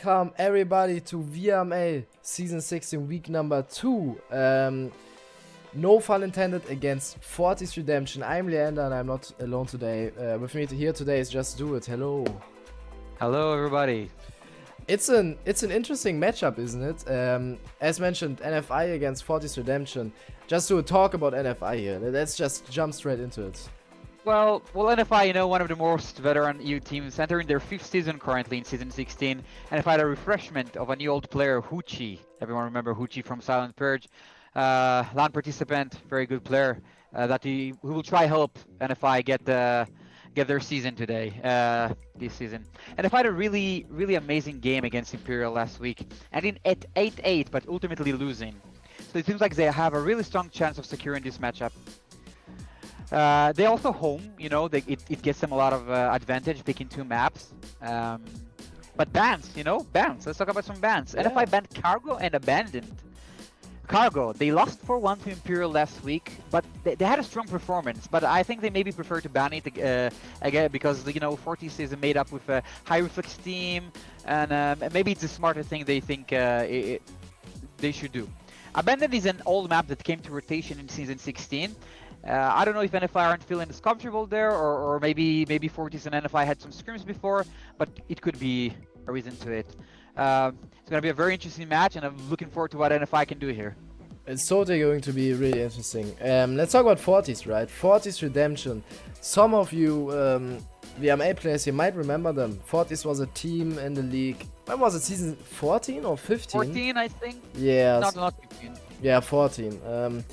welcome everybody to VRML Season 16 week number 2. No fun intended against Fortis Redemption. I'm Leander and I'm not alone today. With me here today is Just Do It. Hello. Hello everybody. It's an interesting matchup, isn't it? As mentioned, NFI against Fortis Redemption. Just to talk about NFI here. Let's just jump straight into it. Well, NFI, one of the most veteran EU teams, entering their 5th season currently in Season 16. NFI had a refreshment of a new old player, Hoochie. Everyone remember Hoochie from Silent Purge. LAN participant, very good player. Who will try help NFI get their season today, this season. NFI had a really amazing game against Imperial last week, ending at 8-8, but ultimately losing. So it seems like they have a really strong chance of securing this matchup. They also home, it gets them a lot of advantage picking 2 maps. But bans, bans. Let's talk about some bans. Yeah. NFI banned Cargo and abandoned. Cargo, they lost 4-1 to Imperial last week, but they had a strong performance. But I think they maybe prefer to ban it again because, Fortis is made up with a high reflex team, and maybe it's a smarter thing they think they should do. Abandoned is an old map that came to rotation in Season 16. I don't know if NFI aren't feeling as comfortable there, or maybe Fortis and NFI had some scrims before, but it could be a reason to it. It's going to be a very interesting match, and I'm looking forward to what NFI can do here. It's totally going to be really interesting. Let's talk about Fortis, right? Fortis Redemption. Some of you VMA players here might remember them. Fortis was a team in the league. When was it? Season 14 or 15? 14, I think. Yeah. Not 15. Yeah, 14.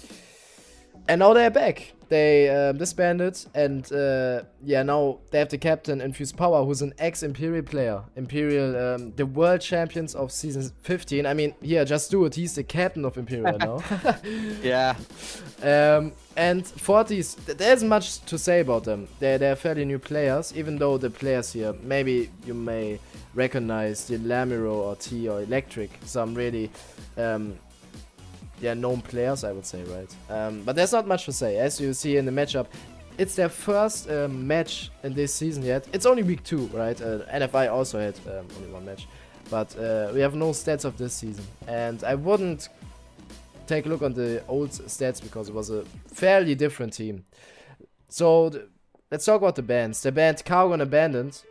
And now they're back. They disbanded, and now they have the captain Infused Power, who's an ex-Imperial player. Imperial, the world champions of Season 15. I mean, yeah, Just Do It. He's the captain of Imperial now. Yeah. And Fortis, there isn't much to say about them. They're fairly new players, even though the players here, maybe you may recognize the Lamiro or T or Electric, some really known players, I would say, right? But there's not much to say. As you see in the matchup, it's their first match in this season yet. It's only week 2, right? NFI also had only 1 match. But we have no stats of this season. And I wouldn't take a look on the old stats because it was a fairly different team. So let's talk about the bans. They banned Cargo and Abandoned.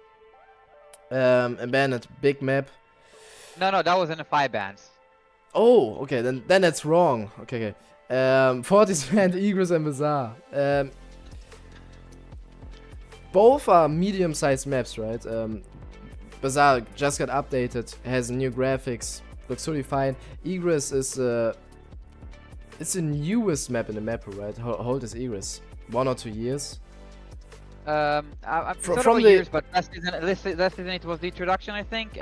Abandoned, big map. No, that was NFI bans. Oh, okay, then that's wrong. Okay. Fortis banned Egress and Bazaar. Both are medium-sized maps, right? Bazaar just got updated, has new graphics, looks totally fine. Egress is it's the newest map in the map, right? How old is Egress? 1 or 2 years? I'm From the the years, but last season it was the introduction, I think.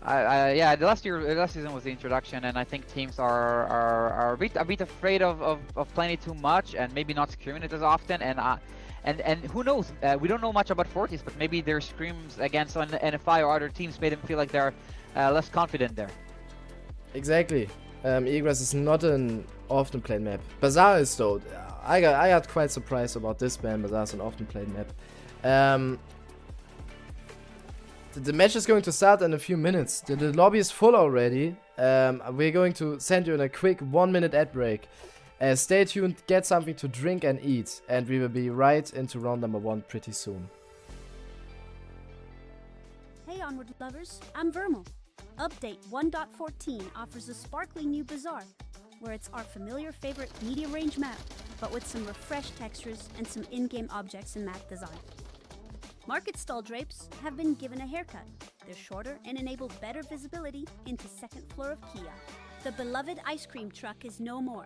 Yeah, the last season was the introduction, and I think teams are a bit afraid of playing it too much and maybe not scrimming it as often. And who knows? We don't know much about Fortis, but maybe their scrims against NFI or other teams made them feel like they're less confident there. Exactly. Egress is not an often played map. Bazaar is though. I got quite surprised about this ban. Bazaar is an often played map. The match is going to start in a few minutes. The lobby is full already. We're going to send you in a quick 1-minute ad break. Stay tuned, get something to drink and eat, and we will be right into round number 1 pretty soon. Hey Onward lovers, I'm VRML. Update 1.14 offers a sparkly new bazaar, where it's our familiar favorite medium range map, but with some refreshed textures and some in-game objects and map design. Market stall drapes have been given a haircut. They're shorter and enable better visibility into 2nd floor of Kia. The beloved ice cream truck is no more.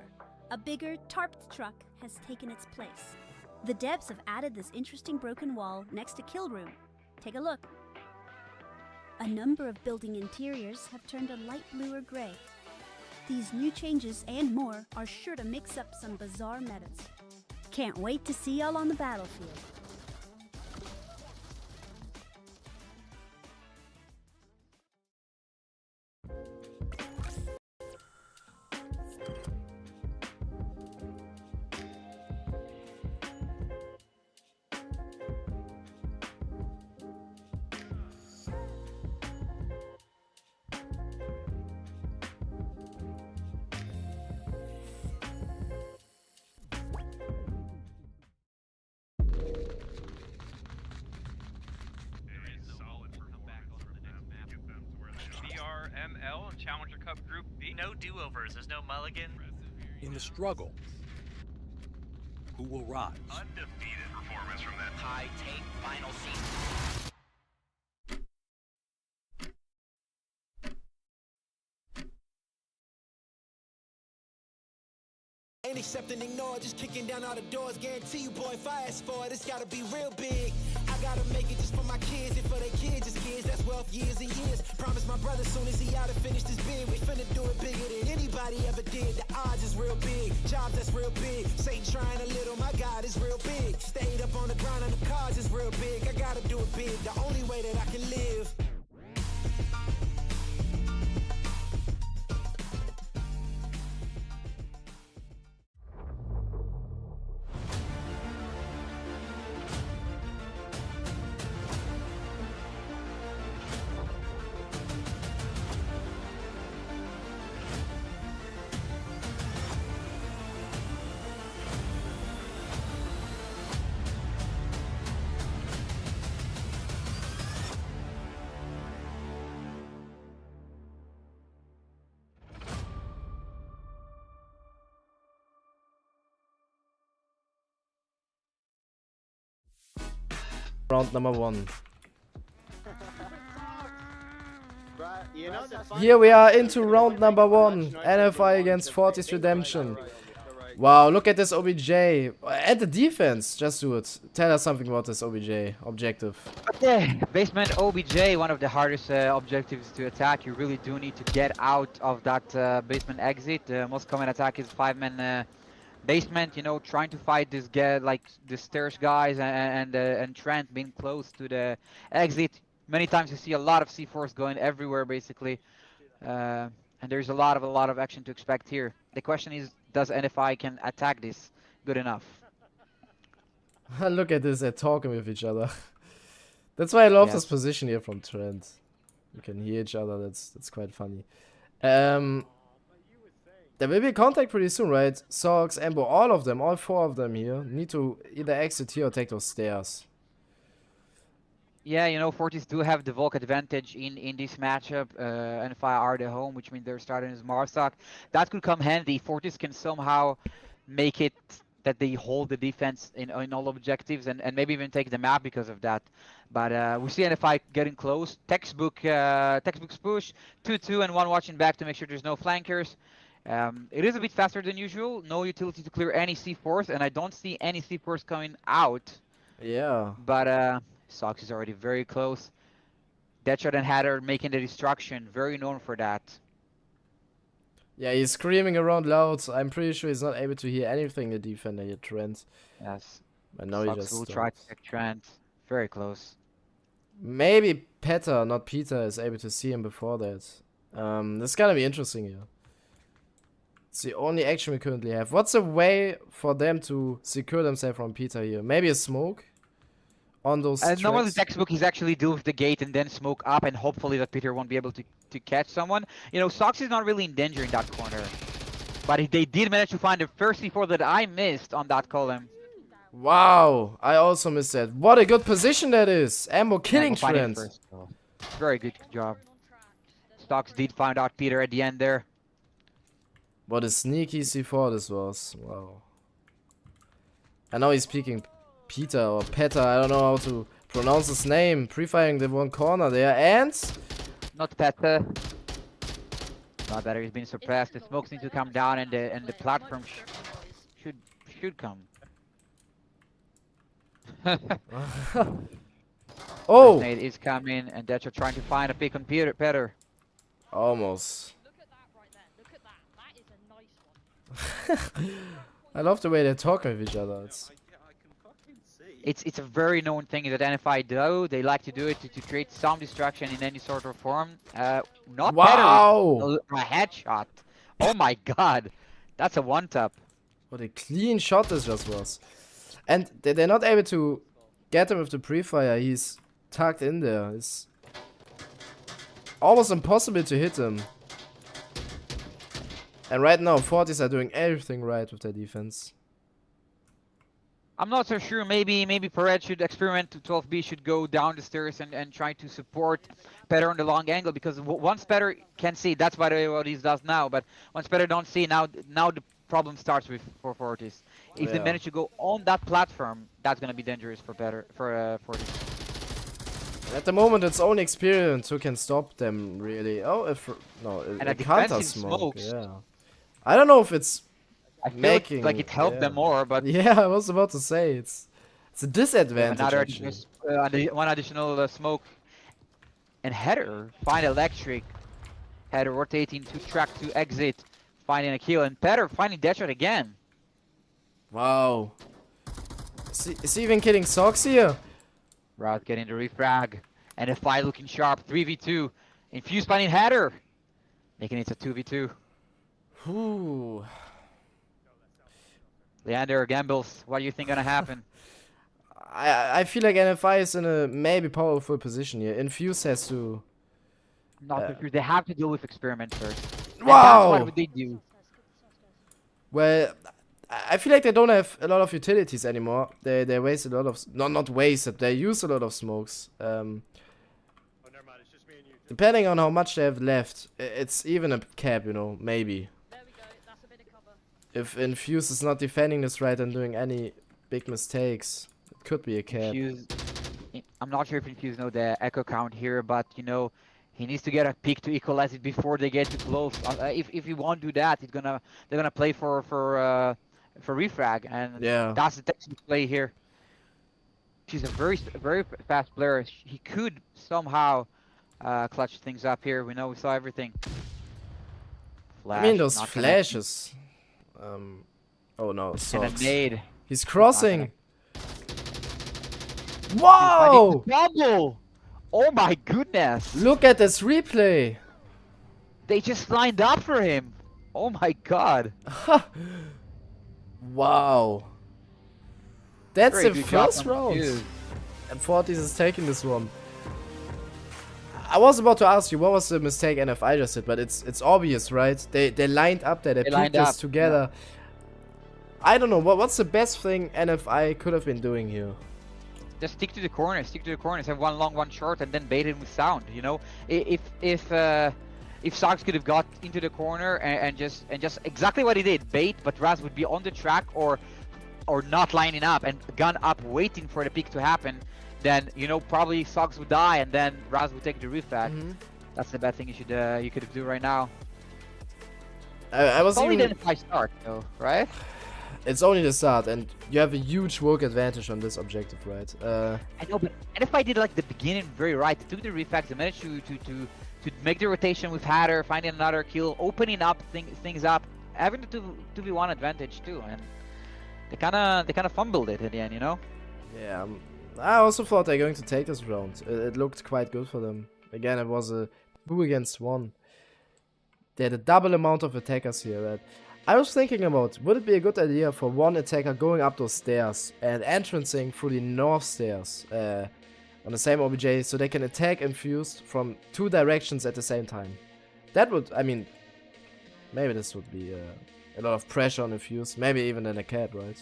A bigger, tarped truck has taken its place. The devs have added this interesting broken wall next to Kill Room. Take a look. A number of building interiors have turned a light blue or gray. These new changes and more are sure to mix up some bizarre metas. Can't wait to see y'all on the battlefield. VRML and Challenger Cup Group B. No do-overs, there's no mulligan. In the struggle, who will rise? Undefeated performance from that High take final seat. Ain't accepting, ignore, just kicking down all the doors. Guarantee you, boy, if I ask for it, it's gotta be real big. I gotta make it just for my kids, and for their kids, it's kids. That's wealth, years and years. Promise my brother, soon as he out and finished his bid, we finna do it bigger than anybody ever did. The odds is real big, jobs that's real big. Satan trying a little, my God is real big. Stayed up on the ground on the cards is real big. I gotta do it big, the only way that I can live. Round number 1. You know, Here we are into round number 1. NFI against Fortis Redemption. Wow, look at this OBJ. And the defense. Just do it. Tell us something about this OBJ objective. Yeah, basement OBJ, one of the hardest objectives to attack. You really do need to get out of that basement exit. The most common attack is 5-man basement, you know, trying to fight this guy, like the stairs guys and Trent being close to the exit. Many times you see a lot of C4s going everywhere, basically, and there's a lot of action to expect here. The question is, does NFI can attack this good enough? Look at this, they're talking with each other. That's why I love Yes. this position here from Trent. You can hear each other, that's quite funny. There will be contact pretty soon, right? Sox, Embo, all of them, all 4 of them here, need to either exit here or take those stairs. Yeah, you know, Fortis do have the Volk advantage in this matchup. NFI are the home, which means they're starting as Marstock. That could come handy. Fortis can somehow make it that they hold the defense in all objectives and maybe even take the map because of that. But we see NFI getting close. Textbooks push, 2-2 and 1 watching back to make sure there's no flankers. It is a bit faster than usual. No utility to clear any C4s, and I don't see any C4s coming out. Yeah. But Sox is already very close. Deadshot and Hatter making the destruction, very known for that. Yeah, he's screaming around loud. I'm pretty sure he's not able to hear anything the defender here, Trent. Yes. I know he Sox just will stopped. try to take Trent. Very close. Maybe Petter, not Peter, is able to see him before that. This is gonna be interesting here. It's the only action we currently have. What's a way for them to secure themselves from Peter here? Maybe a smoke on those Normally tracks? Textbook is actually deal with the gate and then smoke up, and hopefully that Peter won't be able to catch someone. You know, Sox is not really in danger in that corner. But they did manage to find the first C4 that I missed on that column. Wow, I also missed that. What a good position that is. Ambo killing We'll find it Trent. first, though. Very good job. Sox did find out Peter at the end there. What a sneaky C4 this was. Wow. I know he's speaking Peter or Petter. I don't know how to pronounce his name. Pre-firing the one corner there. And Not Petter. Not better. He's been suppressed. The smokes need to come down, and the platform should come. oh, Nade is coming, and Deadshot trying to find a pick on Petter. almost. Look at that right there. Look at that. That is a nice one. I love the way they're talking with each other. It's a very known thing that NFI do. They like to do it to create some distraction in any sort of form. Not Wow. Petter. A headshot. Oh my god. That's a one-tap. What a clean shot this just was. And they're not able to get him with the pre-fire. He's tucked in there. It's almost impossible to hit him. And right now, Fortis are doing everything right with their defense. I'm not so sure. Maybe Perez should experiment. To 12B should go down the stairs and try to support Petter on the long angle, because once Petter can see, that's by the way what he does now. But once Petter don't see, now the problem starts with for Fortis. If they Yeah. manage to go on that platform, that's gonna be dangerous for Petter for Fortis. At the moment, it's only experience who can stop them, really. Oh, if no, And it a can't defensive smoke. smokes. Yeah, I don't know if it's I feel making like it helped them more, but yeah, I was about to say it's a disadvantage. another Actually. one additional smoke. And Header find electric. Header rotating to track to exit, finding a kill, and Petter finding Deadshot again. Wow. Is he even killing Socks here? Route getting the refrag, and a fight looking sharp. 3v2. Infused finding Header, making it a 2v2. Ooh. Leander gambles. What do you think gonna happen? I feel like NFI is in a maybe powerful position here. Infuse has to. Not so sure. They have to deal with experiment first. And Wow. that's what they do. Well, I feel like they don't have a lot of utilities anymore. They waste a lot of not wasted. They use a lot of smokes. Depending on how much they have left, it's even a cap, you know, maybe. There we go. That's a bit of cover. If Infuse is not defending this right and doing any big mistakes, it could be a cap. Infuse, I'm not sure if Infuse know the echo count here, but you know, he needs to get a peak to equalize it before they get too close. If he won't do that, they're gonna play for refrag, and Yeah. that's the technical play here. She's a very fast player. He could somehow clutch things up here. We know we saw everything. I mean Flash, those not flashes. Oh no, connected. Socks. And a nade. He's crossing. Finding Whoa! the double! Oh my goodness! Look at this replay. They just lined up for him. Oh my god! Wow. That's Very the good job first from round. Infuse. And Fortis is taking this one. I was about to ask you what was the mistake NFI just did, but it's obvious, right? They lined up there, they put lined this up, together. I don't know, what's the best thing NFI could have been doing here? Just stick to the corners, have one long, one short, and then bait him with sound. You know, if Sox could have got into the corner and just exactly what he did, bait, but Raz would be on the track or not lining up and gun up, waiting for the pick to happen, then you know probably Sox would die and then Raz would take the refag. That's the bad thing you could do right now. I was Only even... then if I start though, right? It's only the start, and you have a huge work advantage on this objective, right? I know, but NFI did like the beginning very right. They took the refag, they managed to make the rotation with Hatter, finding another kill, opening up things up, having the 2v1 advantage too, and they kind of fumbled it at the end, you know. Yeah, I also thought they're going to take this round. It looked quite good for them. Again, it was a 2 against 1. They had a double amount of attackers here, right? I was thinking about, would it be a good idea for one attacker going up those stairs and entrancing through the north stairs on the same OBJ so they can attack Infused from 2 directions at the same time? That would, I mean, maybe this would be a lot of pressure on Infused, maybe even in a cat, right?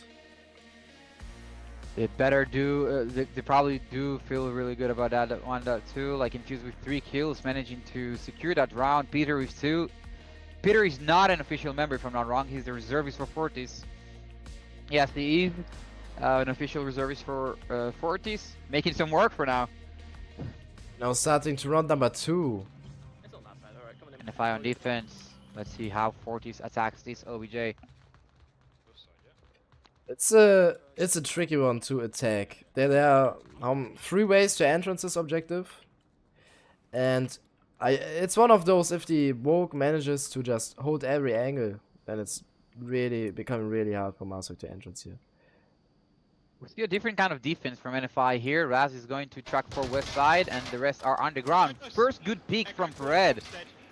They better do, they probably do feel really good about that one, that too. Like Infused with 3 kills, managing to secure that round. Peter with 2. Peter is not an official member, if I'm not wrong. He's the reservist for Fortis. Yes, he is an official reservist for Fortis. Making some work for now. Now starting to round number 2. And if I on defense, let's see how Fortis attacks this OBJ. It's a tricky one to attack. There are 3 ways to entrance this objective. And it's one of those, if the Woke manages to just hold every angle, then it's really becoming really hard for Marsuk to entrance here. We see a different kind of defense from NFI here. Raz is going to track for west side and the rest are on the ground. First good peek from Pered.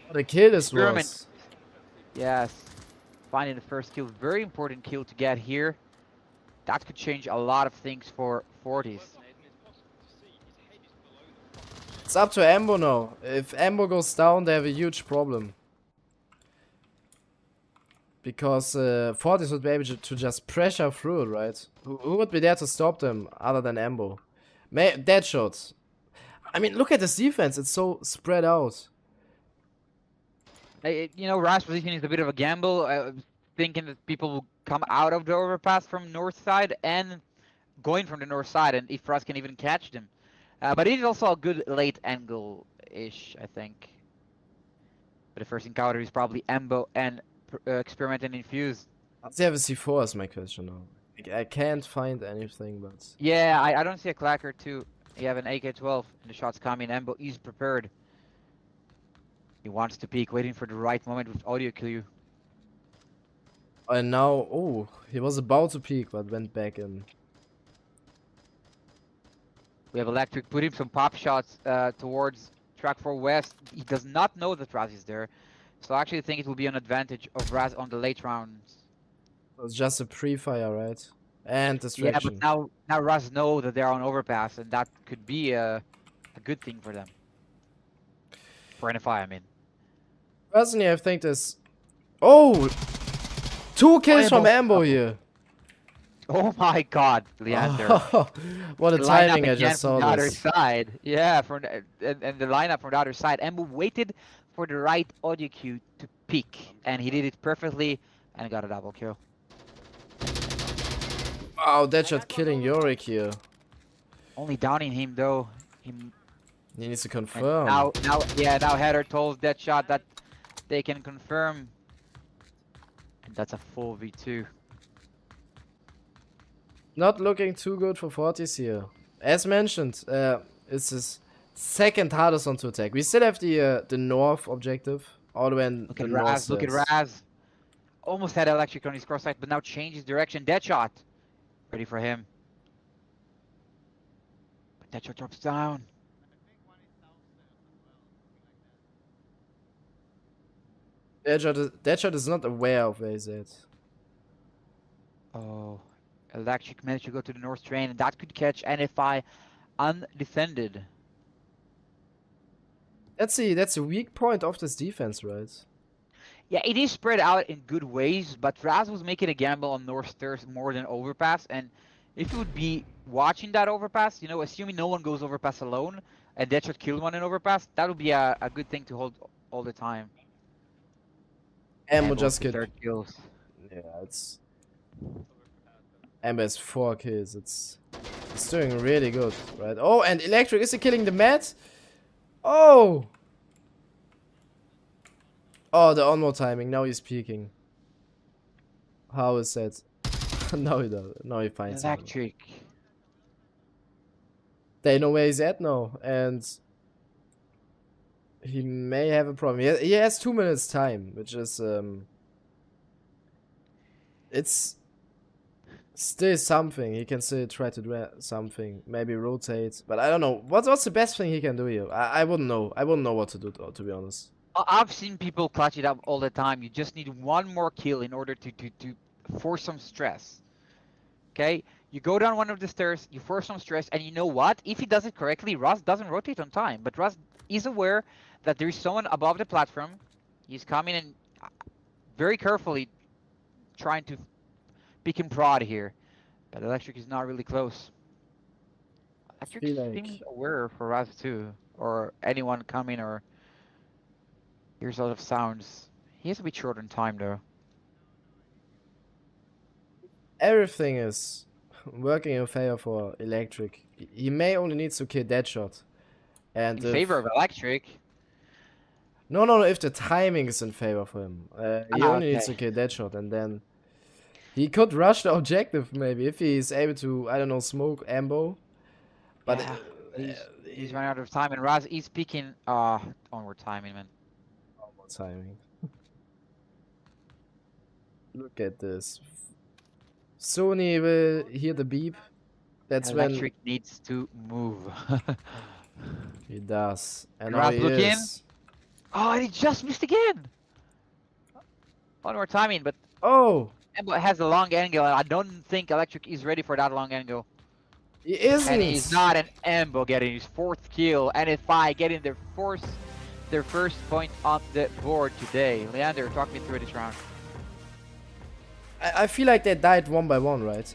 What a kill this Experiment. was. Yes. Finding the first kill. Very important kill to get here. That could change a lot of things for Fortis. It's up to Ambo now. If Ambo goes down, they have a huge problem. Because Fortis would be able to just pressure through it, right? Who would be there to stop them other than Ambo? Deadshot. I mean, look at this defense. It's so spread out. You know, Raz position is a bit of a gamble, thinking that people will come out of the overpass from north side and going from the north side, and if Raz can even catch them. But it is also a good late angle-ish, I think. But the first encounter is probably Ambo and Experiment and Infuse. Does he have a C4 is my question now. I can't find anything, but... Yeah, I don't see a clacker too. You have an AK-12, and the shots coming. Ambo is prepared. He wants to peek, waiting for the right moment with audio clue. And now, oh, he was about to peek, but went back in. We have Electric putting some pop shots towards track 4 west. He does not know that Raz is there. So I actually think it will be an advantage of Raz on the late rounds. It's just a pre-fire, right? And distraction. Yeah, but now Raz know that they're on overpass, and that could be a good thing for them. For NFI, I mean. Personally, I think this... Oh! 2 kills from Ambo here! Oh my god, Leander. What a The timing, lineup I again just from saw the other this. side. Yeah, and the lineup from the other side. Ambo waited for the right audio cue to peek, and he did it perfectly, and got a double kill. Wow, Deadshot killing Yorick here. Only downing him though. He needs to And confirm. now Header told Deadshot that they can confirm, and that's a full V2. Not looking too good for Fortis here. As mentioned, it's his second hardest one to attack. We still have the north objective, all the way in Look the at north. Raz, look at Raz. Almost had Electric on his cross sight, but now changes direction. Deadshot. Ready for him. But Deadshot drops down. Deadshot is not aware of where he's at. Oh. Electric managed to go to the north train, and that could catch NFI undefended. That's a weak point of this defense, right? Yeah, it is spread out in good ways, but Raz was making a gamble on north stairs more than overpass, and if you would be watching that overpass, you know, assuming no one goes overpass alone, and Deadshot killed one in overpass, that would be a good thing to hold all the time. Ambo just get... third kills. Yeah, it's... Amber has 4 kills. It's doing really good, right? Oh, and Electric, is he killing the Mat? Oh! Oh, the Onward timing. Now he's peeking. How is that? No, he doesn't. No, he finds him. Electric. They know where he's at now, and he may have a problem. He has 2 minutes time, which is it's still something. He can still try to do something, maybe rotate, but I don't know. What's the best thing he can do here? I wouldn't know. I wouldn't know what to do, to be honest. I've seen people clutch it up all the time. You just need one more kill in order to force some stress. Okay? You go down one of the stairs, you force some stress, and you know what? If he does it correctly, Russ doesn't rotate on time. But Russ is aware that there is someone above the platform. He's coming and very carefully trying to pick him prod here. But Electric is not really close. Electric seems aware for Russ too. Or anyone coming or... Here's a lot of sounds. He has to be short on time though. Everything is working in favor for Electric. He may only need to kill Deadshot. And In favor of Electric? No, if the timing is in favor for him. He only needs to okay. kill Deadshot, and then he could rush the objective maybe if he's able to, I don't know, smoke Ambo. But Yeah, he's running out of time, and Raz is peeking. Onward timing, man. Timing. Look at this. Soon he will hear the beep. That's Electric needs to move. he does. And Raz now he look in. is. Oh, and he just missed again. Onward timing, but Oh! Ambo has a long angle, and I don't think Electric is ready for that long angle. He isn't! And he's not an Ambo getting his 4th kill, and NFI getting their first point on the board today. Leander, talk me through this round. I feel like they died one by one, right?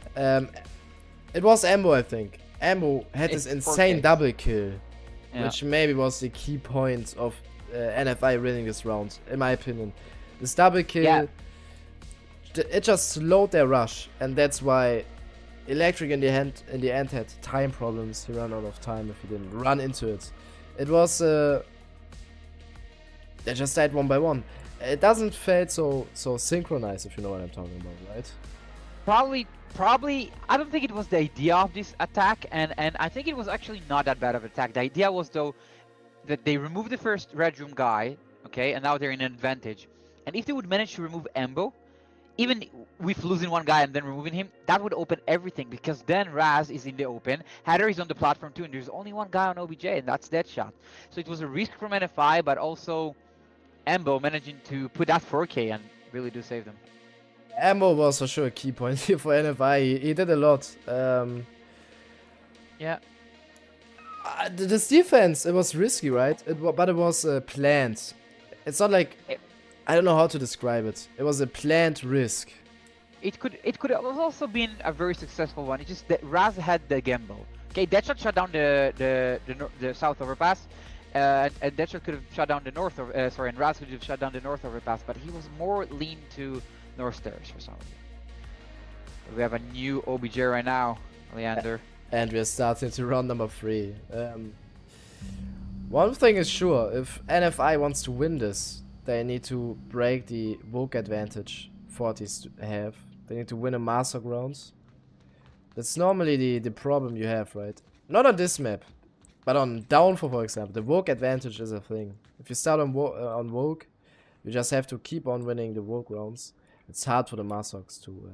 It was Ambo, I think. Ambo had this insane double kill, which maybe was the key point of NFI winning this round, in my opinion. This double kill, it just slowed their rush, and that's why Electric in the end had time problems. He ran out of time if he didn't run into it. It was they just died one by one. It doesn't feel so synchronized, if you know what I'm talking about, right? Probably, I don't think it was the idea of this attack, and I think it was actually not that bad of an attack. The idea was, though, that they removed the first Red Room guy, okay, and now they're in an advantage. And if they would manage to remove Embo, even with losing one guy and then removing him, that would open everything, because then Raz is in the open, Hatter is on the platform too, and there's only one guy on OBJ, and that's Deadshot. So it was a risk from NFI, but also Embo managing to put that 4K and really do save them. Ambo was for sure a key point here for NFI. He did a lot. Yeah. This defense, it was risky, right? But it was planned. It's not like, I don't know how to describe it. It was a planned risk. It could have also been a very successful one. It's just that Raz had the gamble. Okay, Deadshot shut down the south overpass, and Deadshot could have shut down the north and Raz could have shut down the north overpass, but he was more lean to north stairs for some reason. We have a new OBJ right now, Leander. And we're starting to round number 3. One thing is sure, if NFI wants to win this, they need to break the Vogue advantage Fortis have. They need to win a Master Grounds. That's normally the problem you have, right? Not on this map, but on Downfall, for example. The Vogue advantage is a thing. If you start on Vogue, you just have to keep on winning the Vogue rounds. It's hard for the Masoks to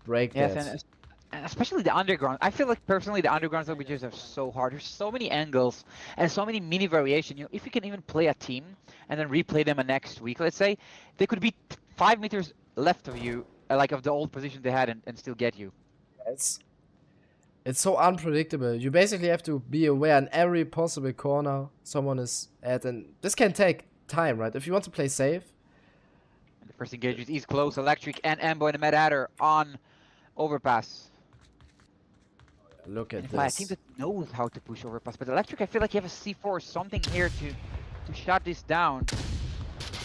break that. And especially the underground. I feel like personally the undergrounds OBJs are so hard. There's so many angles and so many mini variation. You know, if you can even play a team and then replay them next week, let's say, they could be 5 meters left of you, like of the old position they had, and still get you. It's so unpredictable. You basically have to be aware in every possible corner someone is at, and this can take time, right? If you want to play safe. And the first engagement is close. Electric and Ambo and the Mad Hatter on overpass. Look at I this. think that knows how to push overpass, but Electric, I feel like you have a C4 or something here to shut this down.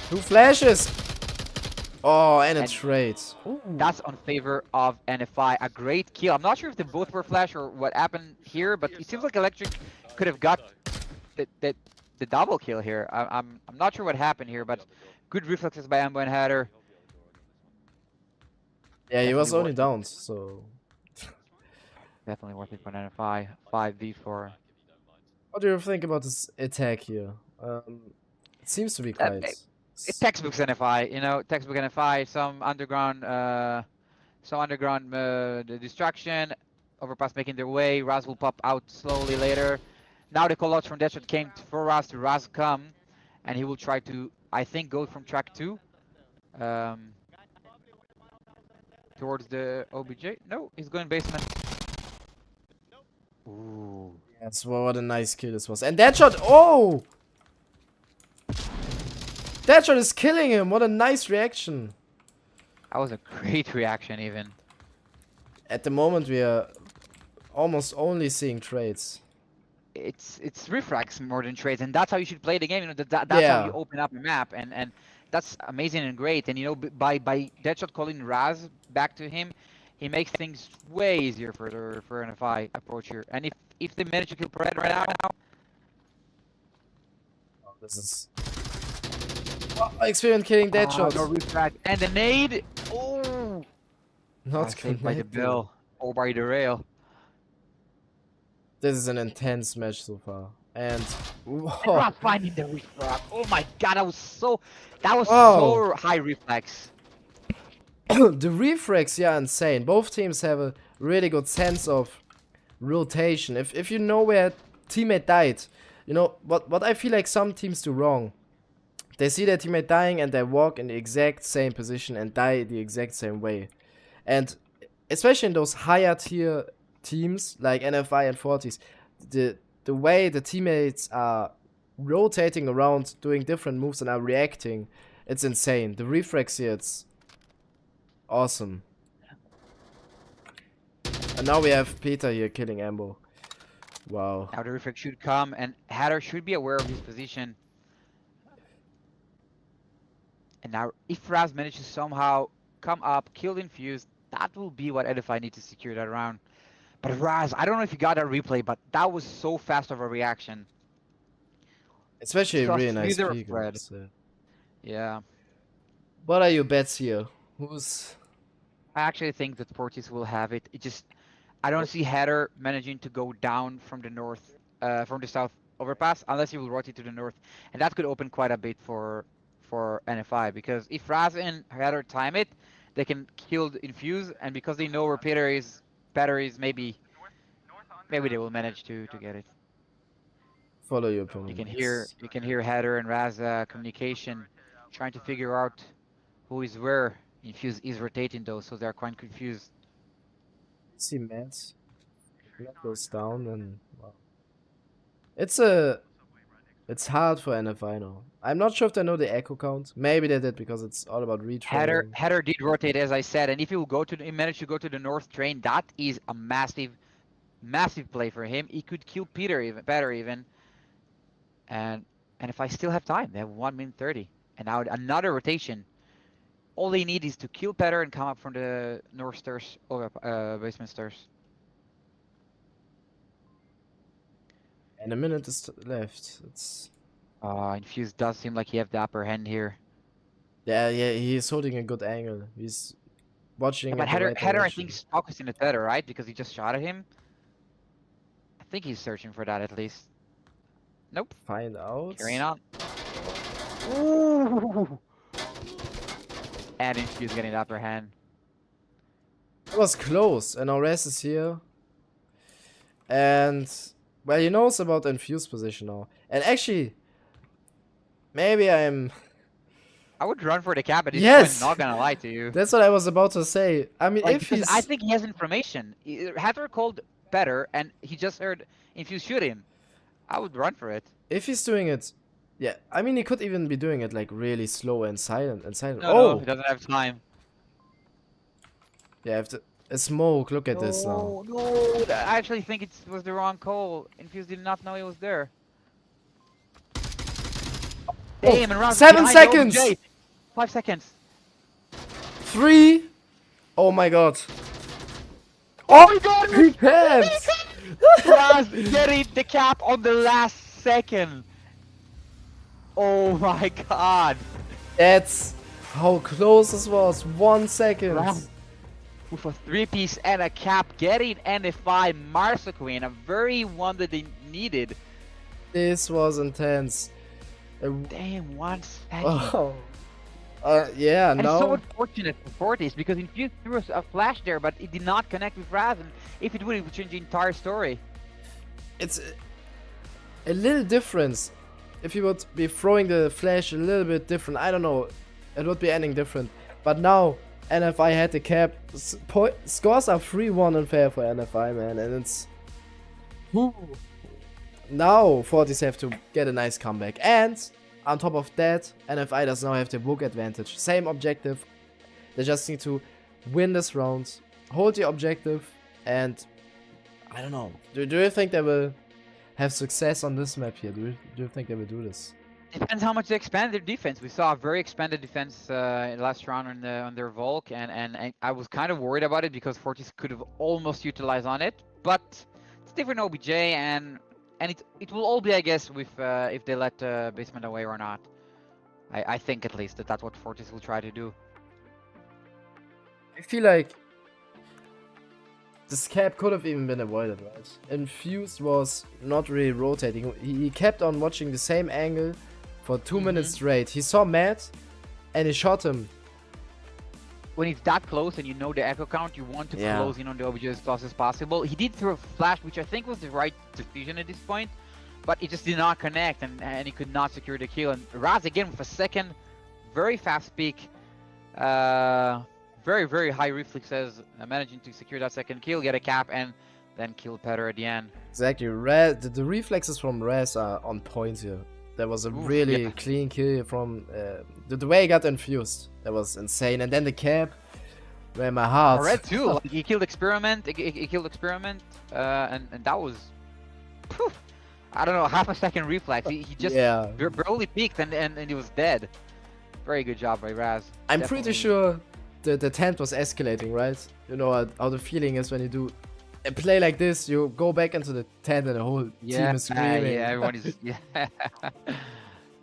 2 flashes! Oh, and a trade. That's on favor of NFI. A great kill. I'm not sure if they both were flash or what happened here, but it seems like Electric could have got the double kill here. I'm not sure what happened here, but good reflexes by Ambo and Hatter. Yeah, he was only down, so... Definitely worth it for an NFI. 5v4. What do you think about this attack here? It seems to be quite... It's textbooks NFI, you know, textbook NFI, some underground the distraction, overpass making their way, Raz will pop out slowly later. Now the callouts from Deadshot came for Raz to Raz come, and he will try to, I think, go from track 2. Towards the OBJ. No, he's going basement. Ooh. That's what a nice kill this was. And Deadshot, oh! Deadshot is killing him. What a nice reaction. That was a great reaction even. At the moment we are almost only seeing trades. It's refrags more than trades, and that's how you should play the game. You know, that's how you open up a map, and that's amazing and great. And you know, by Deadshot calling Raz back to him, he makes things way easier for NFI approach here. And if they manage to kill Pred right now, oh, this is experience killing Deadshot. No refrag and the nade. Oh, not saved by the bill or by the rail. This is an intense match so far, and not finding the refrag. Oh my god, that was so high reflex. The refrags, yeah, insane. Both teams have a really good sense of rotation. If you know where teammate died, you know what I feel like some teams do wrong. They see their teammate dying and they walk in the exact same position and die the exact same way. And especially in those higher tier teams like NFI and Fortis, the way the teammates are rotating around, doing different moves and are reacting, it's insane. The refrags here, it's awesome. And now we have Peter here killing Ambo. Wow. Now the reflect should come, and Hatter should be aware of his position. And now, if Raz manages to somehow come up, kill the Infused, that will be what NFI need to secure that round. But Raz, I don't know if you got that replay, but that was so fast of a reaction. Especially a Just really nice neither peek. thread. So. Yeah. What are your bets here? Who's... I actually think that Fortis will have it. It just, I don't see Hatter managing to go down from the north, from the south overpass, unless he will rotate to the north, and that could open quite a bit for NFI, because if Raz and Hatter time it, they can kill the Infuse, and because they know where Peter's batteries, maybe they will manage to get it. Follow your opinion. You can hear Hatter and Raz communication, trying to figure out who is where. Infuse is rotating though, so they're quite confused. See Matt. Matt goes down and wow. It's hard for NFI now. I'm not sure if they know the echo count. Maybe they did because it's all about retraining. Hatter did rotate, as I said, and if he will manage to go to the north train, that is a massive play for him. He could kill Peter even. And if I still have time, they have 1 minute 30, and now another rotation. All they need is to kill Petter and come up from the north stairs or basement stairs. And a minute is left. It's Infuse does seem like he have the upper hand here. yeah, he's holding a good angle. He's watching. But at the right Hatter, I direction. think, is focusing at Petter, right? Because he just shot at him. I think he's searching for that at least. Nope. Find out. Carrying on. Ooh. And Infuse getting the upper hand. It was close, and Ores is here. And well, he knows about Infuse position now. And actually, maybe I would run for the cap at this Yes! point, not gonna lie to you. that's what I was about to say. I mean, Like, if because he's I think he has information. Hatter called Petter, and he just heard Infuse shoot him. I would run for it. if he's doing it, yeah. I mean, he could even be doing it like really slow and silent No, he doesn't have time. Yeah, a smoke. Look at this now. No, I actually think it was the wrong call. Infuse did not know he was there. Damn, and Raz 7 behind seconds! OBJ. 5 seconds. 3. Oh my god. Oh my god! He can't! Raz getting the cap on the last second. Oh my god. That's how close this was. 1 second. Raz with a 3-piece and a cap, getting NFI Marsa Queen, a very one that they needed. This was intense. Damn, 1 second. Oh. Yeah, And no. it's so unfortunate for Fortis because Infuse threw a flash there, but it did not connect with Raz, and if it would, it would change the entire story. It's a little difference. If he would be throwing the flash a little bit different, I don't know, it would be ending different. But now, NFI had the cap. Scores are 3-1 unfair for NFI, man, and it's... Now, Fortis have to get a nice comeback. And, on top of that, NFI does now have the book advantage. Same objective. They just need to win this round, hold the objective, and... I don't know. Do you think they will have success on this map here? Do you think they will do this? Depends how much they expand their defense. We saw a very expanded defense last round on their Volk, and I was kind of worried about it because Fortis could have almost utilized on it, but it's different OBJ, and it will all be, I guess, with if they let Basement away or not. I think at least that's what Fortis will try to do. I feel like this cap could have even been avoided, right? Infused was not really rotating. He kept on watching the same angle for 2 minutes straight. He saw Matt and he shot him. When it's that close and you know the echo count, you want to close in on the OBJ as close as possible. He did throw a flash, which I think was the right decision at this point, but it just did not connect, and he could not secure the kill. And Raz again with a second, very fast peak, very, very high reflexes, managing to secure that second kill, get a cap, and then kill Petter at the end. Exactly. The reflexes from Raz are on point here. There was a really clean kill from the way he got infused. That was insane. And then the cap. Man, my heart. Red too. Like, he killed Experiment. He killed Experiment, and that was, phew, I don't know, half a second reflex. He just Yeah. barely peeked and he was dead. Very good job by Raz. I'm pretty sure the tent was escalating, right? You know how the feeling is when you do a play like this. You go back into the tent and the whole team is screaming. Yeah, everyone is. Yeah.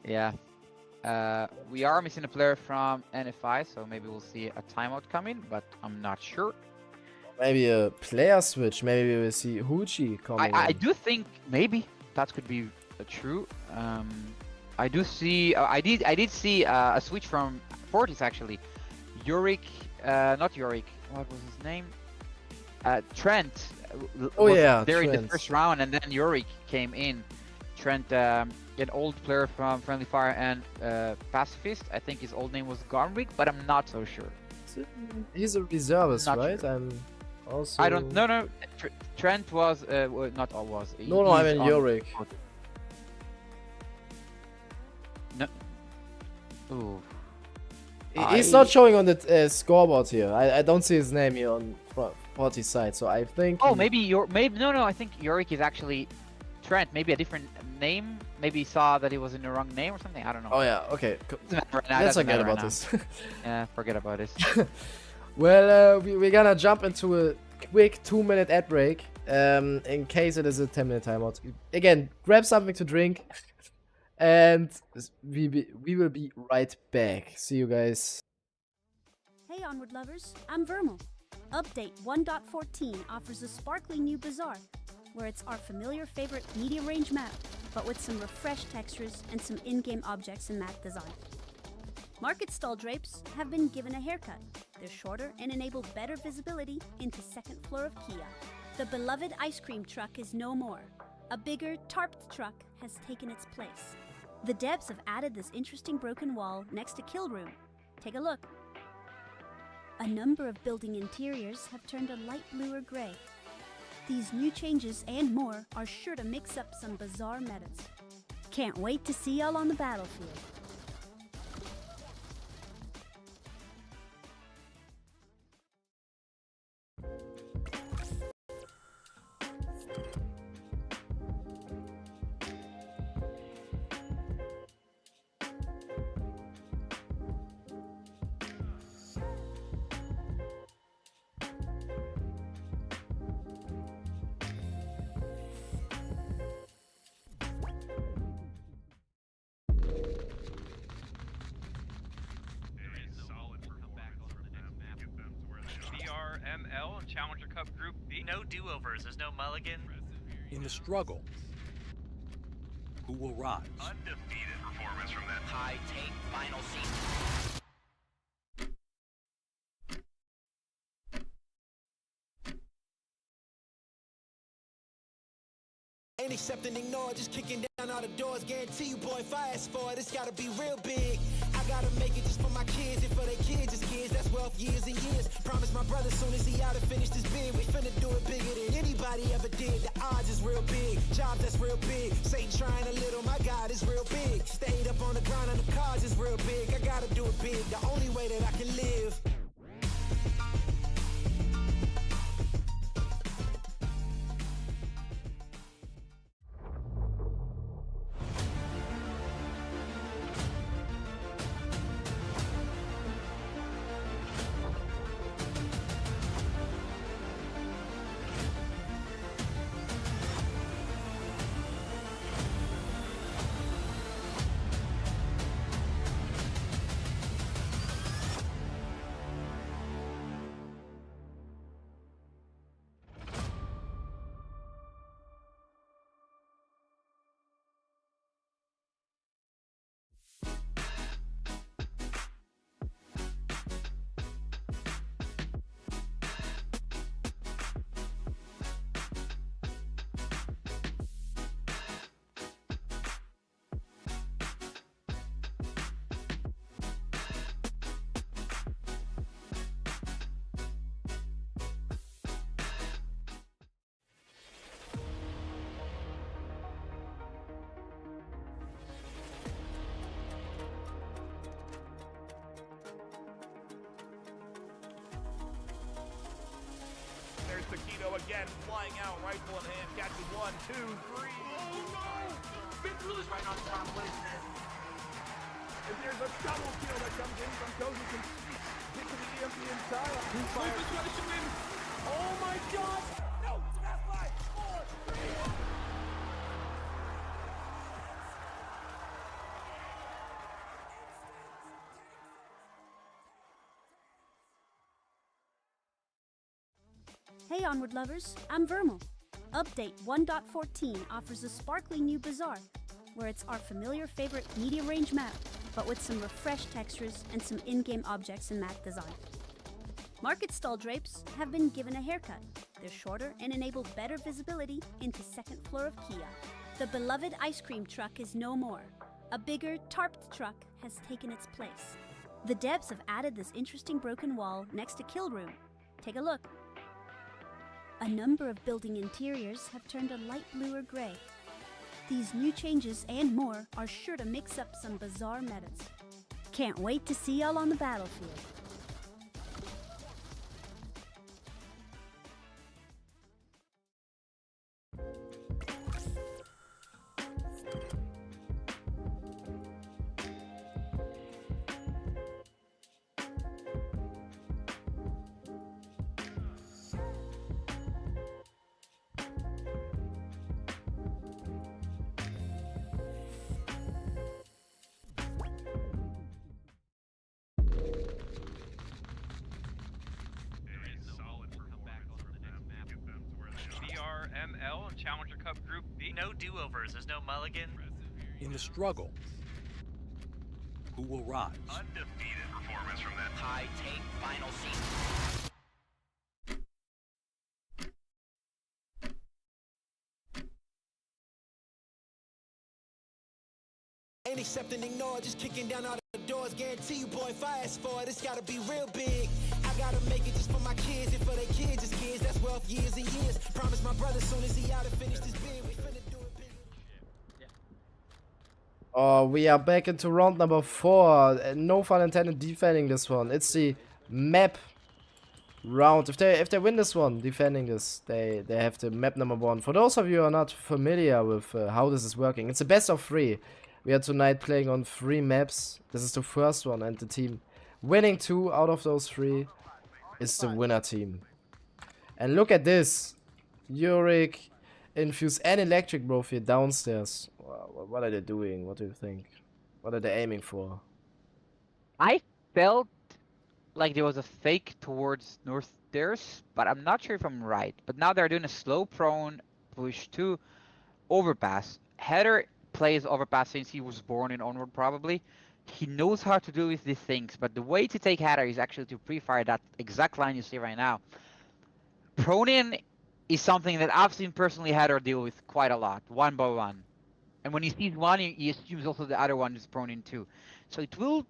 Yeah. We are missing a player from NFI, so maybe we'll see a timeout coming, but I'm not sure. Maybe a player switch. Maybe we will see Hoochie coming. I in. do think maybe that could be true. I do see. I did see a switch from Fortis actually. Yorick, not Yorick. What was his name? Trent. Oh, was yeah, there in the Trent. first round, and then Yorick came in. Trent, an old player from Friendly Fire and Pacifist. I think his old name was Garmwick, but I'm not so sure. He's a reservist, Not right? sure. And also. I don't. No. Trent was not all was. No, I he's mean on- Yorick. No. Ooh. He's not showing on the scoreboard here. I don't see his name here on Fortis side, so I think. Oh, maybe no. I think Yorick is actually Trent. Maybe a different name. Maybe he saw that he was in the wrong name or something. I don't know. Oh yeah. Okay. Doesn't matter right now, Let's doesn't forget matter about right this. now. Yeah, forget about this. Well, we're gonna jump into a quick 2-minute ad break. In case it is a 10-minute timeout. Again, grab something to drink, and we will be right back. See you guys. Hey Onward lovers, I'm VRML. Update 1.14 offers a sparkling new bazaar, where it's our familiar favorite medium range map, but with some refreshed textures and some in-game objects and map design. Market stall drapes have been given a haircut. They're shorter and enable better visibility into second floor of Kia. The beloved ice cream truck is no more. A bigger, tarped truck has taken its place. The devs have added this interesting broken wall next to Kill Room. Take a look. A number of building interiors have turned a light blue or gray. These new changes and more are sure to mix up some bizarre metas. Can't wait to see y'all on the battlefield. VRML Challenger Cup Group B. No do-overs, there's no mulligan. In the struggle, who will rise? Undefeated performance from that High take final season. Ain't accepting, ignore, just kicking down all the doors. Guarantee you, boy, if I ask for it, it's gotta be real big. I gotta make it just for my kids and for their kids, just kids. That's wealth years and years. Promise my brother soon as he out to finish this bid, we finna do it bigger than anybody ever did. The odds is real big, jobs that's real big. Satan trying a little, my God is real big. Stayed up on the grind on the cars is real big. I gotta do it big, the only way that I can live. again, flying out, rifle in hand, catches 1, 2, 3. Oh no! Vince right on top. What is this? If there's a double kill that comes in from Cozy, can get to the EMP inside. Who fires? Oh my god! No! Snap 5, 4, 3. Hey Onward lovers, I'm VRML. Update 1.14 offers a sparkly new bazaar, where it's our familiar favorite medium range map, but with some refreshed textures and some in-game objects and map design. Market stall drapes have been given a haircut. They're shorter and enable better visibility into second floor of Kia. The beloved ice cream truck is no more. A bigger, tarped truck has taken its place. The devs have added this interesting broken wall next to Kill Room. Take a look. A number of building interiors have turned a light blue or gray. These new changes and more are sure to mix up some bizarre metas. Can't wait to see y'all on the battlefield. VRML Challenger Cup Group B. No do-overs, there's no mulligan. In the struggle, who will rise? Undefeated performance from that High take final scene. Ain't accepting, ignore, just kicking down all the doors. Guarantee you, boy, if I ask for it, it's gotta be real big. I gotta make it just for my kids, and for their kids, it's kids. That's wealth, years and years. Promise my brother, soon as he out and finish this bid, we finna do it big. Oh, we are back into round number 4. No fun intended defending this one. It's the map round. If they win this one, defending this, they have the map number 1. For those of you who are not familiar with how this is working, it's a best of 3. We are tonight playing on 3 maps. This is the first one, and the team winning 2 out of those 3 is the winner team. And look at this. Yurik, Infuse, and Electric both here downstairs. Wow, what are they doing? What do you think? What are they aiming for? I felt like there was a fake towards north stairs, but I'm not sure if I'm right. But now they're doing a slow prone push to overpass. Header plays overpass since he was born in Onward probably. He knows how to do these things, but the way to take Header is actually to pre-fire that exact line you see right now. Prone-in is something that I've seen personally Header deal with quite a lot, 1 by 1. And when he sees one, he assumes also the other one is prone-in too. So it will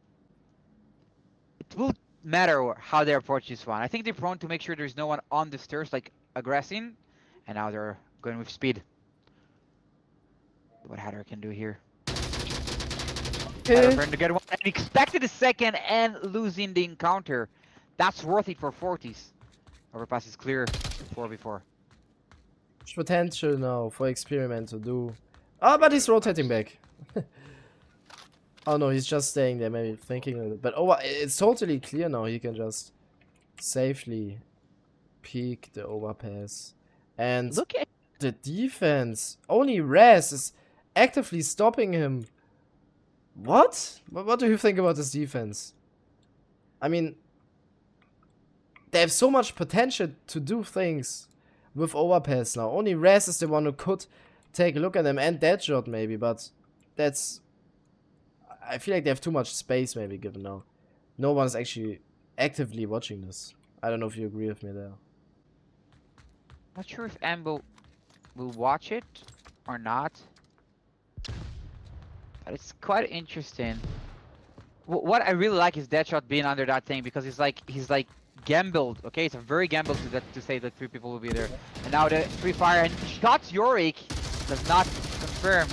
matter how they approach this one. I think they're prone to make sure there's no one on the stairs like aggressing, and now they're going with speed. What Header can do here. Header trying to get one and expected a second and losing the encounter. That's worth it for Fortis. Overpass is clear 4v4. Much potential now for Experiment to do. Oh, but he's rotating back. Oh no, he's just staying there, maybe thinking a little. But it's totally clear now. He can just safely peek the overpass. And look at the defense. Only Raz is actively stopping him. What? What do you think about this defense? I mean, they have so much potential to do things with overpass now. Only Raz is the one who could take a look at them, and Deadshot maybe, but that's... I feel like they have too much space maybe given now. No one is actually actively watching this. I don't know if you agree with me there. Not sure if Ambo will watch it or not. But it's quite interesting. What I really like is Deadshot being under that thing, because he's like gambled. Okay, it's a very gambled to say that 3 people will be there. And now the free fire and shots Yorick does not confirm.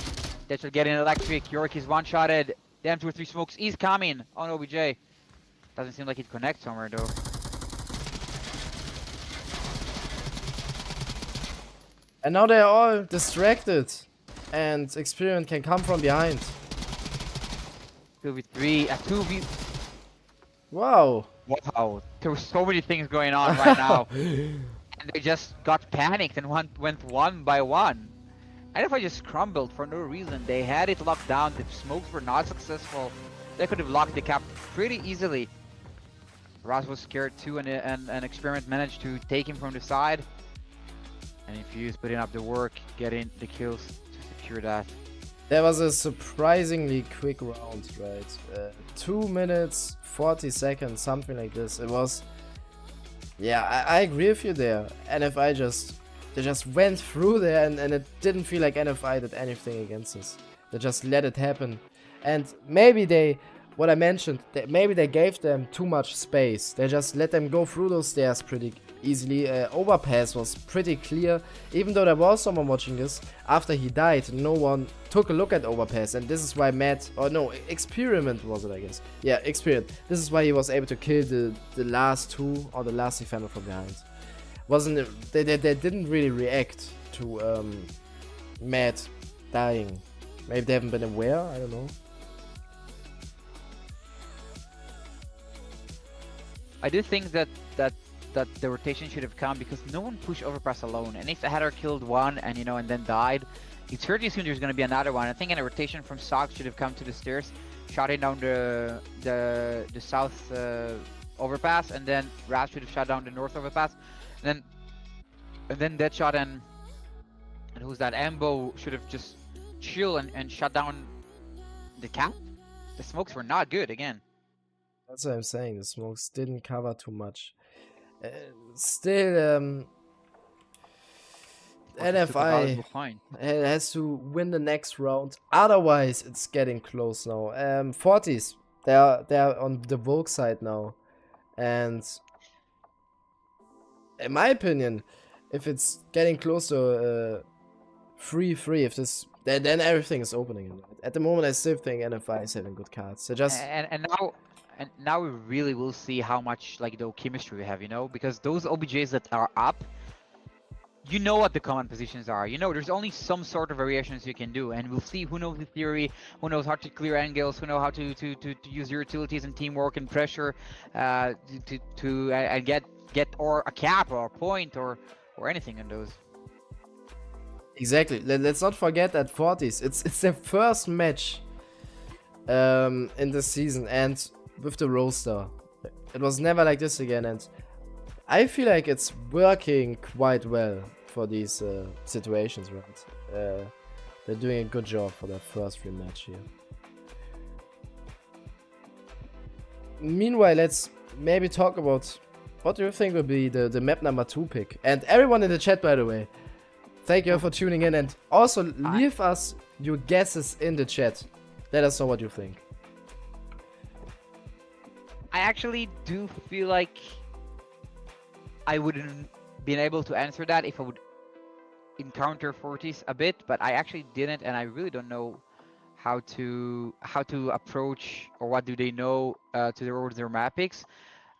Deadshot getting electric. Yorick is one-shotted. Damn, 2 or 3 smokes is coming on OBJ. Doesn't seem like he'd connect somewhere though. And now they're all distracted. And Experiment can come from behind. 2v3, a 2v... Wow. Wow, there were so many things going on right now. And they just got panicked and went one by one. And if I just crumbled for no reason, they had it locked down, the smokes were not successful. They could have locked the cap pretty easily. Raz was scared too, and Experiment managed to take him from the side. And Infuse putting up the work, getting the kills to secure that. That was a surprisingly quick round, right? 2 minutes, 40 seconds, something like this. It was... Yeah, I agree with you there. NFI they just went through there and it didn't feel like NFI did anything against us. They just let it happen. And maybe they, what I mentioned, maybe they gave them too much space. They just let them go through those stairs pretty easily. Overpass was pretty clear. Even though there was someone watching this, after he died, no one took a look at Overpass. And this is why Experiment was it, I guess. Yeah, Experiment. This is why he was able to kill the last two or the last defender from behind. They didn't really react to Matt dying. Maybe they haven't been aware, I don't know. I do think that the rotation should have come because no one pushed Overpass alone. And if the Hatter killed one and and then died, it's pretty soon there's gonna be another one. I think a rotation from Sox should have come to the stairs, shotting down the south overpass, and then Raz should have shot down the north overpass. And then Deadshot and who's that? Ambo should have just chill and shut down the cap. The smokes were not good again. That's what I'm saying. The smokes didn't cover too much. Still, NFI has to win the next round. Otherwise, it's getting close now. Fortis, they're on the Volk side now, and in my opinion, if it's getting close to 3-3, if this then everything is opening. At the moment, I still think NFI is having good cards. So just and now we really will see how much the chemistry we have, because those OBJs that are up, what the common positions are. There's only some sort of variations you can do, and we'll see who knows the theory, who knows how to clear angles, who know how to use your utilities and teamwork and pressure to get or a cap or a point or anything in those. Exactly. Let's not forget that Fortis, it's their first match in this season, and with the roster. It was never like this again, and I feel like it's working quite well for these situations, right? They're doing a good job for their first rematch here. Meanwhile, let's maybe talk about what do you think will be the map number 2 pick. And everyone in the chat, by the way, thank you for tuning in, and also leave us your guesses in the chat. Let us know what you think. I actually do feel like I wouldn't been able to answer that if I would encounter Fortis a bit, but I actually didn't, and I really don't know how to approach or what do they know towards their map picks.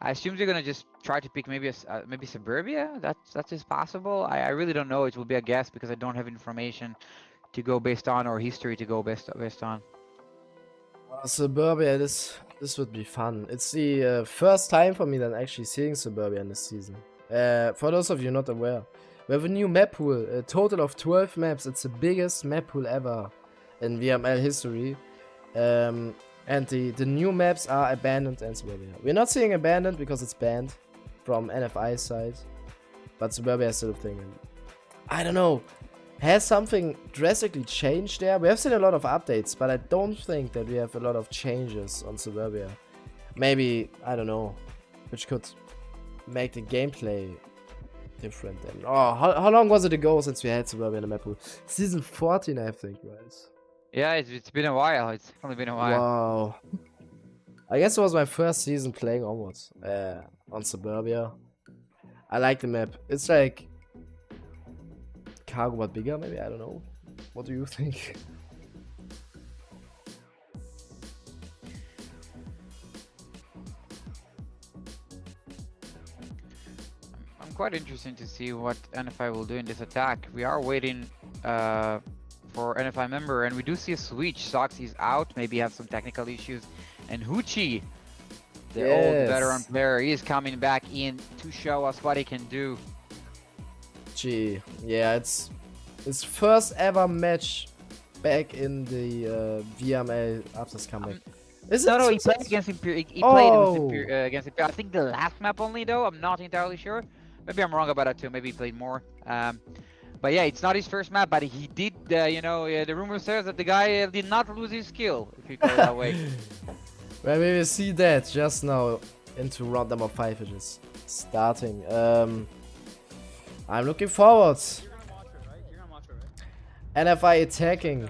I assume they're gonna just try to pick maybe Suburbia. That is possible. I really don't know. It will be a guess because I don't have information to go based on or history to go based on. Suburbia, this would be fun. It's the first time for me that I'm actually seeing Suburbia in this season. For those of you not aware, we have a new map pool, a total of 12 maps. It's the biggest map pool ever in VRML history. And the new maps are Abandoned and Suburbia. We're not seeing Abandoned because it's banned from NFI's side, but Suburbia is still a thing. And I don't know. Has something drastically changed there? We have seen a lot of updates, but I don't think that we have a lot of changes on Suburbia. Maybe, I don't know, which could make the gameplay different. And how long was it ago since we had Suburbia in the map pool? Season 14, I think, right? Yeah, it's been a while. It's only been a while. Wow. I guess it was my first season playing Onward on Suburbia. I like the map. It's like Cargo but bigger, maybe? I don't know. What do you think? I'm quite interesting to see what NFI will do in this attack. We are waiting for NFI member, and we do see a switch. Sox is out, maybe have some technical issues, and Hoochie, the old veteran player, is coming back in to show us what he can do. Gee, yeah, it's his first ever match back in the VRML after his comeback. No, he played against Imperial. He played against Imperial. I think the last map only, though. I'm not entirely sure. Maybe I'm wrong about that too. Maybe he played more. But yeah, it's not his first map, but he did. The rumor says that the guy did not lose his skill, if you call it that way. Well, we will see that just now into round number 5, which is starting. I'm looking forward. NFI attacking.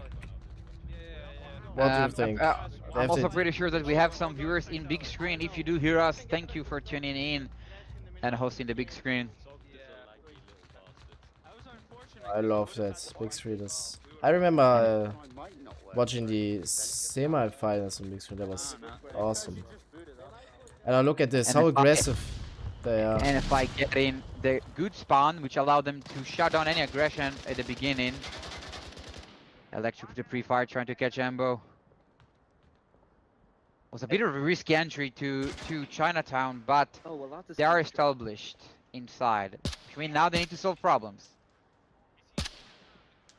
What do you think? I'm also pretty sure that we have some viewers in big screen. If you do hear us, thank you for tuning in and hosting the big screen. I love that big screen. I remember watching the semi-finals on big screen. That was awesome. And now look at this, how aggressive they are. And if I get in the good spawn, which allowed them to shut down any aggression at the beginning. Electric with the pre-fire trying to catch Ambo. Was a bit of a risky entry to Chinatown, but they are established inside. Which means now they need to solve problems.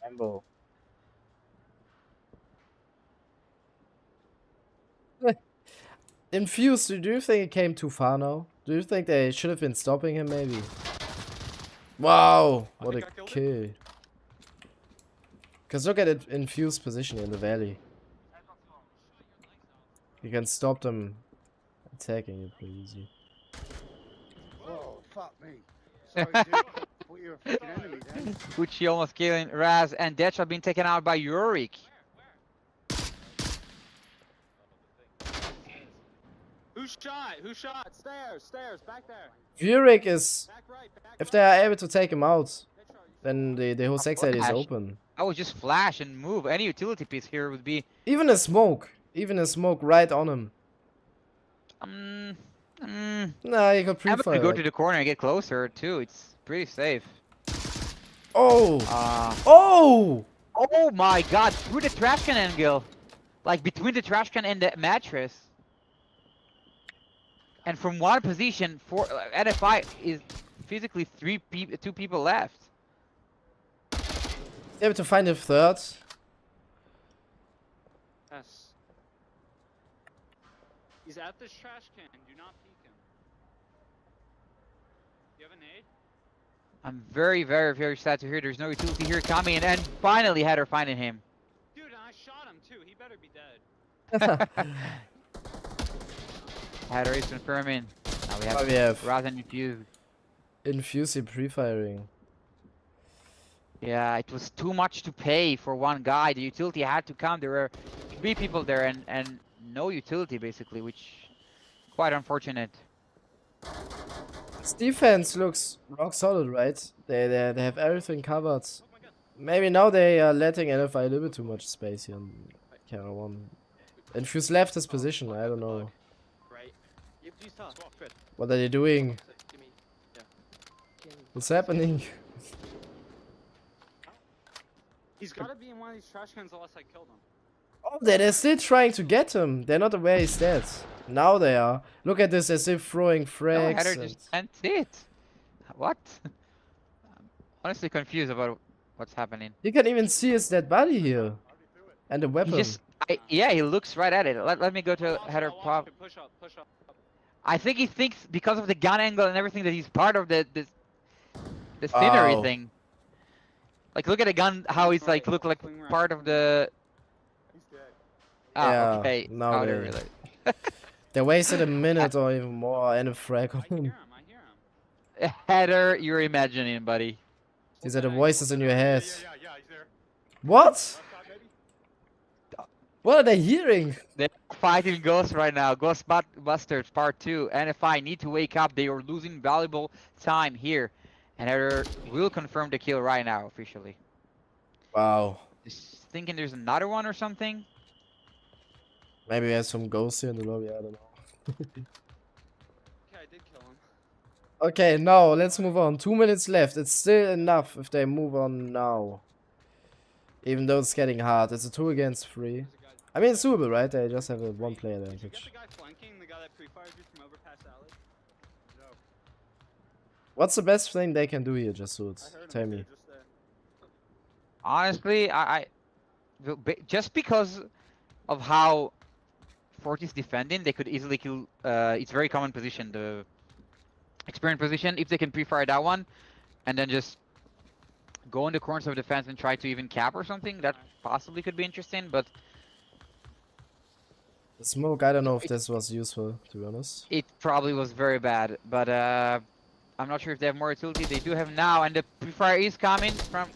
Ambo. Infused, do you think it came too far now? Do you think they should have been stopping him maybe? Wow, what a kill. Because look at it, Infused position in the valley. You can stop them attacking you pretty easy. Whoa, fuck me. Sorry, dude. Thought you were a fucking enemy then. Gucci almost killing Raz, and Deadshot being taken out by Yorick. Who shot? Who shot? Stairs, back there. Yorick is, Back right, back if they are able to take him out, then the whole side is Flash. open. I would just flash and move. Any utility piece here would be... Even a smoke right on him. Nah, you could I'm pre-fire. gonna go to the corner and get closer too. It's pretty safe. Oh! Oh my god, through the trash can angle. Like between the trash can and the mattress. And from one position, NFI is physically two people left. Able to find a third. Yes. He's at this trash can. Do not peek him. You have a nade? I'm very, very, very sad to hear there's no utility here coming, and finally Header finding him. Dude, I shot him too. He better be dead. Header is confirming. Now we We have Raz and Infused. Infused pre-firing. Yeah, it was too much to pay for one guy. The utility had to come. There were 3 people there and no utility basically, which quite unfortunate. This defense looks rock solid, right? They have everything covered. Maybe now they are letting NFI a little bit too much space here on camera 1. Infused left his position, I don't know. What are they doing? What's happening? He's gotta be in one of these trash cans unless I killed him. Oh, they're still trying to get him. They're not aware he's dead. Now they are. Look at this, as if throwing No, frags. Header just sent it. What? I'm honestly confused about what's happening. You can even see his dead body here. And the weapon. Yeah, he looks right at it. Let me go to Header pop. Push up. I think he thinks because of the gun angle and everything that he's part of the scenery Wow. thing. Like, look at the gun, how he's like, look like part of the... He's dead. Ah, Yeah, okay. now Oh, they- they're really... They wasted a minute or even more and a frag on I hear him. him. Header, you're imagining, buddy. These are the voices in your head. Yeah, he's there. What? Left side, maybe? What are they hearing? They're fighting Ghost right now. Ghostbusters Part 2. NFI need to wake up. They are losing valuable time here. And Header will confirm the kill right now, officially. Wow. Just thinking there's another one or something. Maybe we have some ghosts here in the lobby, I don't know. Okay, I did kill him. Okay, now let's move on. 2 minutes left. It's still enough if they move on now. Even though it's getting hard. It's a 2 against 3. I mean, it's doable, right? They just have a 1-player advantage. What's the best thing they can do here, just tell me. Honestly, just because of how Fortis defending, they could easily kill. It's very common position, the experiment position. If they can pre-fire that one, and then just go in the corners of defense and try to even cap or something, that possibly could be interesting. But The smoke, I don't know if this was useful, to be honest. it probably was very bad. But I'm not sure if they have more utility. They do have now, and the pre-fire is coming from.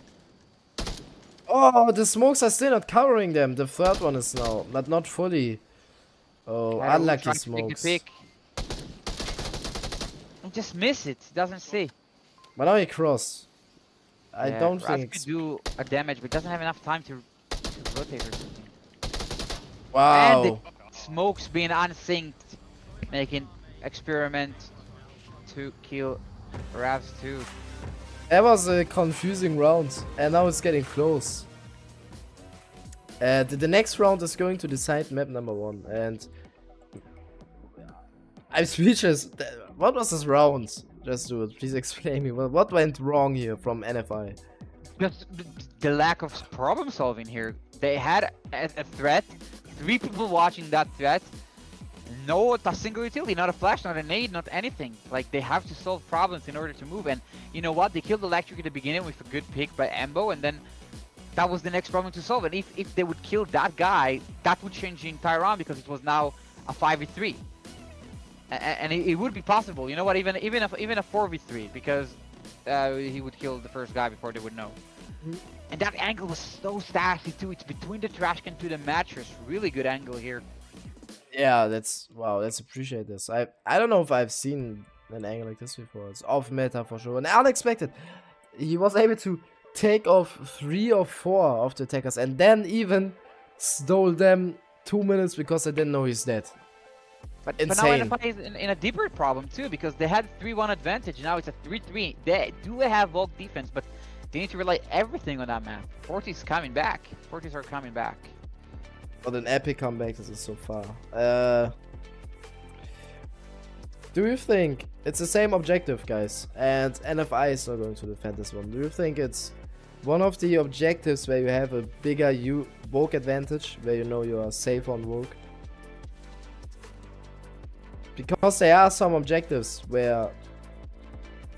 Oh, the smokes are still not covering them. The third one is now, but not fully. Oh, Shadow unlucky trying to take the smokes. pick. And just miss it. Doesn't see. But now he cross. I Yeah, don't Raz think could do a damage, but doesn't have enough time to rotate or something. Wow. And the smokes being unsynced, making experiment to kill Ravs too. That was a confusing round, and now it's getting close. The next round is going to decide map number 1, and I'm speechless. What was this round? Just do it. Please explain me. What went wrong here from NFI? Just the lack of problem solving here. They had a threat, 3 people watching that threat, not a single utility, not a flash, not a nade, not anything. Like, they have to solve problems in order to move, and you know what? They killed Electric at the beginning with a good pick by Embo, and then that was the next problem to solve. And if they would kill that guy, that would change the entire round, because it was now a 5v3. And it would be possible, you know what? Even a 4v3, because he would kill the first guy before they would know. And that angle was so sassy too. It's between the trash can to the mattress. Really good angle here. Yeah, wow. Let's appreciate this. I don't know if I've seen an angle like this before. It's off meta for sure, and unexpected. He was able to take off 3 or 4 of the attackers, and then even stole them 2 minutes because they didn't know he's dead. But Insane. now NFI is in a deeper problem too, because they had 3-1 advantage. Now it's a 3-3. They do have Volk defense, but they need to rely everything on that map. Fortis coming back. Fortis are coming back. But an epic comeback this is so far. Do you think it's the same objective, guys? And NFI is not going to defend this one. Do you think it's one of the objectives where you have a bigger Vogue advantage, where you know you are safe on Vogue? Because there are some objectives where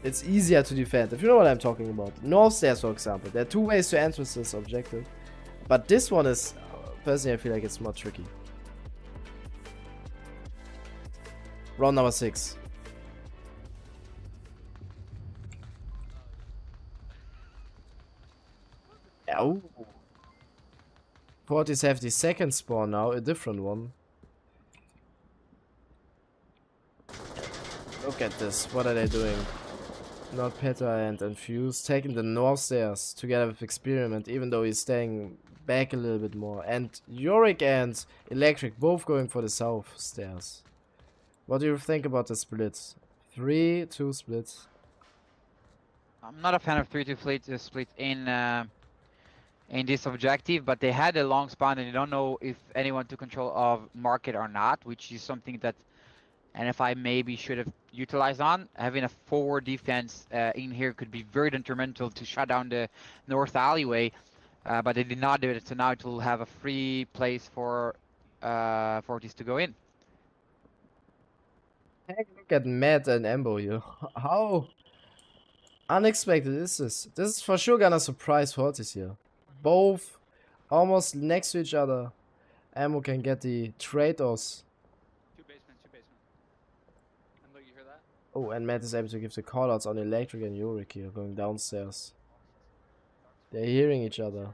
it's easier to defend, if you know what I'm talking about. North stairs, for example. There are 2 ways to enter this objective. But this one is, personally, I feel like it's more tricky. Round number 6. Oh. Fortis have the second spawn now, a different one. Look at this, what are they doing? Not Petra and Infuse taking the north stairs together with Experiment, even though he's staying back a little bit more. And Yorick and Electric both going for the south stairs. What do you think about the split? 3-2 split. I'm not a fan of 3-2 split in this objective, but they had a long spawn and they don't know if anyone took control of market or not, which is something that NFI maybe should have utilized on. Having a forward defense in here could be very detrimental to shut down the north alleyway, but they did not do it, so now it will have a free place for Fortis to go in. Take a look at Matt and Embo here. How unexpected is this? This is for sure gonna surprise Fortis here. Both almost next to each other. Embo can get the trade-offs. Oh, and Matt is able to give the callouts on Electric and Yorick here, going downstairs. They're hearing each other.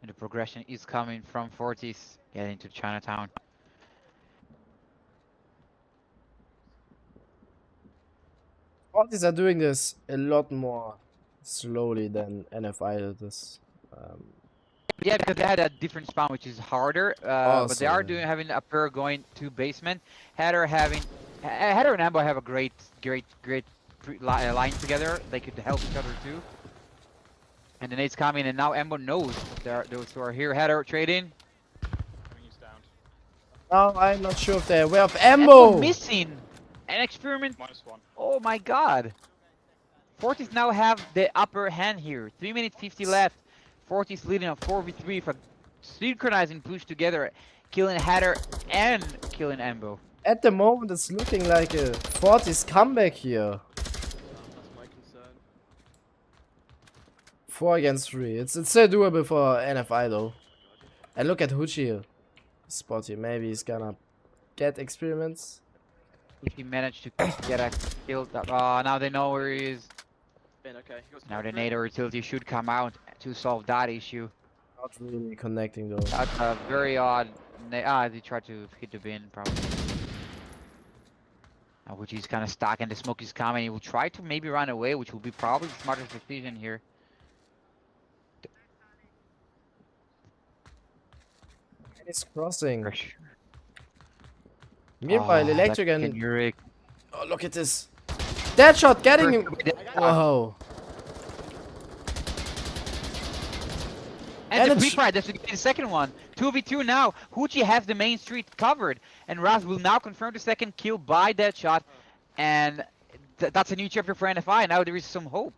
And the progression is coming from Fortis getting to Chinatown. Fortis are doing this a lot more slowly than NFI did this. Yeah, because they had a different spawn, which is harder. But they are having a pair going to basement. Header and Ambo have a great line together. They could help each other too. And the nade's coming, and now Ambo knows those who are here. Header trading. Now I'm not sure if they're aware of ammo. Missing an experiment. -1. Oh my god. Fortis now have the upper hand here. 3 minutes 50 left. Fortis leading a 4v3 for synchronizing push together, killing Hatter and killing Ambo. At the moment, it's looking like a Fortis comeback here. That's my concern. 4 against 3. It's still doable for NFI though. And look at Huchi here. Spot here. Maybe he's gonna get experiments. If he managed to get a kill, now they know where he is. Okay. Now the nade or utility should come out to solve that issue. Not really connecting though. That's a very odd. They tried to hit the bin probably. Now which he's kind of stuck and the smoke is coming. He will try to maybe run away, which will be probably the smartest decision here. He's crossing. Pressure. Meanwhile, Electric and... Yurik. Oh, look at this. Dead shot getting him. Whoa. And the pre-fire, that's the second one. 2v2 now. Huchi has the main street covered. And Raz will now confirm the second kill by Deadshot. And that's a new chapter for NFI. Now there is some hope.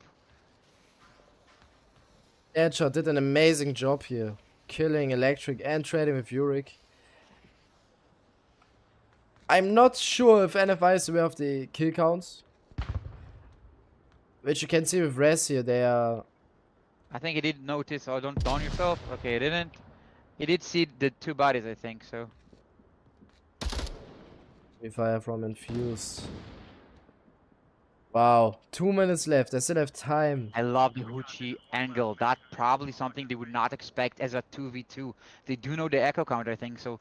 Deadshot did an amazing job here. Killing Electric and trading with Yurik. I'm not sure if NFI is aware of the kill counts. Which you can see with Res here, they are... I think he did notice, oh don't down yourself. Okay, he didn't. He did see the 2 bodies, I think, so. We fire from Infused. Wow, 2 minutes left, I still have time. I love the Huchi angle. That's probably something they would not expect as a 2v2. They do know the echo count, I think, so.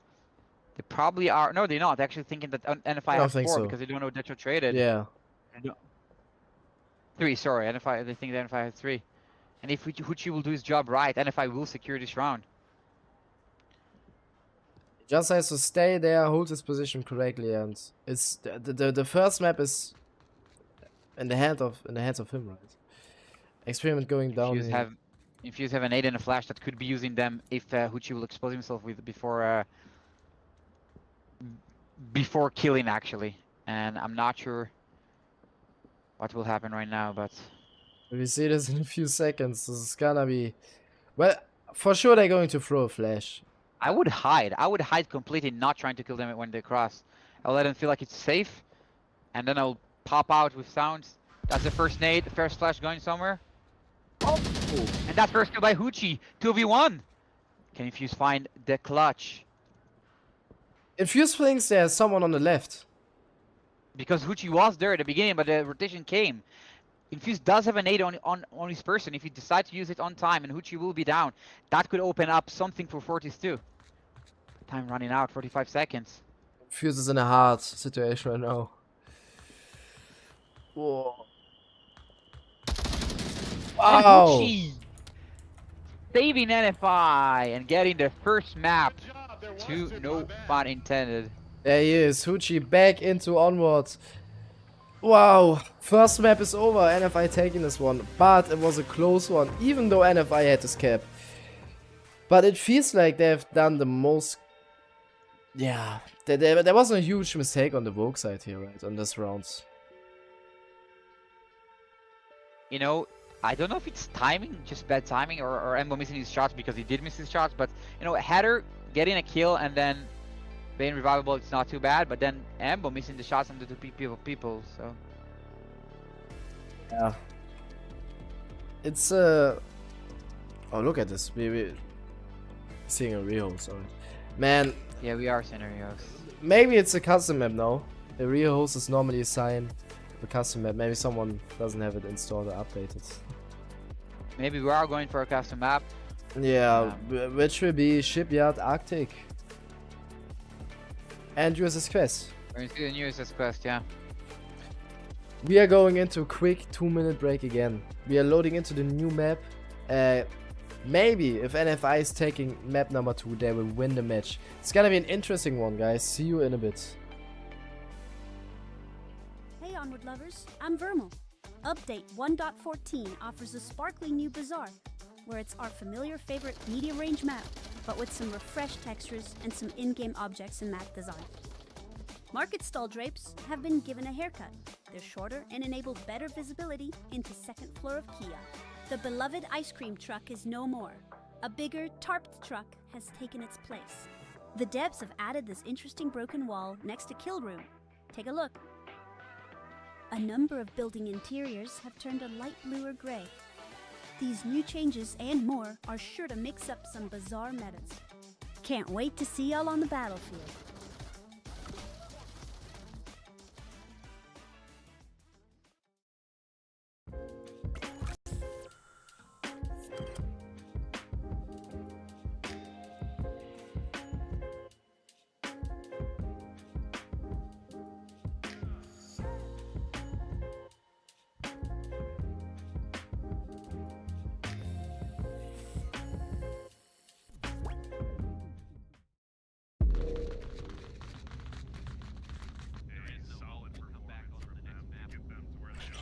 They probably are, no they're not, actually thinking that NFI has 4 so. because they don't know Detra traded. Yeah. 3, sorry, NFI, they think that NFI has 3. And if Huchi will do his job right, NFI will secure this round. He just has to stay there, hold his position correctly, and it's the first map is in the hands of him, right? Experiment going down. Infuse have an 8 and a flash that could be using them if Huchi will expose himself with before killing actually. And I'm not sure what will happen right now, but we see this in a few seconds. This is gonna be, well, for sure they're going to throw a flash. I would hide. I would hide completely, not trying to kill them when they cross. I'll let them feel like it's safe, and then I'll pop out with sounds. That's the first nade, the first flash going somewhere. Oh, and that's first kill by Huchi. 2v1. Can Infuse find the clutch? Infuse thinks there's someone on the left. Because Huchi was there at the beginning, but the rotation came. Infuse does have a nade on his person. If he decides to use it on time and Huchi will be down, that could open up something for Fortis too. Time running out, 45 seconds. Infuse is in a hard situation right now. Whoa. Wow. Huchi saving NFI and getting the first map to no pun intended. There he is, Huchi back into Onward. Wow, first map is over, NFI taking this one, but it was a close one, even though NFI had this cap. But it feels like they've done the most... Yeah, there wasn't a huge mistake on the Vogue side here, right, on this round. You know, I don't know if it's timing, just bad timing, or Embo missing his shots because he did miss his shots, but, you know, Hatter getting a kill and then being revivable, it's not too bad, but then Ambo missing the shots on the 2 people, so. Yeah. It's oh, look at this. We're seeing a real, sorry. Man. Yeah, we are scenarios. Maybe it's a custom map now. A real host is normally a sign of a custom map. Maybe someone doesn't have it installed or updated. Maybe we are going for a custom map. Yeah, which will be Shipyard Arctic. And USS Quest. We're going to see the new USS Quest, yeah. We are going into a quick 2-minute break again. We are loading into the new map. maybe if NFI is taking map number 2, they will win the match. It's gonna be an interesting one, guys. See you in a bit. Hey Onward lovers, I'm VRML. Update 1.14 offers a sparkly new bazaar, where it's our familiar favorite medium range map, but with some refreshed textures and some in-game objects and map design. Market stall drapes have been given a haircut. They're shorter and enable better visibility into second floor of Kia. The beloved ice cream truck is no more. A bigger, tarped truck has taken its place. The devs have added this interesting broken wall next to Kill Room. Take a look. A number of building interiors have turned a light blue or gray. These new changes and more are sure to mix up some bizarre metas. Can't wait to see y'all on the battlefield.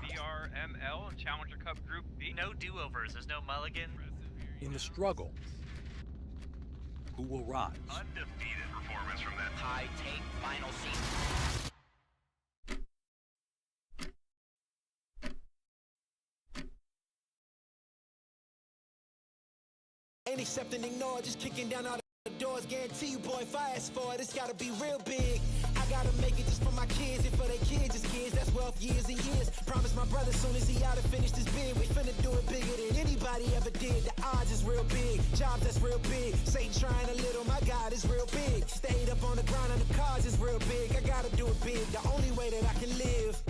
VRML and Challenger Cup Group B. No do-overs, there's no mulligan. In the struggle, who will rise? Undefeated performance from that High take, final scene. Ain't accepting, ignore, just kicking down all the doors. Guarantee you, boy, if I ask for it, it's gotta be real big. I gotta make it just for my kids and for their kids' kids. That's wealth years and years. Promise my brother soon as he out and finish this bid, we finna do it bigger than anybody ever did. The odds is real big, jobs that's real big. Satan trying a little, my God is real big. Stayed up on the ground and the cars is real big. I gotta do it big, the only way that I can live.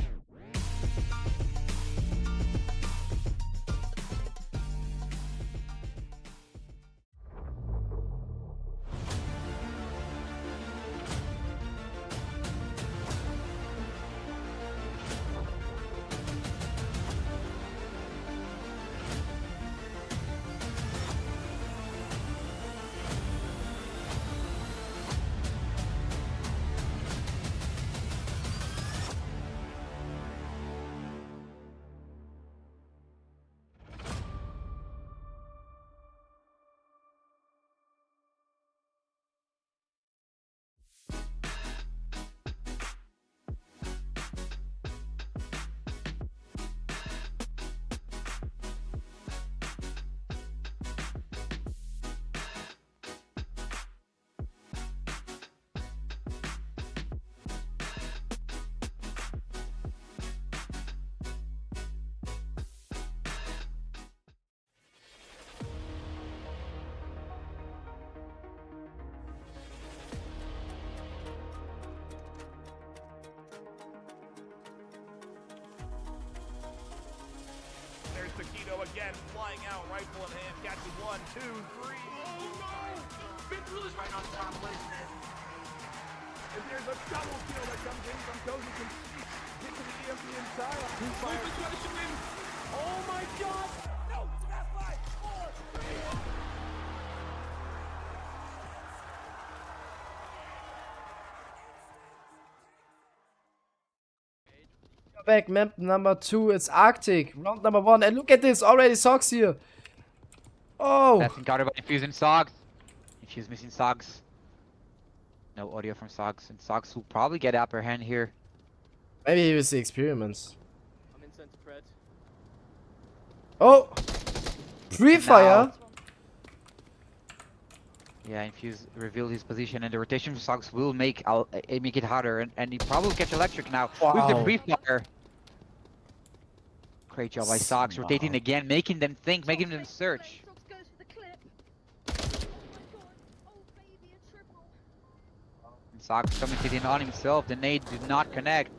There's Taquito again, flying out, rifle in hand, catches 1, 2, 3. Oh no! Vince is right on top. What is this? And there's a double kill that comes in from Cozy. Hit to the EMP inside. Two fires. Oh my God! No! It's got 5, 4, 3. Back, map number 2, it's Arctic, round number 1, and look at this, already Sogs here. Oh! That's guarded by Infuse and Sogs. Infuse missing Sogs. No audio from Sogs, and Sogs will probably get upper hand here. Maybe he was the experiments. I'm in center, Fred. Oh! Pre-fire! Yeah, Infuse revealed his position, and the rotation for Sogs will make it harder, and he probably catch electric now with the pre-fire. Great job by Sogs, rotating again, making them think, making them search. And Sogs coming in on himself, the nade did not connect.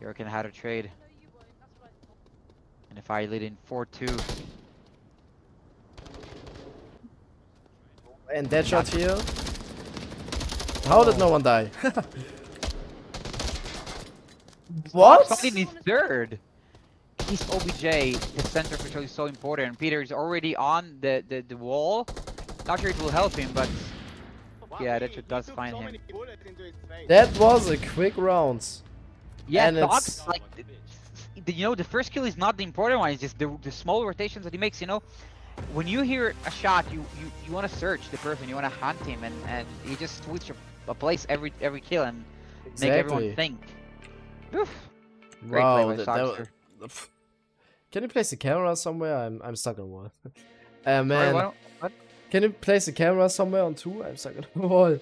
Jurgen had a trade. And if I lead in 4-2. And dead shot here. How did no one die? What? Sogs in his third. this OBJ, the center control is so important. Peter is already on the wall. Not sure it will help him, but yeah, that should does find him. That was a quick round. Yeah, And Dogs, it's- like, you know, the first kill is not the important one. It's just the small rotations that he makes. You know, when you hear a shot, you want to search the person, you want to hunt him, and you just switch a place every kill and make everyone think. Oof. Great play Wow. by that Soxer. Can you place the camera somewhere? I'm stuck on one. Sorry, Man. what? Can you place the camera somewhere on 2? I'm stuck on the wall.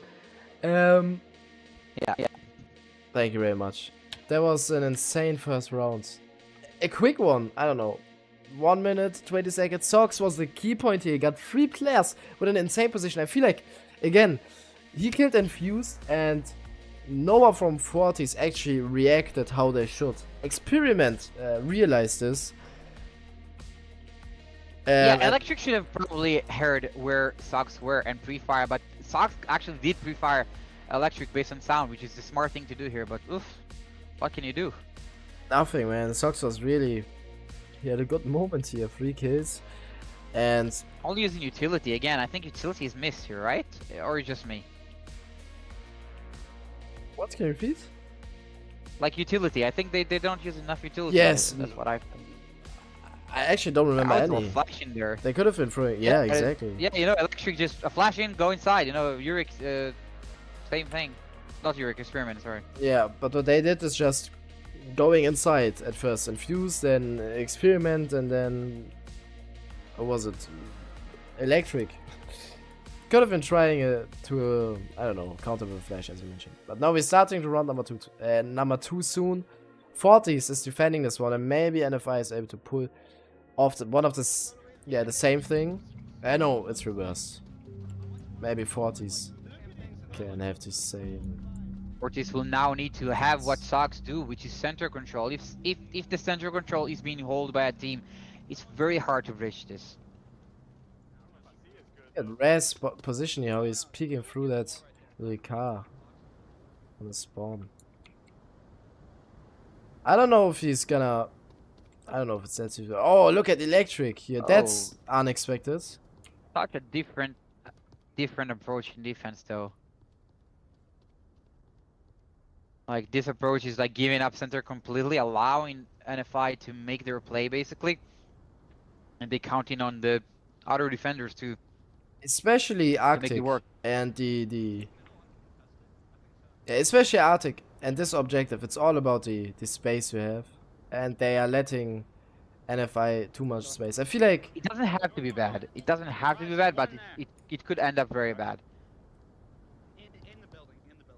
Yeah. Thank you very much. That was an insane first round. A quick one, I don't know. 1 minute, 20 seconds. Sox was the key point here. He got 3 players with an insane position. I feel like, again, he killed Infused and no one from Fortis actually reacted how they should. Experiment realized this. Yeah, And- Electric should have probably heard where Sox were and pre-fire, but Sox actually did pre-fire Electric based on sound, which is the smart thing to do here, but oof, what can you do? Nothing, man. Sox was really... He had a good moment here. 3 kills. And... Only using utility, again, I think utility is missed here, right? Or just me? What? Can you repeat? Like utility, I think they don't use enough utility. Yes. That's what I... I actually don't remember I was any. a flash in there. They could have been throwing... Yeah, but exactly. Yeah, you know, Electric just a flash in, go inside, you know, Uric, same thing. Not Uric, Experiment, sorry. Yeah, but what they did is just going inside at first. Infuse, then Experiment, and then... What was it? Electric. Could have been trying to, I don't know, counter with Flash, as you mentioned. But now we're starting to run number 2 soon. Fortis is defending this one, and maybe NFI is able to pull off one of the same thing. No, it's reversed. Maybe Fortis can have the same. Fortis will now need to have what Sox do, which is center control. If the center control is being held by a team, it's very hard to bridge this. At Raz position here, how he's peeking through that little car on the spawn. I don't know if he's gonna... I don't know if it's that serious. Oh, look at Electric here. That's unexpected. Such a different approach in defense, though. Like, this approach is like giving up center completely, allowing NFI to make their play, basically. And they counting on the other defenders to Especially make it Arctic work. and yeah, especially Arctic and this objective. It's all about the space you have. And they are letting NFI too much space. I feel like... It doesn't have to be bad. It doesn't have to be bad, but it could end up very bad.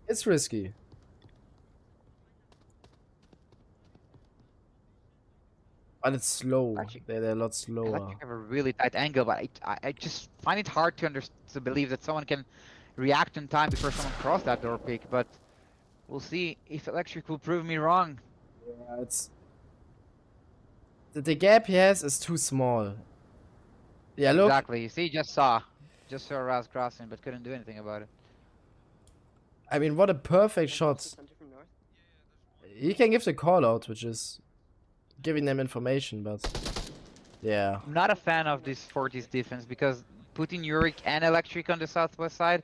It's risky. But it's slow. Actually, They're a lot I slower. like to have a really tight angle, but I just find it hard to believe that someone can react in time before someone cross that door pick. But we'll see if Electric will prove me wrong. Yeah, it's... The gap he has is too small. Yeah, look. Exactly. You see, just saw Raz crossing, but couldn't do anything about it. I mean, what a perfect shot. He can give the call out, which is giving them information, but yeah. I'm not a fan of this Fortis defense because putting Uric and Electric on the southwest side,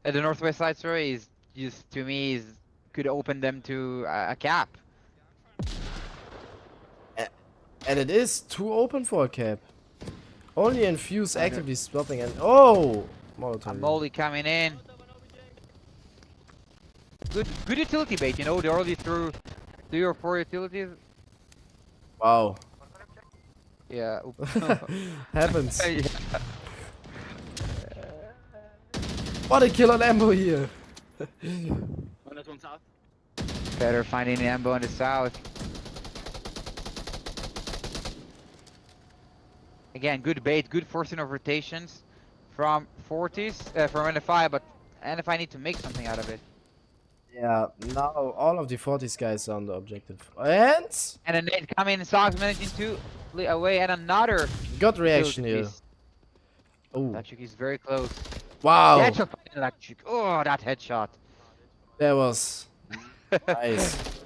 the northwest side, sorry, is just to me could open them to a cap. And it is too open for a cap. Only Infuse actively stopping and... Oh! Molotov. Molly coming in. Good utility bait, you know, they already threw 3 or 4 utilities. Wow. Yeah. Happens. Yeah. What a kill on ammo here. Better finding ambo in the south. Again, good bait, good forcing of rotations from Fortis, from NFI, but NFI need to make something out of it. Yeah, now all of the Fortis guys are on the objective. And And a nade coming, Sox managing to flee away, and another good reaction kill here. piece. Oh, Electric is very close. wow. Headshot from Electric. Oh, that headshot. That was nice.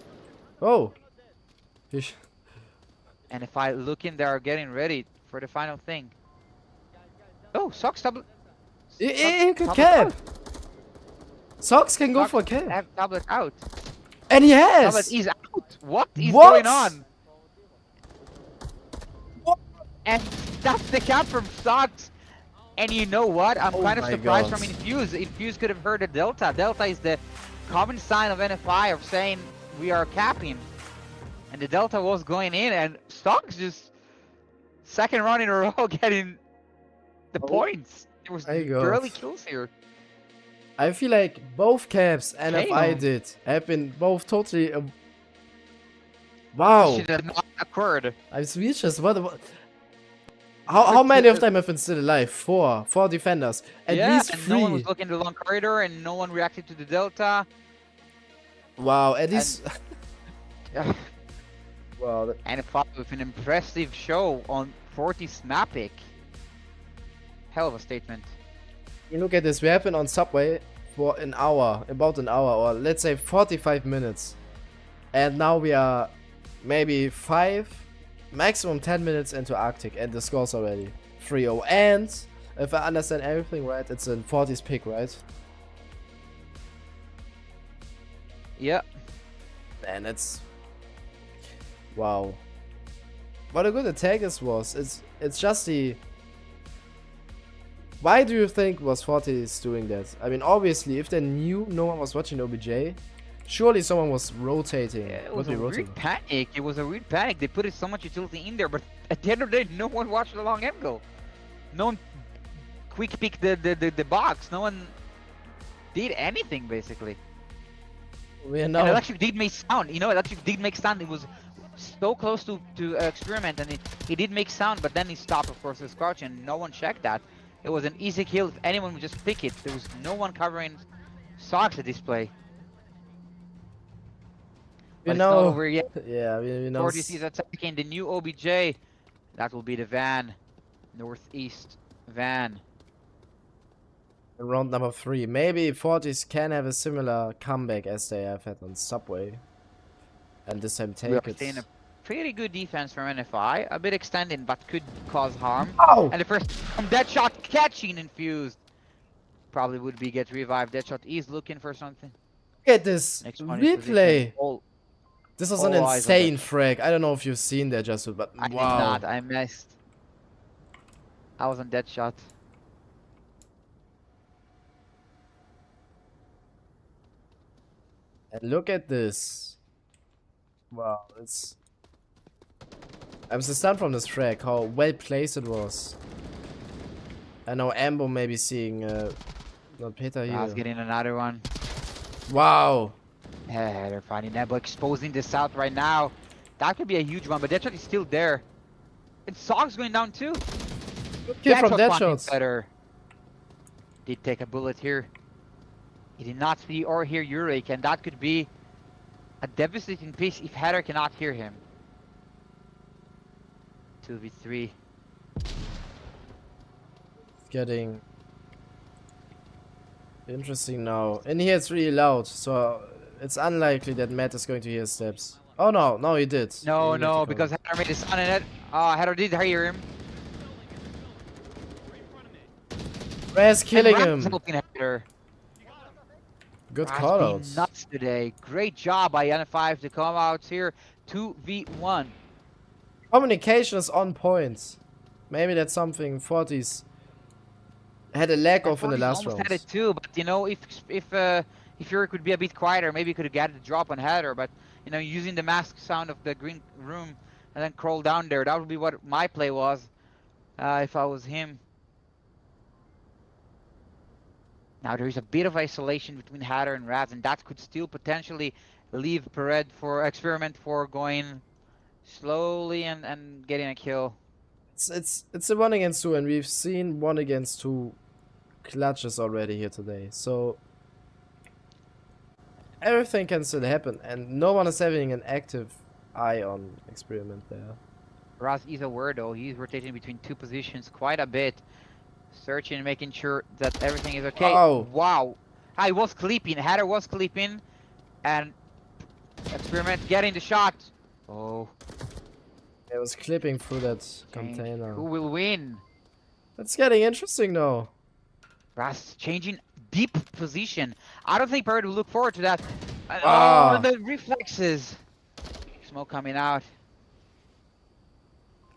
Oh. And if I look in, they are getting ready for the final thing. Oh, Socks double. He could cap. Socks can go Socks for a cap. have tablet out. And he Tablet has! is out. What is What? going on? What? And that's the cap from Socks. And you know what? I'm Oh kind of my surprised God. from Infuse. Infuse could have heard a Delta. Delta is the common sign of NFI of saying we are capping. And the Delta was going in, and Socks just second round in a row getting the Oh points. There was my God. barely kills here. I feel like both caps NFI Kano. did have been both totally. Wow! Shit had not occurred. I'm speechless. What? How many of them have been still alive? Four defenders. At Yeah, least and three. no one was looking the long corridor, and no one reacted to the Delta. Wow, at least. Yeah. Wow. And followed with an impressive show on Fortis Mapic. Hell of a statement. You look at this. We have been on Subway for an hour, about an hour, or let's say 45 minutes, and now we are maybe 5, maximum 10 minutes into Arctic, and the score's already 3-0. And if I understand everything right, it's a 40s pick, right? Yeah. And it's wow. What a good attack this was. It's just the. Why do you think was Fortis doing that? I mean, obviously, if they knew no one was watching OBJ, surely someone was rotating. Yeah, it Would was be a rotating. weird panic. It was a weird panic. They put so much utility in there, but at the end of the day, no one watched the long angle. No one quick picked the box. No one did anything basically. We are And now. Electric did make sound. You know, Electric did make sound. It was so close to experiment, and he did make sound, but then he stopped, of course, his crouch, and no one checked that. It was an easy kill if anyone would just pick it. There was no one covering Socks at this play. But it's not over yet. Yeah, we know. Fortis is attacking the new OBJ. That will be the van. Northeast van. Round number 3. Maybe Fortis can have a similar comeback as they have had on Subway, and this time We are take seeing a it. pretty good defense from NFI. A bit extended, but could cause harm. Oh! And the first from Deadshot catching Infused. Probably would be get revived. Deadshot is looking for something. Look at this Next one is position. replay. All, This was an all eyes on insane that. frag. I don't know if you've seen that, Just, but I did wow. not. I missed. I was on Deadshot. And look at this. Wow, it's. I'm so stunned from this frag, how well placed it was. I know Ambo may be seeing not Peter I was here. getting another one. Wow. Yeah, they're finding Nebo exposing the south right now. That could be a huge one, but Deadshot is still there. And Sog's going down too. Good kill from finding Deadshots. better. Did take a bullet here. He did not see or hear Yurik, and that could be a devastating piece if Header cannot hear him. 2v3. Getting interesting now. In here it's really loud, so it's unlikely that Matt is going to hear steps. Oh no, no he did. No, He made no, the because cover. Header made a sound in it. Header did hear him. Rez killing And Ram's him. helping Header. Good Ram's call been out. nuts today. Great job by N5 to come out here. 2v1. Communication is on point. Maybe that's something Fortis had a lack of in the Fortis last almost round. had it too, but you know, if Yurik would be a bit quieter, maybe he could have got the drop on Header. But you know, using the mask sound of the green room and then crawl down there, that would be what my play was if I was him. Now there is a bit of isolation between Hatter and Raz, and that could still potentially leave Pered for experiment for going slowly and getting a kill. It's a 1 against 2, and we've seen 1 against 2 clutches already here today. So everything can still happen, and no one is having an active eye on experiment there. Raz is aware though, he's rotating between 2 positions quite a bit. Searching and making sure that everything is okay. Oh. Wow. I was clipping, Hatter was clipping, and experiment getting the shot. Oh. I was clipping through that Change. container. Who will win? It's getting interesting now. Ras changing deep position. I don't think Bird will look forward to that. Ah. Oh, and the reflexes. Smoke coming out.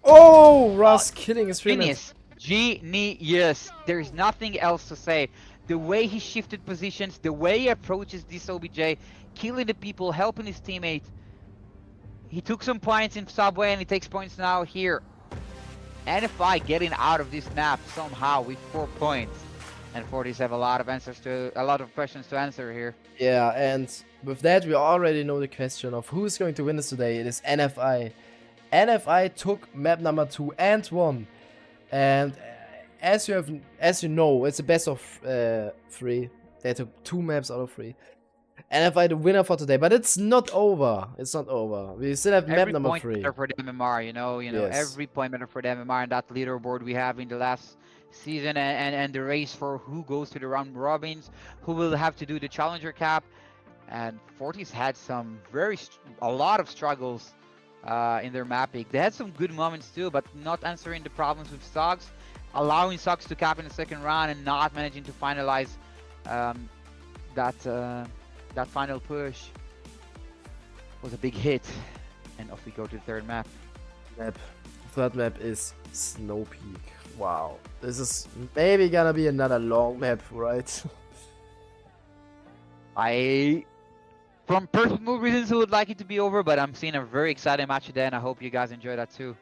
Oh, Russ killing his teammates. Genius. There's nothing else to say. The way he shifted positions, the way he approaches this OBJ, killing the people, helping his teammates. He took some points in Subway and he takes points now here. NFI getting out of this map somehow with 4 points. And Fortis have a lot of questions to answer here. Yeah, and with that we already know the question of who is going to win this today. It is NFI. NFI took map number 2 and 1. And as you know, it's a best of 3. They took 2 maps out of 3. NFI the winner for today, but it's not over. It's not over. We still have map number 3. Every point matter for the MMR, you know, Yes. every point matter for the MMR and that leaderboard we have in the last season and the race for who goes to the round robins, who will have to do the challenger cap. And Fortis had a lot of struggles in their mapping. They had some good moments too, but not answering the problems with Sox, allowing Sox to cap in the second round and not managing to finalize that final push was a big hit. And off we go to the third map. Third map is Snow Peak. Wow, this is maybe gonna be another long map, right? From personal reasons, I would like it to be over, but I'm seeing a very exciting match today, and I hope you guys enjoy that too.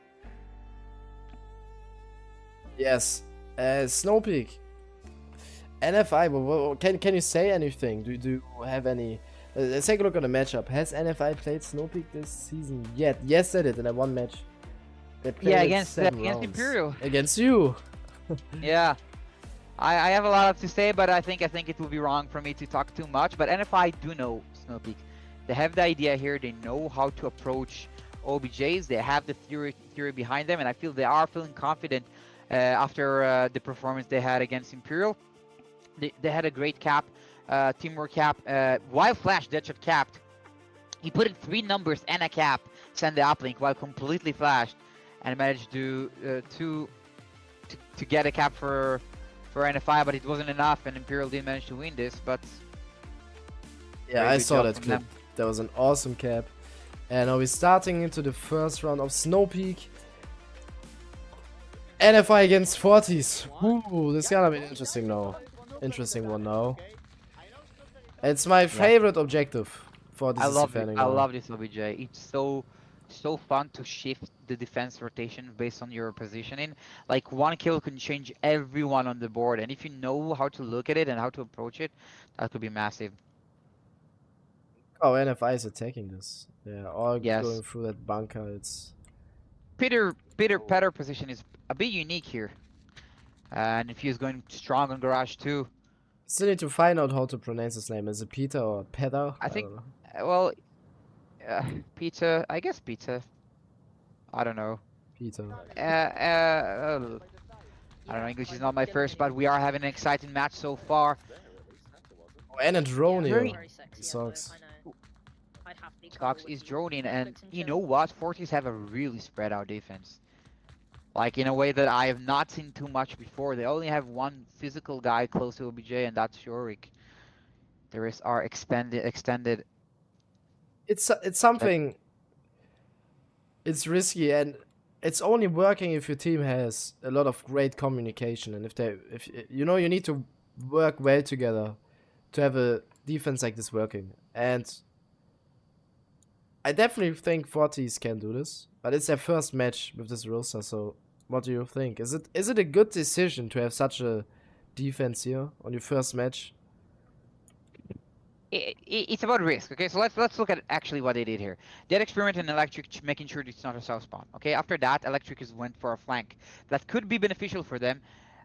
Yes, Snow Peak. NFI, can you say anything? Do you have any? Let's take a look at the matchup. Has NFI played Snow Peak this season yet? Yes, they did in that one match. They played Yeah, it against 7 rounds. Imperial. Against you. Yeah, I have a lot to say, but I think it will be wrong for me to talk too much. But NFI do know Snow Peak. They have the idea here. They know how to approach OBJs. They have the theory behind them, and I feel they are feeling confident after the performance they had against Imperial. They had a great cap, teamwork cap. While Flash Deadshot capped, he put in 3 numbers and a cap, send the uplink while completely flashed, and managed to get a cap for NFI, but it wasn't enough, and Imperial didn't manage to win this. But yeah, I saw that clip. That was an awesome cap. And now we're starting into the first round of Snow Peak. NFI against Fortis. Ooh, this is gonna be interesting now. Interesting one now. It's my favorite objective for this defending. I love this OBJ. It's so fun to shift the defense rotation based on your positioning. Like, one kill can change everyone on the board, and if you know how to look at it and how to approach it, that could be massive. Oh, NFI is attacking this. Yeah, all going through that bunker. It's Peter position is a bit unique here, and if he's going strong on Garage too. Still need to find out how to pronounce his name. Is it Peter or Peter? I think. Well, Peter. I guess Peter. I don't know. Peter. I don't know. English is not my first, but we are having an exciting match so far. Oh, and a drone here. Sucks. Sox is droning, and you know what? Fortis have a really spread out defense. Like, in a way that I have not seen too much before. They only have one physical guy close to OBJ, and that's Shorik. The rest are extended. It's something. It's risky, and it's only working if your team has a lot of great communication, and if you know, you need to work well together to have a defense like this working. And I definitely think Fortis can do this, but it's their first match with this roster. So, what do you think? Is it a good decision to have such a defense here on your first match? It's about risk, okay? So let's look at actually what they did here. They had experiment in Electric, making sure it's not a south spawn. Okay, after that, Electric went for a flank. That could be beneficial for them,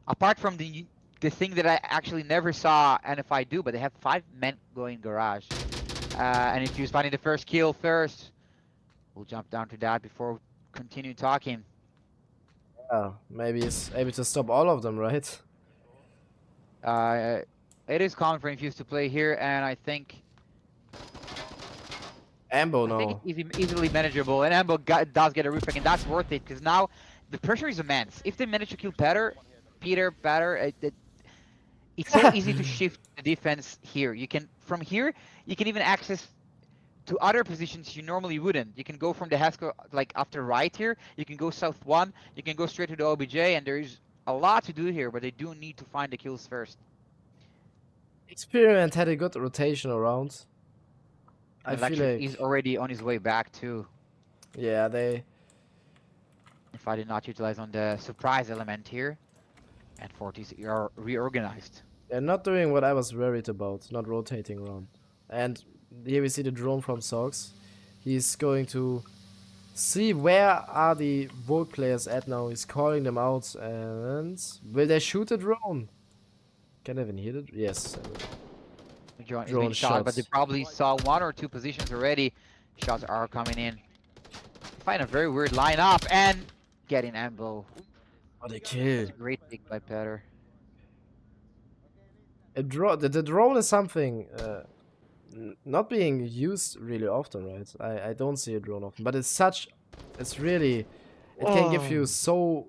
apart from the thing that I actually never saw NFI do, but they have 5 men going Garage. And if he's finding the first kill first, we'll jump down to that before we continue talking. Maybe he's able to stop all of them, right? It is common for Infuse to play here, and I think Ambo, I think no. it's easily manageable, and Ambo does get a refrag, and that's worth it because now the pressure is immense. If they manage to kill Peter, it's so easy to shift the defense here. You can from here you can even access to other positions you normally wouldn't. You can go from the Haskell like after right here. You can go south 1. You can go straight to the OBJ, and there is a lot to do here, but they do need to find the kills first. Experiment had a good rotation around. I And feel Electric like is already on his way back too. yeah, they If I did not utilize on the surprise element here, and Fortis are reorganized. they're not doing what I was worried about, not rotating around. And here we see the drone from Sox. He's going to see where are the Volt players at now. He's calling them out, and will they shoot the drone? Can I even hear it? Yes. The drone is Drone being shot, but they shots. probably saw 1 or 2 positions already. Shots are coming in. Find a very weird lineup and getting Ambo. What a kill. Great pick by Petter. The drone is something not being used really often, right? I don't see a drone often, but it's really, it can give you so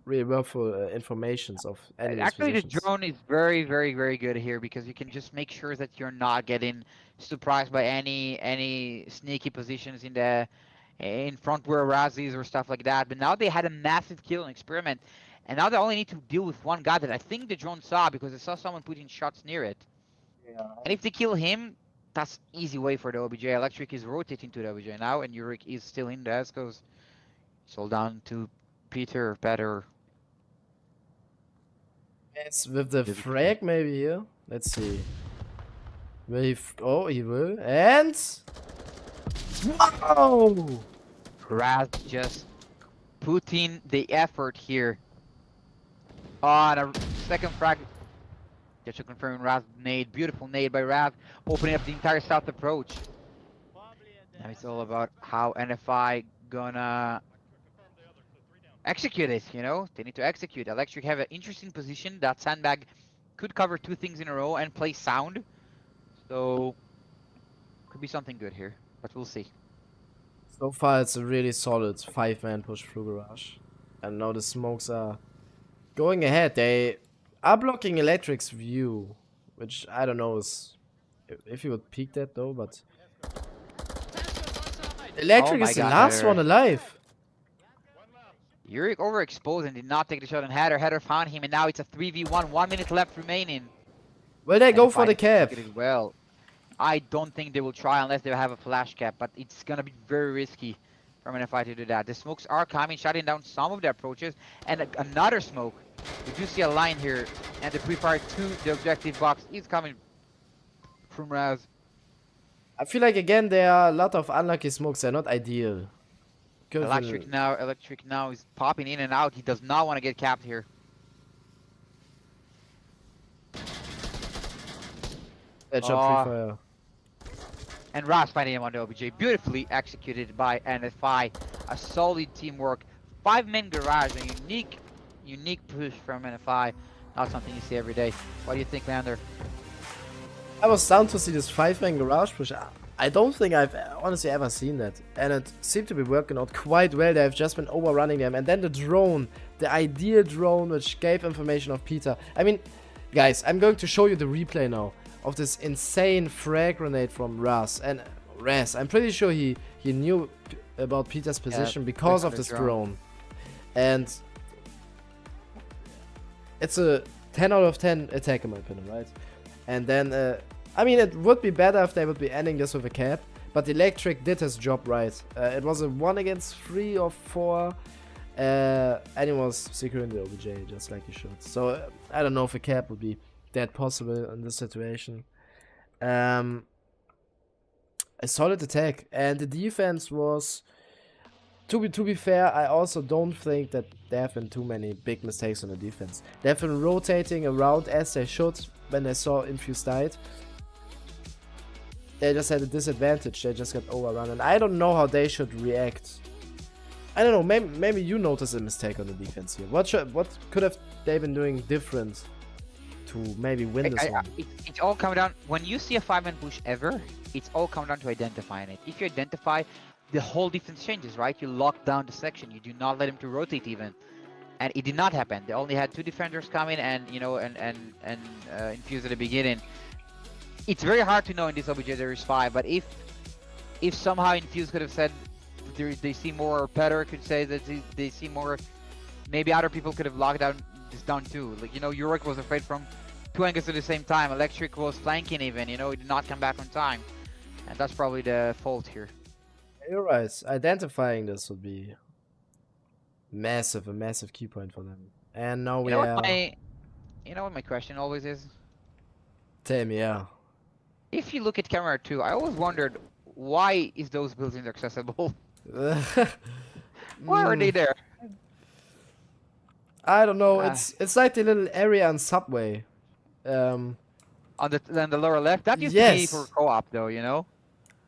really worthwhile informations of enemies' Actually, the positions. drone is very, very, very good here because you can just make sure that you're not getting surprised by any sneaky positions in front where Razzies or stuff like that. But now they had a massive kill and experiment, and now they only need to deal with one guy that I think the drone saw because they saw someone putting shots near it. And if they kill him, that's easy way for the OBJ. Electric is rotating to the OBJ now, and Yurik is still in the Escos. It's all down to Peter. Yes, with the frag maybe here. Let's see. Will he oh, he will. And wow! Raz just putting the effort here. On a second frag. Just to confirm, Raz nade. Beautiful nade by Raz. Opening up the entire south approach. Now it's all about how NFI gonna execute it, you know? They need to execute. Electric have an interesting position. That sandbag could cover 2 things in a row and play sound. So, could be something good here, but we'll see. So far it's a really solid 5-man push through garage. And now the smokes are going ahead. They are blocking Electric's view, which I don't know is if you would peek that though, but Electric Oh my is the God, last Header. one alive. Yurik overexposed and did not take the shot on Header. Header found him, and now it's a 3v1. 1 minute left remaining. Will they go NFI for the cap? executed well. I don't think they will try unless they have a flash cap, but it's gonna be very risky from NFI to do that. The smokes are coming, shutting down some of the approaches, and another smoke. We do see a line here, and the pre-fire to the objective box is coming from Raz. I feel like again there are a lot of unlucky smokes. They're not ideal. Could've Electric now is popping in and out. He does not want to get capped here. Headshot Oh. pre-fire. And Raz finding him on the OBJ. Beautifully executed by NFI. A solid teamwork. 5-man garage. A unique push from NFI. Not something you see every day. What do you think, Vander? I was stunned to see this 5-man garage push. I don't think I've honestly ever seen that. And it seemed to be working out quite well. They've just been overrunning them. And then the drone. The ideal drone which gave information of Peter. I mean, guys, I'm going to show you the replay now of this insane frag grenade from Raz. And Raz, I'm pretty sure he knew about Peter's position because of this drone. And it's a 10 out of 10 attack in my opinion, right? And then, I mean, it would be better if they would be ending this with a cap, but Electric did his job right. It was a 1 against 3 or 4, and he was securing the OBJ just like he should. So, I don't know if a cap would be that possible in this situation. A solid attack, and the defense was... To be fair, I also don't think that there have been too many big mistakes on the defense. They've been rotating around as they should when they saw Infuse died. They just had a disadvantage, they just got overrun, and I don't know how they should react. I don't know, maybe you noticed a mistake on the defense here. What could have they been doing different to maybe win this one. It's all coming down, when you see a 5-man push ever, it's all coming down to identifying it. If you identify, the whole defense changes, right? You lock down the section, you do not let him to rotate even. And it did not happen. They only had 2 defenders coming and, you know, and infuse at the beginning. It's very hard to know in this OBJ there is 5, but if somehow Infuse could have said they see more, or Petter could say that they see more, maybe other people could have locked this down too. Like, you know, Yurik was afraid from 2 angles at the same time. Electric was flanking even, you know, he did not come back on time. And that's probably the fault here. You're right. Identifying this would be a massive key point for them. And now we are... You know what my question always is? Tell me, yeah. If you look at camera 2, I always wondered, why is those buildings accessible? Why are they there? I don't know. It's like the little area on Subway. On the lower left, that used to be for co-op though, you know.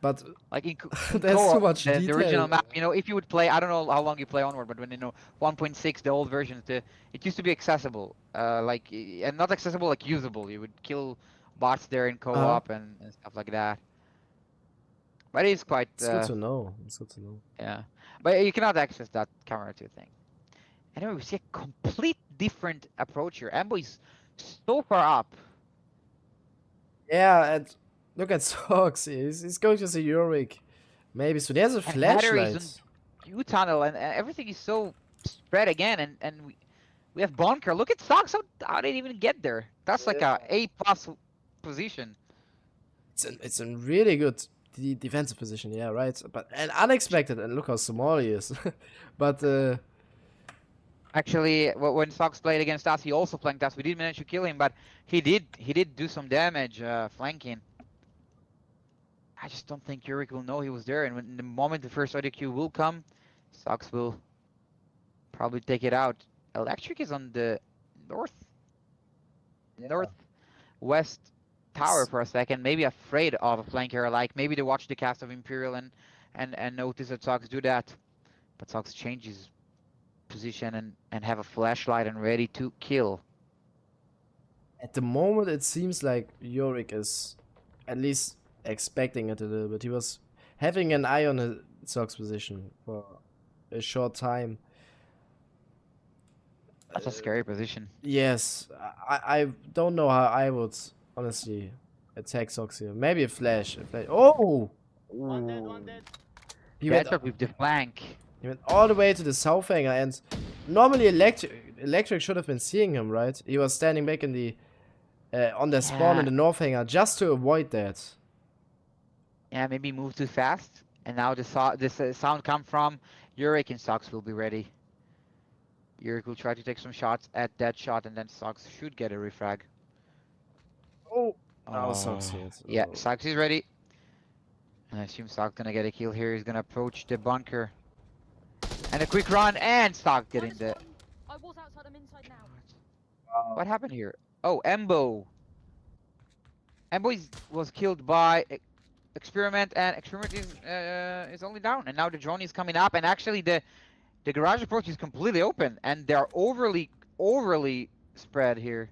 But like in there's too much detail. The original map, you know, if you would play, I don't know how long you play Onward, but when you know 1.6, the old versions, it used to be accessible, and not accessible, like usable. You would kill bots there in co-op and stuff like that. But it's quite. It's good to know. It's good to know. Yeah, but you cannot access that camera 2 thing. Anyway, we see a complete different approach here. Ambo is so far up. Yeah, and look at Sox. He's going to see Yurik. Maybe so. There's a flashlight. U-tunnel and everything is so spread again, and we have bunker. Look at Sox. How did he even get there? That's like a A+ position. It's a really good defensive position. Yeah, right. But and unexpected. And look how small he is. But actually, when Sox played against us, he also flanked us. We did manage to kill him, but he did do some damage flanking. I just don't think Yurik will know he was there, and when the moment the first audio queue will come, Sox will probably take it out. Electric is on the northwest tower for a second, maybe afraid of a flanker. Like maybe they watch the cast of Imperial and notice that Sox do that, but Sox changes position and have a flashlight and ready to kill. At the moment, it seems like Yurik is at least expecting it a little bit. He was having an eye on the Sox position for a short time. That's a scary position. Yes, I don't know how I would honestly attack Sox here. Maybe a flash. Oh! One dead. He went up with the flank. He went all the way to the south hanger, and normally Electric should have been seeing him, right? He was standing back in the on the spawn in the north hanger just to avoid that. Yeah, maybe move too fast, and now this sound come from Yurik, and Sox will be ready. Yurik will try to take some shots at that shot, and then Sox should get a refrag. Oh, now Sox here. Yeah, Sox is ready. And I assume Sox gonna get a kill here. He's gonna approach the bunker. And a quick run, and Sox getting the... I was outside, I'm inside now. What happened here? Oh, Embo. Embo was killed by Experiment, and Experiment is only down. And now the drone is coming up, and actually the garage approach is completely open, and they're overly spread here.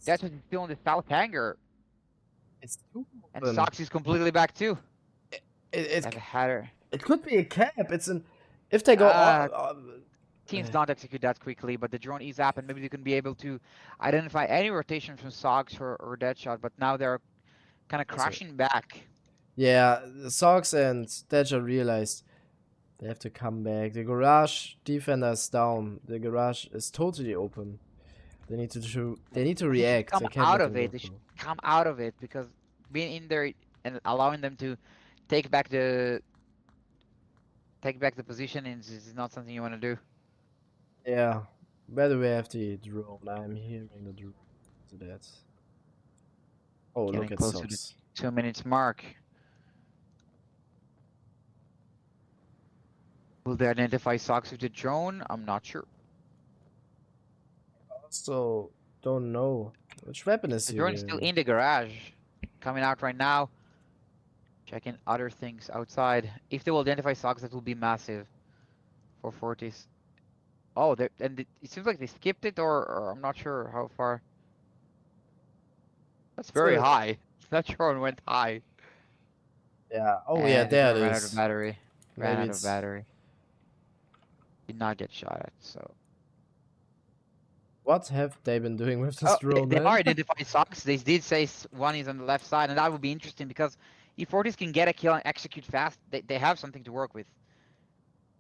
That's what's still in the south hangar. It's too open. And Sox is completely back too. It could be a cap. It's an... If they go... Teams don't execute that quickly, but the drone is up, and maybe they can be able to identify any rotation from Sox or Deadshot, but now they're kind of crashing back. Yeah, Sox and Deadshot realized they have to come back. The garage defender is down. The garage is totally open. They need to react. Come out of it. They should come out of it, because being in there and allowing them to take back the position is not something you want to do. Yeah. By the way, I have the drone. I'm hearing the drone to that. Oh, Getting look at close to Sox. the 2 minutes mark. Will they identify Sox with the drone? I'm not sure. Also, don't know which weapon is The he drone is still in the garage. Coming out right now. Checking other things outside. If they will identify Sox, that will be massive for Fortis. Oh, it seems like they skipped it, or I'm not sure how far. That's very So- high. That drone went high. Yeah. Oh yeah, And the there it drone ran out of is. battery. Ran Maybe out of it's battery. Did not get shot at, so. what have they been doing with this Oh, drone, they man? are identifying socks. They did say one is on the left side, and that would be interesting because if Fortis can get a kill and execute fast, they have something to work with.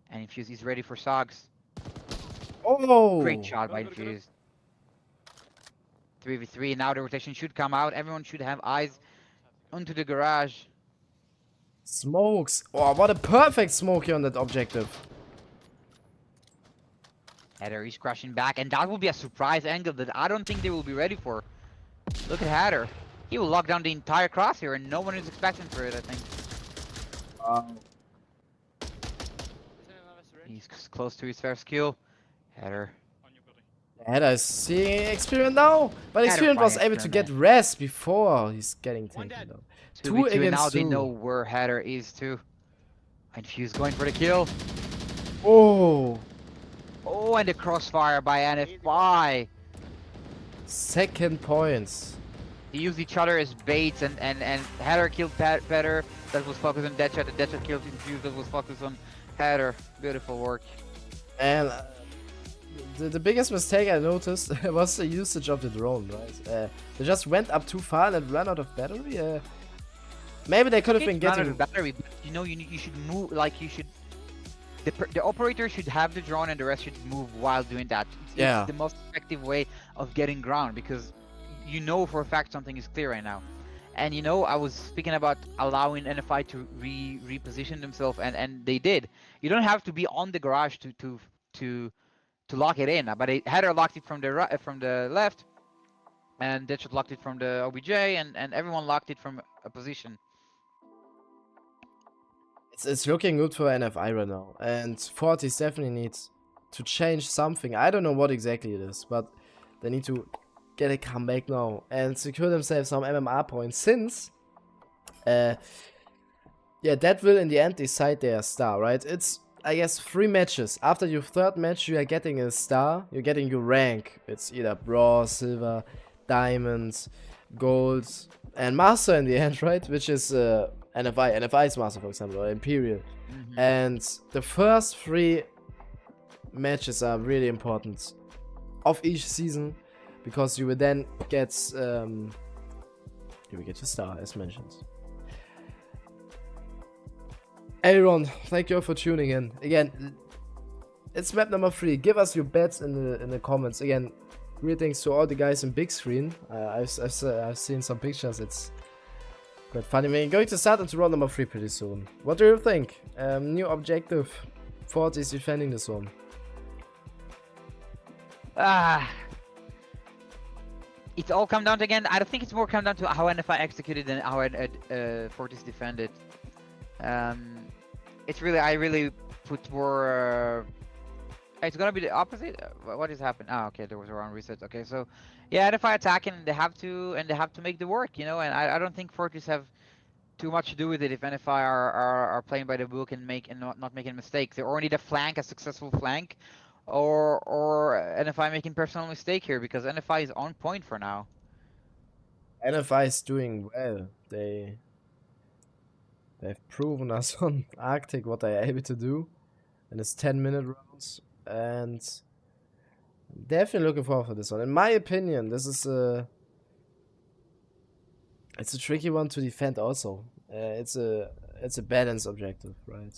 And Infuse is ready for Sogs. Oh! Great shot by Infuse. 3v3, now the rotation should come out. Everyone should have eyes onto the garage. Smokes! Oh, what a perfect smoke here on that objective. Hatter is crashing back, and that will be a surprise angle that I don't think they will be ready for. Look at Hatter. He will lock down the entire crosshair, and no one is expecting for it, I think. He's close to his first kill. Hatter. Header is seeing Experience now, but Experience was able to get rest before he's getting taken down. 2 2v2, now against they 2. know where Hatter is too. Infuse going for the kill. Oh! Oh, and the crossfire by NFI. Second points. They used each other as baits, and Hatter killed Petter. That was focused on Deadshot. The Deadshot killed Infuse. That was focused on Hatter. Beautiful work. And the biggest mistake I noticed was the usage of the drone, right? They just went up too far and ran out of battery. Maybe they could have been It's not out getting... of battery, but you should move, like you should. The operator should have the drone and the rest should move while doing that. It's the most effective way of getting ground because you know for a fact something is clear right now. And I was speaking about allowing NFI to reposition themselves, and they did. You don't have to be on the garage to lock it in, but Hatter locked it from the left, and Deadshot locked it from the OBJ, and everyone locked it from a position. It's looking good for NFI right now, and Fortis definitely needs to change something. I don't know what exactly it is, but they need to get a comeback now and secure themselves some MMR points, since that will in the end decide their star, right? It's, I guess, 3 matches. After your 3rd match, you are getting a star, you're getting your rank. It's either bronze, silver, diamond, gold, and master in the end, right? Which is NFI's master, for example, or Imperial. And the first 3 matches are really important of each season, because you will then get your star, as mentioned. Aaron, thank you all for tuning in. Again, it's map number 3. Give us your bets in the comments. Again, greetings to all the guys in big screen. I've seen some pictures. It's quite funny. We're going to start into round number 3 pretty soon. What do you think? New objective. Fortis defending this one. It's all come down to, again, I don't think it's more come down to how NFI executed than how Fortis defended. It's really, I really put more. It's gonna be the opposite. What has happened? Oh, okay, there was a wrong reset. Okay, so yeah, NFI attacking, they have to make the work, And I don't think Fortis have too much to do with it if NFI are playing by the book and not making mistakes. They already need a flank, a successful flank, or NFI making personal mistake here, because NFI is on point for now. NFI is doing well. They've proven us on Arctic what they are able to do in its 10-minute rounds, and definitely looking forward to this one. In my opinion, this is it's a tricky one to defend. Also, it's a balanced objective, right?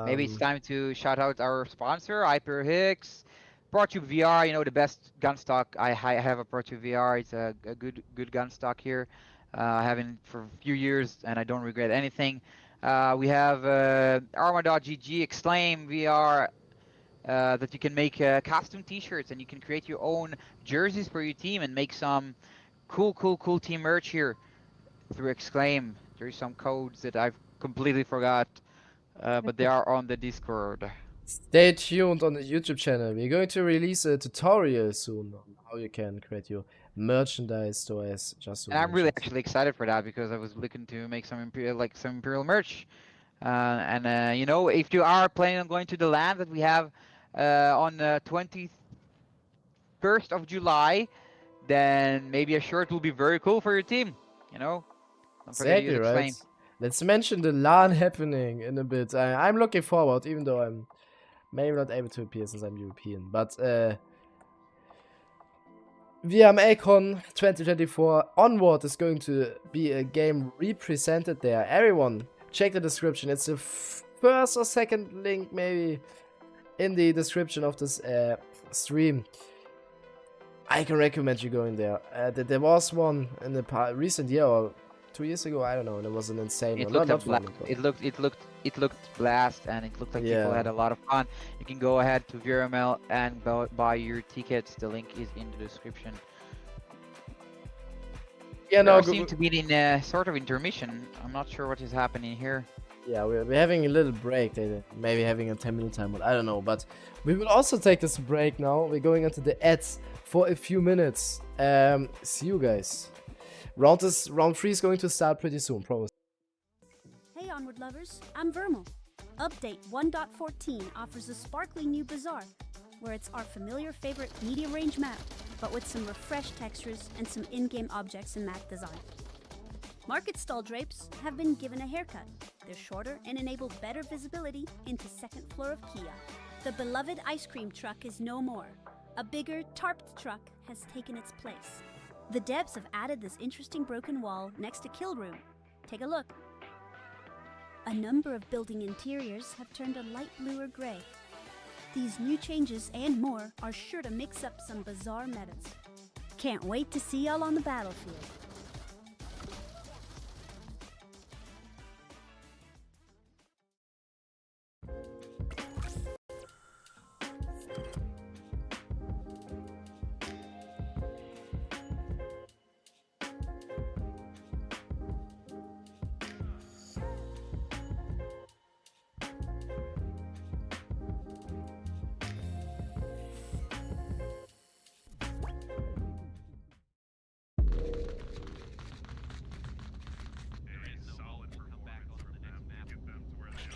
Maybe it's time to shout out our sponsor, Hyper Hicks, ProTube VR. The best gun stock. I have a ProTube VR. It's a good gun stock here. I have it for a few years, and I don't regret anything. We have Arma.gg Exclaim VR that you can make custom T-shirts, and you can create your own jerseys for your team and make some cool team merch here through Exclaim. There's some codes that I've completely forgot, but they are on the Discord. Stay tuned on the YouTube channel. We're going to release a tutorial soon on how you can create your merchandise stores. And I'm really actually excited for that, because I was looking to make some Imperial merch. If you are planning on going to the land that we have on the 21st of July, then maybe a shirt will be very cool for your team. You know, don't forget to Exactly, use right? Explain. Let's mention the LAN happening in a bit. I'm looking forward, even though I'm maybe not able to appear since I'm European. But VRML 2024 Onward is going to be a game represented there. Everyone, check the description. It's the first or second link maybe in the description of this stream. I can recommend you going there. There was one in the recent year or 2 years ago. I don't know. And it was an insane It one. looked Not blast. fun, but- It looked blast, and it looked like people Yeah. had a lot of fun. You can go ahead to VRML and buy your tickets. The link is in the description. Yeah, No, no. we seem to be in a sort of intermission. I'm not sure what is happening here. Yeah, we're having a little break. Maybe having a 10-minute time, but I don't know. But we will also take this break now. We're going into the ads for a few minutes. See you guys. Round 3 is going to start pretty soon, promise. Hey Onward lovers, I'm VRML. Update 1.14 offers a sparkly new bazaar, where it's our familiar favorite medium range map, but with some refreshed textures and some in-game objects and map design. Market stall drapes have been given a haircut. They're shorter and enable better visibility into second floor of Kia. The beloved ice cream truck is no more. A bigger, tarped truck has taken its place. The devs have added this interesting broken wall next to Kill Room. Take a look. A number of building interiors have turned a light blue or gray. These new changes and more are sure to mix up some bizarre metas. Can't wait to see y'all on the battlefield.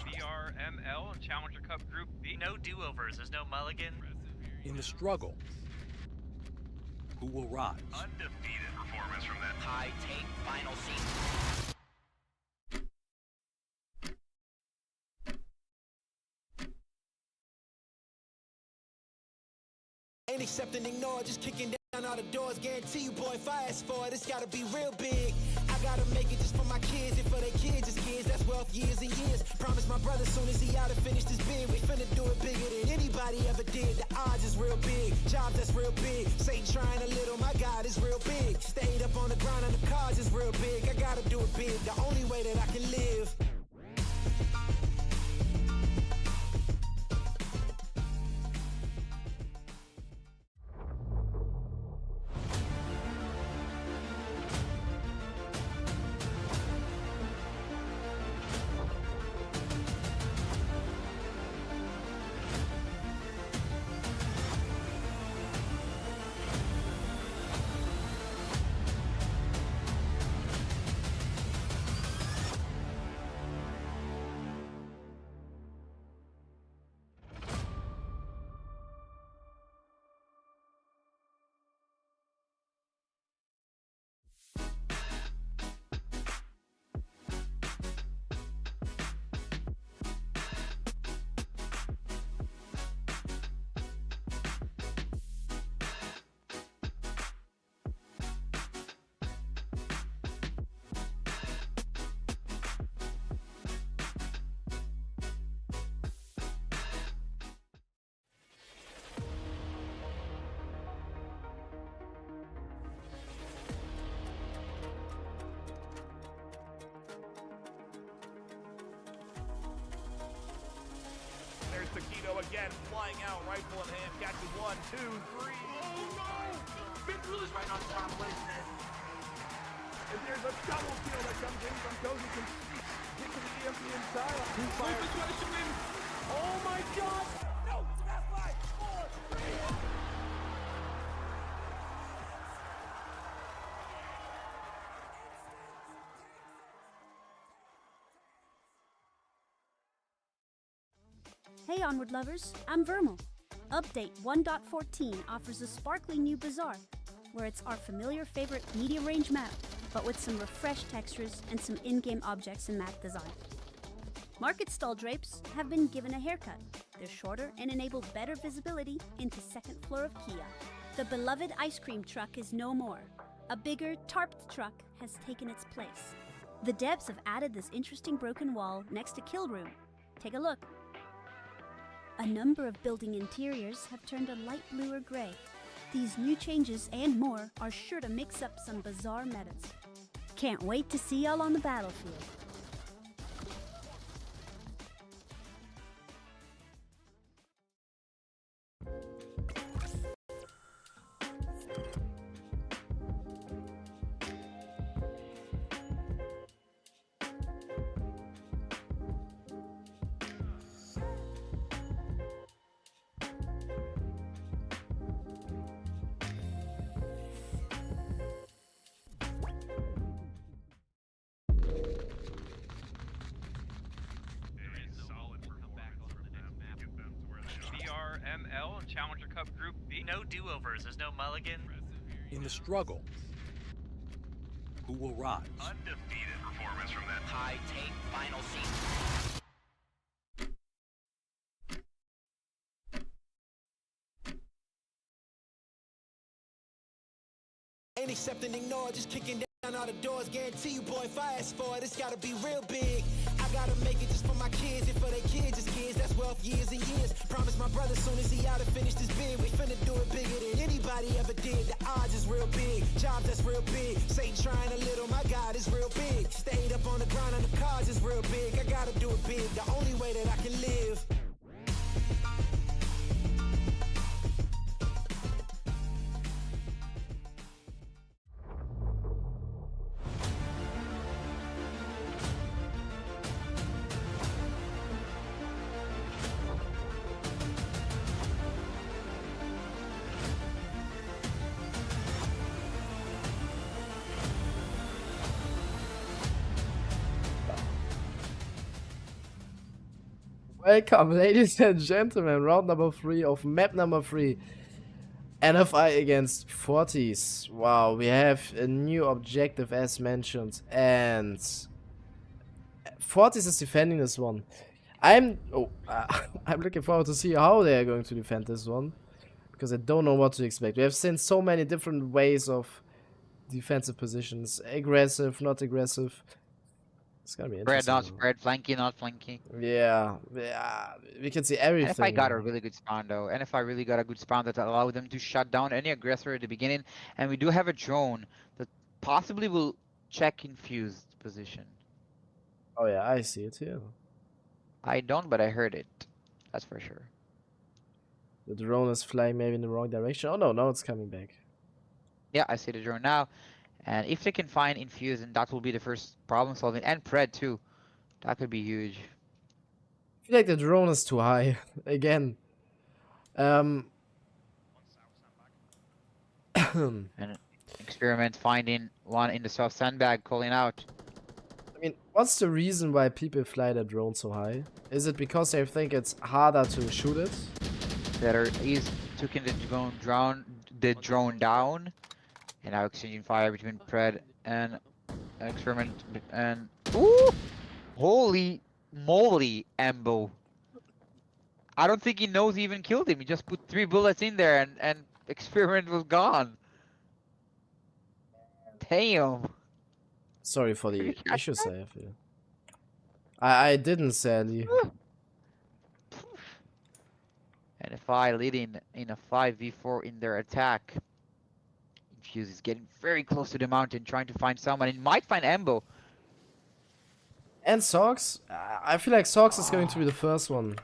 VRML Challenger Cup Group B. No do-overs, there's no mulligan. In the struggle, who will rise? Undefeated performance from that High take final scene. Ain't accepting, ignore, just kicking down all the doors. Guarantee you, boy, if I ask for it, it's gotta be real big. I gotta make it just for my kids, and for their kids, it's kids. That's wealth, years and years. Promise my brother, soon as he out and finish this bid, we finna do it bigger than anybody ever did. The odds is real big, jobs that's real big. Satan trying a little, my God is real big. Stayed up on the grind on the cars is real big. I gotta do it big, the only way that I can live. There's Taquito again, flying out, rifle in hand, catches 1, 2, 3. Oh no! Vince right on top. What is this? And there's a double kill that comes in from Cozy Conceit. Hit to the EMP inside. Two fire. Oh my God! No! That's 5, 4, 3. Hey Onward lovers, I'm VRML. Update 1.14 offers a sparkly new bazaar, where it's our familiar favorite medium range map, but with some refreshed textures and some in-game objects and map design. Market stall drapes have been given a haircut. They're shorter and enable better visibility into second floor of Kia. The beloved ice cream truck is no more. A bigger, tarped truck has taken its place. The devs have added this interesting broken wall next to Kill Room. Take a look. A number of building interiors have turned a light blue or gray. These new changes and more are sure to mix up some bizarre metas. Can't wait to see y'all on the battlefield. VRML and Challenger Cup Group B. No do-overs, there's no mulligan. In the struggle, who will rise? Undefeated performance from that High take final scene. Ain't accepting, ignore, just kicking down all the doors. Guarantee you, boy, if I ask for it, it's gotta be real big. I gotta make it just for my kids, and for their kids, just kids. That's wealth, years and years. Promise my brother, soon as he out to finish this bid, we finna do it bigger than anybody ever did. The odds is real big, jobs that's real big. Satan trying a little, my God is real big. Stayed up on the grind on the cars is real big. I gotta do it big, the only way that I can live. Welcome, ladies and gentlemen, round number 3 of map number 3. NFI against Fortis. Wow, we have a new objective as mentioned, and Fortis is defending this one. I'm looking forward to see how they are going to defend this one, because I don't know what to expect. We have seen so many different ways of defensive positions: aggressive, not aggressive. It's gonna be Spread, interesting. not spread, flanking, not flanking. Yeah, we can see everything. And if I got a really good spawn though, and if I really got a good spawn that allowed them to shut down any aggressor at the beginning, and we do have a drone that possibly will check infused position. Oh yeah, I see it here. I don't, but I heard it. That's for sure. The drone is flying maybe in the wrong direction. Oh no, now it's coming back. Yeah, I see the drone now. And if they can find infuse, and that will be the first problem solving, and pred too. That could be huge. I feel like the drone is too high again. And experiment finding one in the south sandbag, calling out. I mean, what's the reason why people fly the drone so high? Is it because they think it's harder to shoot it? Better is taking the drone down, and now exchanging fire between pred and experiment and ooh, holy moly, Ambo! I don't think he knows he even killed him. He just put 3 bullets in there, and experiment was gone. Damn. Sorry for the issues I have here. I didn't, sadly. And if I lead in a 5v4 in their attack, Infuse is getting very close to the mountain, trying to find someone, and might find Ambo. And Sox? I feel like Sox is going to be the first one.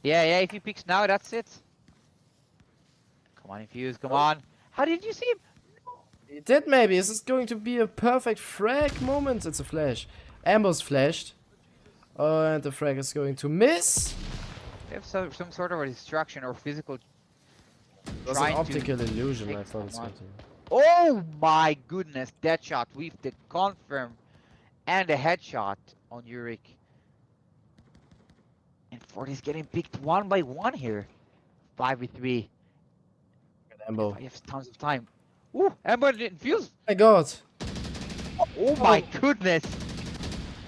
Yeah, if he picks now, that's it. Come on, Infuse, come on. How did you see him? He did maybe. Is this going to be a perfect frag moment? It's a flash. Ambo's flashed. Oh, and the frag is going to miss. They have some sort of a distraction or physical. It was an optical illusion, I thought it's going to. Oh my goodness, that shot with the confirm and a headshot on Yurik. And Fortis getting picked one by one here. 5v3. Ambo. He has tons of time. Ooh, Amber didn't fuse. My god. Oh my goodness.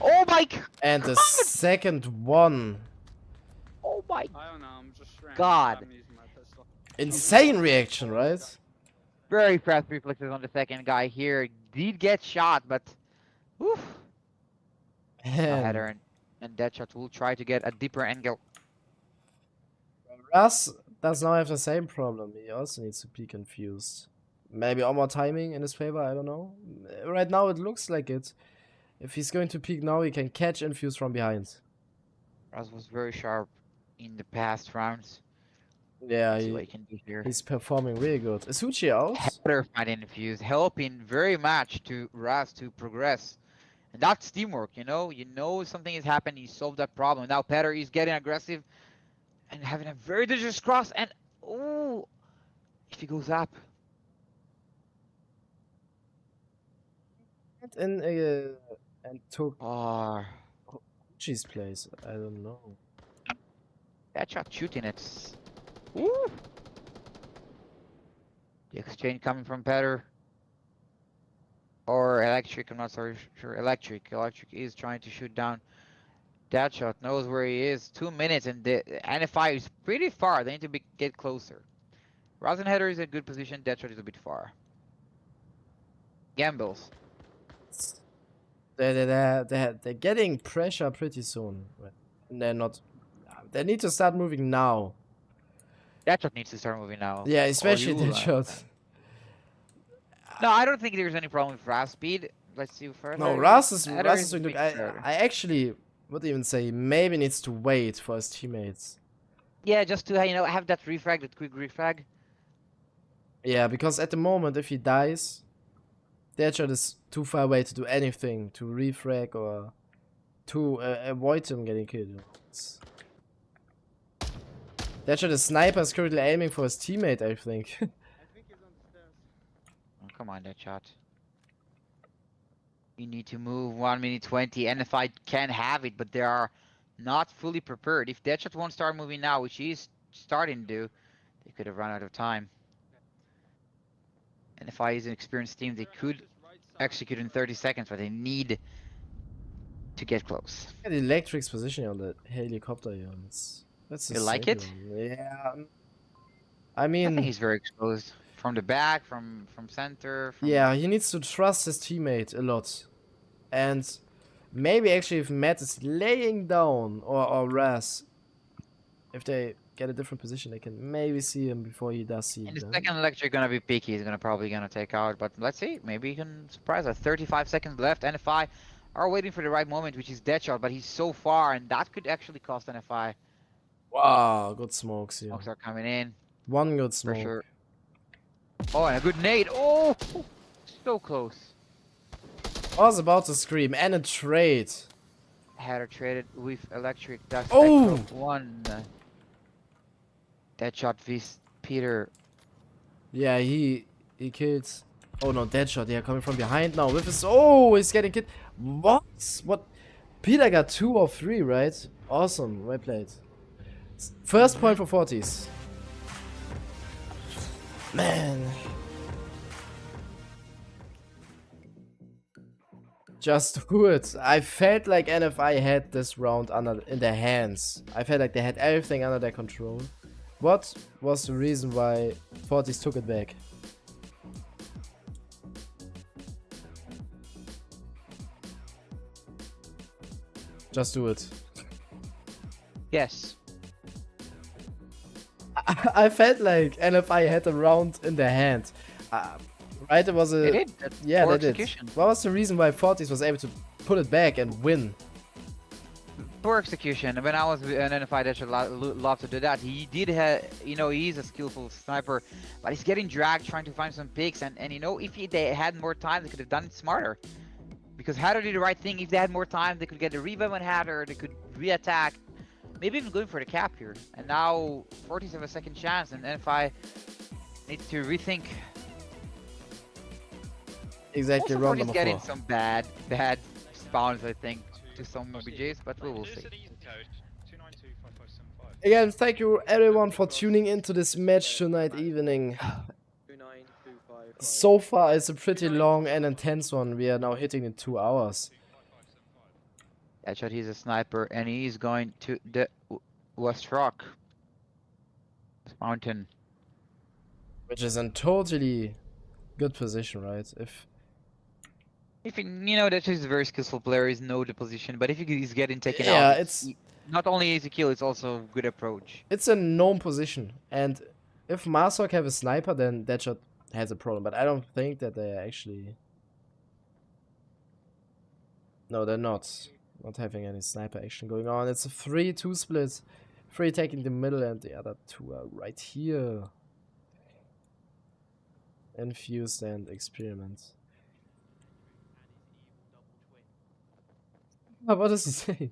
Oh my. And the second one. Oh my. I don't know, I'm just random. God. I'm using my pistol. Insane reaction, right? Very fast reflexes on the second guy here. Did get shot, but. Oof. Man. Header and Deadshot will try to get a deeper angle. Russ does now have the same problem. He also needs to be confused. Maybe all more timing in his favor, I don't know. Right now it looks like it. If he's going to peek now, he can catch Infuse from behind. Raz was very sharp in the past rounds. Yeah, See what he can do here. he's performing really good. Is Huchi out? Header finding Infuse, helping very much to Raz to progress. And that's teamwork, you know? You know something is happening, you solve that problem. Now Petter is getting aggressive and having a very dangerous cross, and oh, if he goes up. And took Oh, Huchi's place. I don't know. that shot shooting it. Ooh. The exchange coming from Petter. Or Electric, I'm not so sure. Electric is trying to shoot down. That shot knows where he is. 2 minutes and the NFI is pretty far. They need to get closer. Rosenheader is in a good position. Deadshot is a bit far. Gambles. They're getting pressure pretty soon. And they're not. They need to start moving now. Deadshot needs to start moving now. Yeah, Or especially you, Deadshot. No, I don't think there's any problem with Raz speed. Let's see further. No, Ras is Header doing a good. bit further. I actually would even say maybe needs to wait for his teammates. Yeah, just to have that refrag, that quick refrag. Yeah, because at the moment, if he dies, Deadshot is too far away to do anything, to refrag or to avoid him getting killed. Deadshot, the sniper, is currently aiming for his teammate, I think. Oh, come on, Deadshot. You need to move 1 minute 20. NFI can have it, but they are not fully prepared. If Deadshot won't start moving now, which he's starting to do, they could have run out of time. NFI is an experienced team. They could execute in 30 seconds, but they need to get close. The Electric's position on the helicopter here. That's You like it? Yeah. I I mean, think he's very exposed. From the back, from center. From yeah, he needs to trust his teammate a lot. And maybe actually if Matt is laying down, or Raz, if they get a different position, they can maybe see him before he does see In the them. second Electric gonna be peaky. He's probably gonna take out. But let's see. Maybe he can surprise us. 35 seconds left. NFI are waiting for the right moment, which is Deadshot. But he's so far, and that could actually cost NFI. Wow, good smokes here. Smokes are coming in. One good smoke. Pressure. Oh, and a good nade. Oh, so close. I was about to scream, and a trade. Header traded with Electric. That's Oh! one. Deadshot vs Peter. Yeah, he killed. Oh no, Deadshot. Yeah, coming from behind now with his. Oh, he's getting killed. What? What? Peter got 2 or 3, right? Awesome. Well played. First point for Fortis. Man. Just do it. I felt like NFI had this round in their hands. I felt like they had everything under their control. What was the reason why Fortis took it back? Just do it. Yes. I felt like NFI had a round in their hand. Right? It was a. They did. Yeah, Poor they execution. did. What was the reason why Fortis was able to put it back and win? Poor execution. When I was an NFI, that should love to do that. He did have, he's a skillful sniper, but he's getting dragged trying to find some picks. And if they had more time, they could have done it smarter. Because Hatter did the right thing. If they had more time, they could get a revive on Hatter. They could re-attack. Maybe even going for the cap here. And now Fortis have a second chance, and NFI needs to rethink. Exactly, Also, round Fortis number getting 4. some bad spawns, I think, to some OBJs, but we will see. Again, thank you everyone for tuning into this match tonight evening. So far, it's a pretty long and intense one. We are now hitting in 2 hours. Deadshot, he's a sniper, and he's going to the West Rock Mountain. Which is a totally good position, right? If you know that he's a very skillful player, he's know the position, but if he's getting taken Yeah, out, it's not only easy kill, it's also good approach. it's a known position, and if Marsok have a sniper, then Deadshot has a problem. But I don't think that they are actually. No, they're not having any sniper action going on. It's a 3-2 split, 3 taking the middle, and the other 2 are right here. Infused and experiment. Oh, what does he say?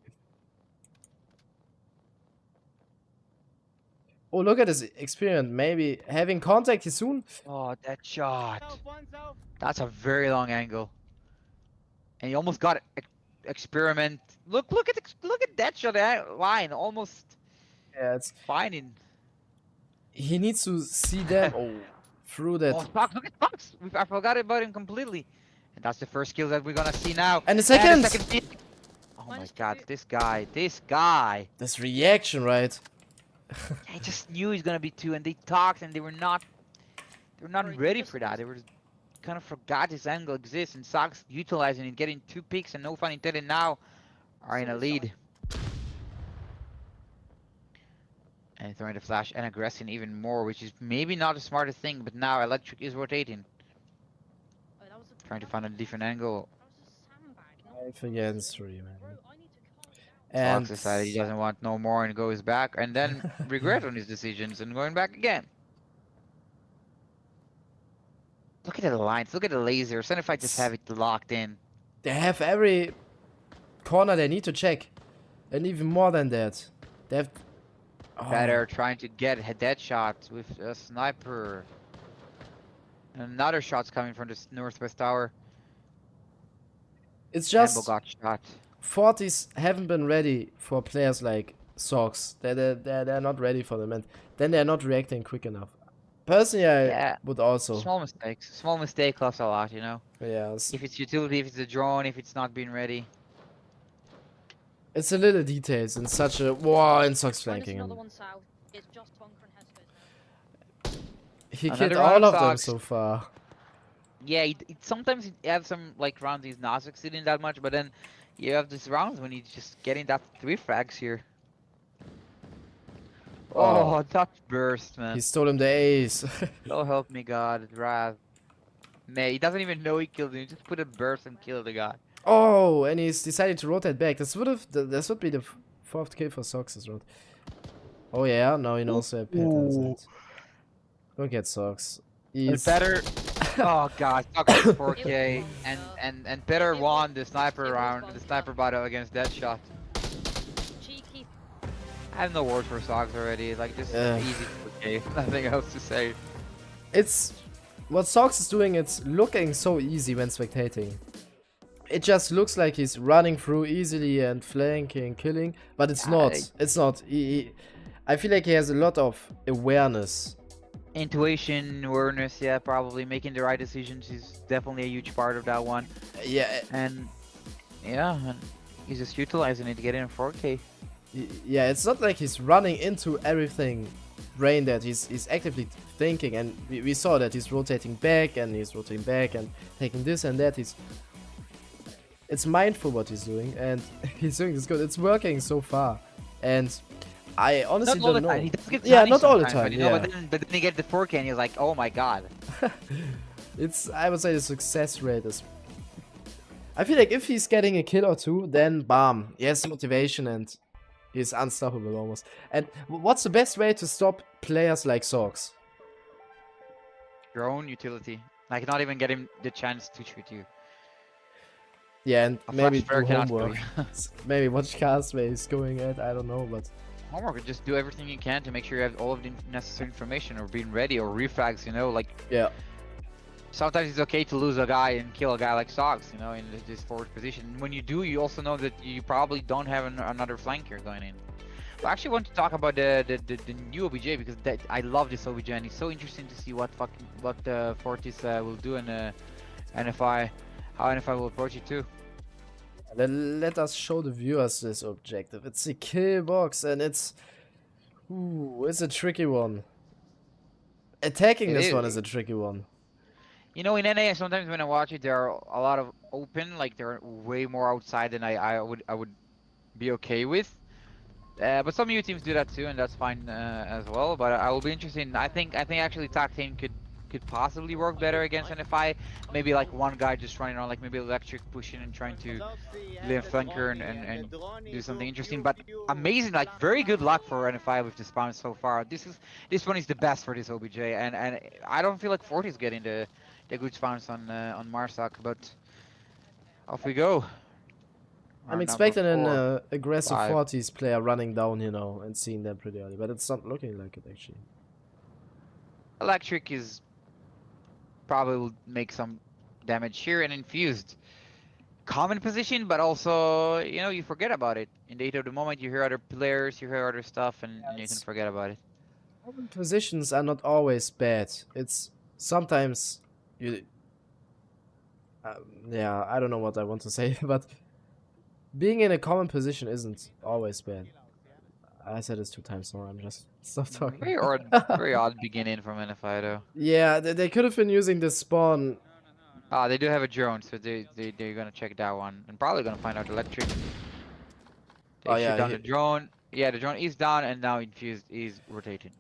Oh, look at this experiment. Maybe having contact is soon. Oh, that shot. That's a very long angle. And he almost got it. Experiment. Look at that shot line. Almost Yeah, it's finding. he needs to see them. Oh, through that. Oh, Fox, look at Fox. I forgot about him completely. And that's the first kill that we're gonna see now. And the second. kill. Oh my god, this guy. This reaction, right? I just knew he's gonna be 2, and they talked, and they were not ready for that. They were kind of forgot this angle exists, and Sox utilizing it, getting 2 picks, and no fun intended now are in a lead. And throwing the flash and aggressing even more, which is maybe not the smartest thing, but now Electric is rotating. Trying to find a different angle. Against 3, man. And And decided he doesn't want no more and goes back, and then regret on his decisions and going back again. Look at the lines, look at the laser. Send if I just have it locked in. they have every corner they need to check, and even more than that, they have. Oh, Better trying to get a dead shot with a sniper. And another shot's coming from the northwest tower. it's Campbell just got shot. Fortis haven't been ready for players like Sox. They're not ready for them, and then they're not reacting quick enough. Personally, I Yeah. would also. Small mistakes. Small mistake costs a lot, you know. Yeah, If it's utility, if it's a drone, if it's not being ready. it's the little details in such a wow, and Sox flanking Another him. one south. It's just Bunker and Hesketh now. He Another killed round all of of them Sox. so far. Yeah, sometimes he have some like rounds he's not succeeding that much, but then you have these rounds when he's just getting that 3 frags here. Oh. Oh, that burst, man. He stole him the ace. So help me God, Rav. Man, he doesn't even know he killed him. He just put a burst and killed the guy. Oh, and he's decided to rotate back. This would be the 4th kill for Sox, right? Oh yeah, now he knows where patterns it. Go get Sox. He's Better. Oh God, Sox 4K, and Petter won the sniper round, the sniper battle against Deadshot. Cheeky. I have no words for Sox already. Like this Yeah. is easy 4K. Nothing else to say. It's what Sox is doing. It's looking so easy when spectating. It just looks like he's running through easily and flanking, killing, but it's not. It's not. I feel like he has a lot of awareness. Intuition, awareness, yeah, probably making the right decisions is definitely a huge part of that one. Yeah, And yeah, and he's just utilizing it to get in 4K. yeah. It's not like he's running into everything, brain dead. He's actively thinking, and we saw that he's rotating back and taking this and that. It's mindful what he's doing, and he's doing this good. It's working so far, and I honestly Not all don't the know. time. He does get Yeah, tiny not all the sometimes, time. But, you know, Yeah, but then he gets the 4K and he's like, oh my God. I would say the success rate is. I feel like if he's getting a kill or 2, then bam, he has motivation and he's unstoppable almost. And what's the best way to stop players like Sox? Your own utility. Like not even getting the chance to shoot you. Yeah, and A maybe flash do flare cannot homework. kill Maybe watch cast where he's going at. I don't know, but Homework, just do everything you can to make sure you have all of the necessary information or being ready or refrags, you know, like yeah. sometimes it's okay to lose a guy and kill a guy like Sox, you know, in this forward position. When you do, you also know that you probably don't have another flanker going in. I actually want to talk about the new OBJ because I love this OBJ and it's so interesting to see what Fortis will do in NFI, how NFI will approach it too. Let us show the viewers this objective. It's a kill box and it's a tricky one. Attacking this one is a tricky one. You know, in NA sometimes when I watch it, there are a lot of open, like they're way more outside than I would be okay with. But some new teams do that too, and that's fine as well. But I will be interested. I think actually Tactane could possibly work better against NFI. Maybe like one guy just running on, like maybe Electric pushing and trying to play a flanker and do something interesting. But amazing, like very good luck for NFI with the spawn so far. This one is the best for this OBJ, and I don't feel like Fortis getting the good spawns on Marsak, but off we go. I'm expecting an aggressive Fortis player running down, you know, and seeing them pretty early, but it's not looking like it actually. Electric is probably will make some damage here, and Infused. Common position, but also, you know, you forget about it. In the heat of the moment, you hear other players, you hear other stuff, and you can forget about it. Common positions are not always bad. It's sometimes you... yeah, I don't know what I want to say, but being in a common position isn't always bad. I said this 2 times now, I'm just stop talking. Very odd beginning from NFI though. Yeah, they could have been using this spawn. Ah, they do have a drone, so they're gonna check that one. And probably gonna find out Electric. They shoot down the drone. Yeah, the drone is down, and now Infused is rotating.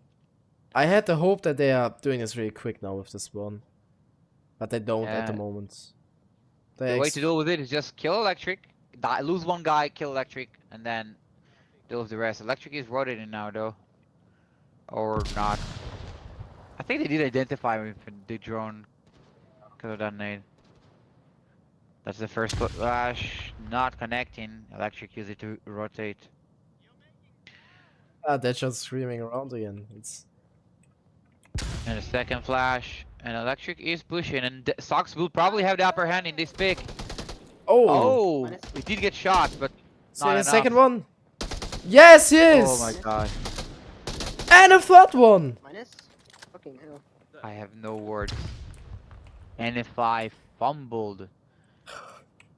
I had the hope that they are doing this really quick now with the spawn. But they don't at the moment. The way to deal with it is just kill Electric, lose one guy, kill Electric, and then deal with the rest. Electric is rotating now though. Or not. I think they did identify me for the drone. Could have done nade. That's the first flash. Not connecting. Electric use it to rotate. Ah, they're just screaming around again. It's... And the second flash. And Electric is pushing. And Sox will probably have the upper hand in this pick. Oh! He did get shot, but not enough. The second one. Yes, he is! Oh my god. And a third one! Fucking hell. I have no words. NFI fumbled.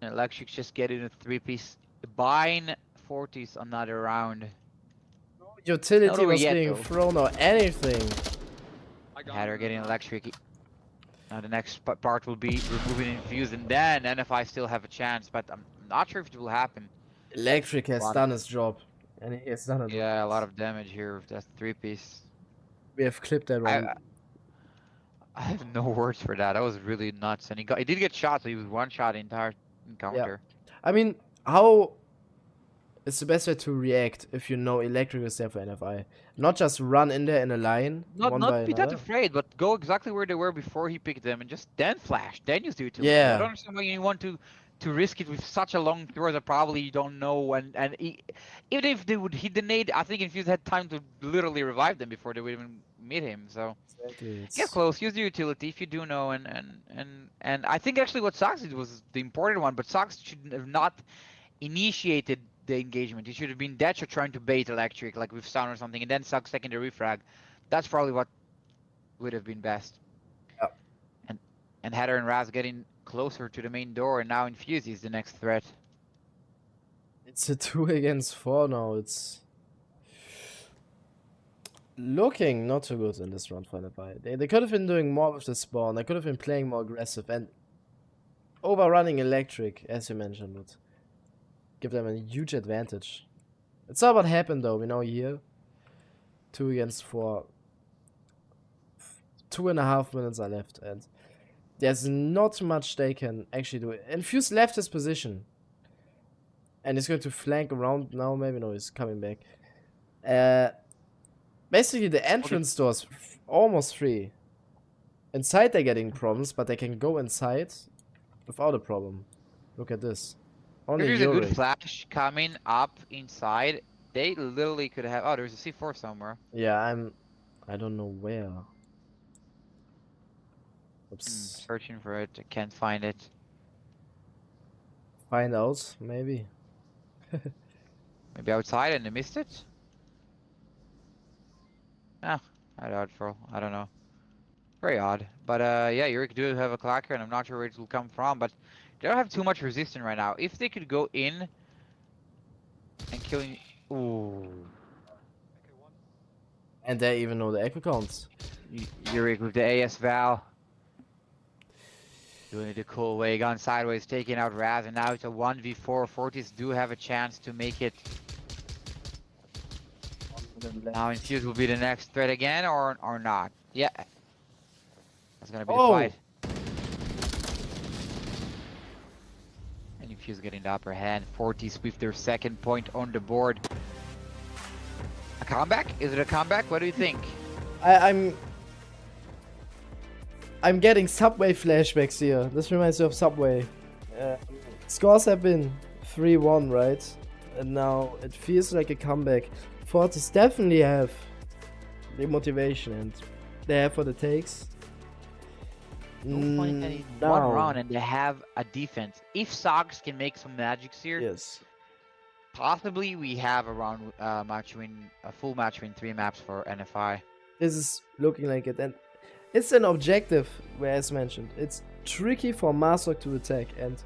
And Electric just getting a 3-piece. Buying Fortis another round. Utility was being thrown or anything. Hatter getting Electric. Now the next part will be removing Infuse, and then NFI still have a chance, but I'm not sure if it will happen. Electric has done his job. And he has done it. Yeah, a lot of damage here with that 3-piece. We have clipped that one. I have no words for that. That was really nuts. And he did get shot, so he was one shot the entire encounter. Yeah. I mean, how is the best way to react if you know Electric is there for NFI? Not just run in there in a line. Not be that afraid, but go exactly where they were before he picked them and just then flash. Then use the utility. Yeah. I don't understand why you want to risk it with such a long throw that probably you don't know, and even if they would hit the nade, I think Infuse had time to literally revive them before they would even meet him. So get close, use the utility if you do know, and I think actually what Sox did was the important one, but Sox should have not initiated the engagement. He should have been Detcher trying to bait Electric like with Stun or something, and then Sox taking the refrag. That's probably what would have been best. Yep. And Hatter and Raz getting closer to the main door, and now Infuse is the next threat. It's a 2 against 4 now. It's looking not too good in this round for NFI. They could have been doing more with the spawn. They could have been playing more aggressive and overrunning Electric, as you mentioned, would give them a huge advantage. It's not what happened though. We know here 2 against 4. 2.5 minutes are left, and there's not much they can actually do. Infuse left his position. And he's going to flank around now. Maybe no, he's coming back. Basically, the entrance door's almost free. Inside they're getting problems, but they can go inside without a problem. Look at this. Only There's a good flash coming up inside. They literally could have... Oh, there's a C4 somewhere. Yeah, I don't know where. Oops. Searching for it. I can't find it. Find out, maybe. Maybe outside and they missed it? Ah, doubtful. I don't know. Very odd. But yeah, Yurik do have a clacker, and I'm not sure where it will come from. But they don't have too much resistance right now. If they could go in and killing. Ooh. And they even know the echo counts. Yurik with the AS Val. Doing it the cool way, gone sideways, taking out Raz, and now it's a 1v4. Fortis do have a chance to make it. Now Infuse will be the next threat again, or not. Yeah. That's gonna be the fight. And Infuse getting the upper hand. Fortis with their second point on the board. A comeback? Is it a comeback? What do you think? I'm getting Subway flashbacks here. This reminds me of Subway. Scores have been 3-1, right? And now it feels like a comeback. Fortis definitely have the motivation and they have what it takes. No point in one round, and they have a defense. If Sox can make some magics here, yes, possibly we have a round match win, a full match win, 3 maps for NFI. This is looking like it, and it's an objective where, as mentioned, it's tricky for Marsok to attack, and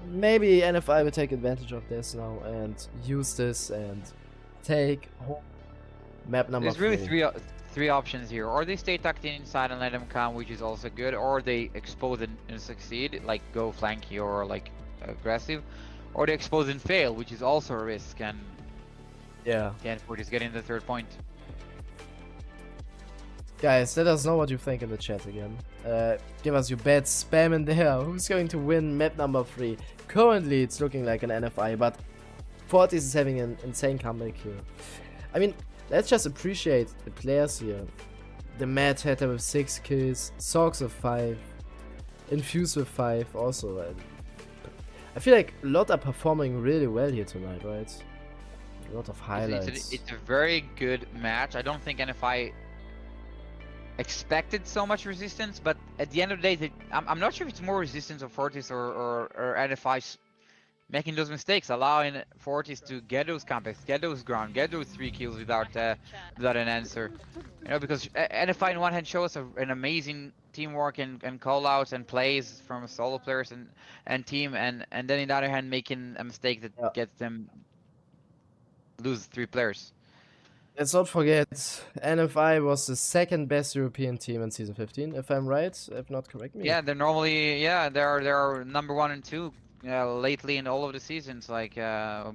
maybe NFI will take advantage of this now and use this and take home map number 3. There's really three options here. Or they stay tucked in inside and let them come, which is also good, or they expose and succeed, like go flanky or like aggressive, or they expose and fail, which is also a risk, and yeah, Fortis getting the 3rd point. Guys, let us know what you think in the chat again. Give us your bets, spam in there. Who's going to win map number 3? Currently, it's looking like an NFI, but Fortis is having an insane comeback here. I mean, let's just appreciate the players here. The Mad Hatter with 6 kills, Sox with 5, Infuse with 5 also. I feel like a lot are performing really well here tonight, right? A lot of highlights. It's a very good match. I don't think NFI expected so much resistance, but at the end of the day, I'm not sure if it's more resistance of Fortis or NFI making those mistakes, allowing Fortis to get those comebacks, get those ground, get those 3 kills without an answer. You know, because NFI in one hand shows an amazing teamwork and call outs and plays from solo players and team, and then in the other hand making a mistake that gets them lose 3 players. Let's not forget, NFI was the 2nd best European team in Season 15, if I'm right. If not, correct me. Yeah, they're normally, they're number 1 and 2 lately in all of the seasons, like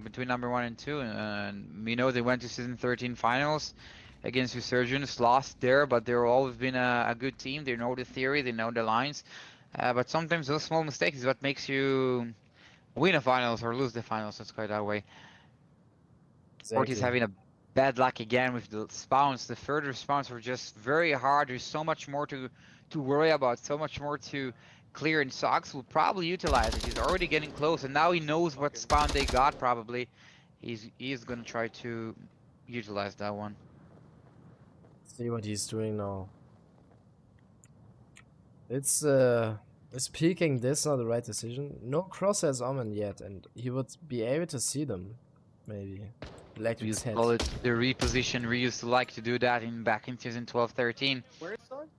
between number 1 and 2. And we know they went to Season 13 finals against Resurgence, lost there, but they've always been a good team. They know the theory, they know the lines. But sometimes those small mistakes is what makes you win a finals or lose the finals, let's go that way. Exactly. Fortis having a bad luck again with the spawns. The further spawns were just very hard. There's so much more to worry about, so much more to clear, and Sox will probably utilize it. He's already getting close, and now he knows what spawn they got probably. He's gonna try to utilize that one. See what he's doing now. It's peeking this not the right decision. No crosshairs on yet, and he would be able to see them, maybe. Like We call it the reposition. We used to like to do that back in season 12-13. Where is Side?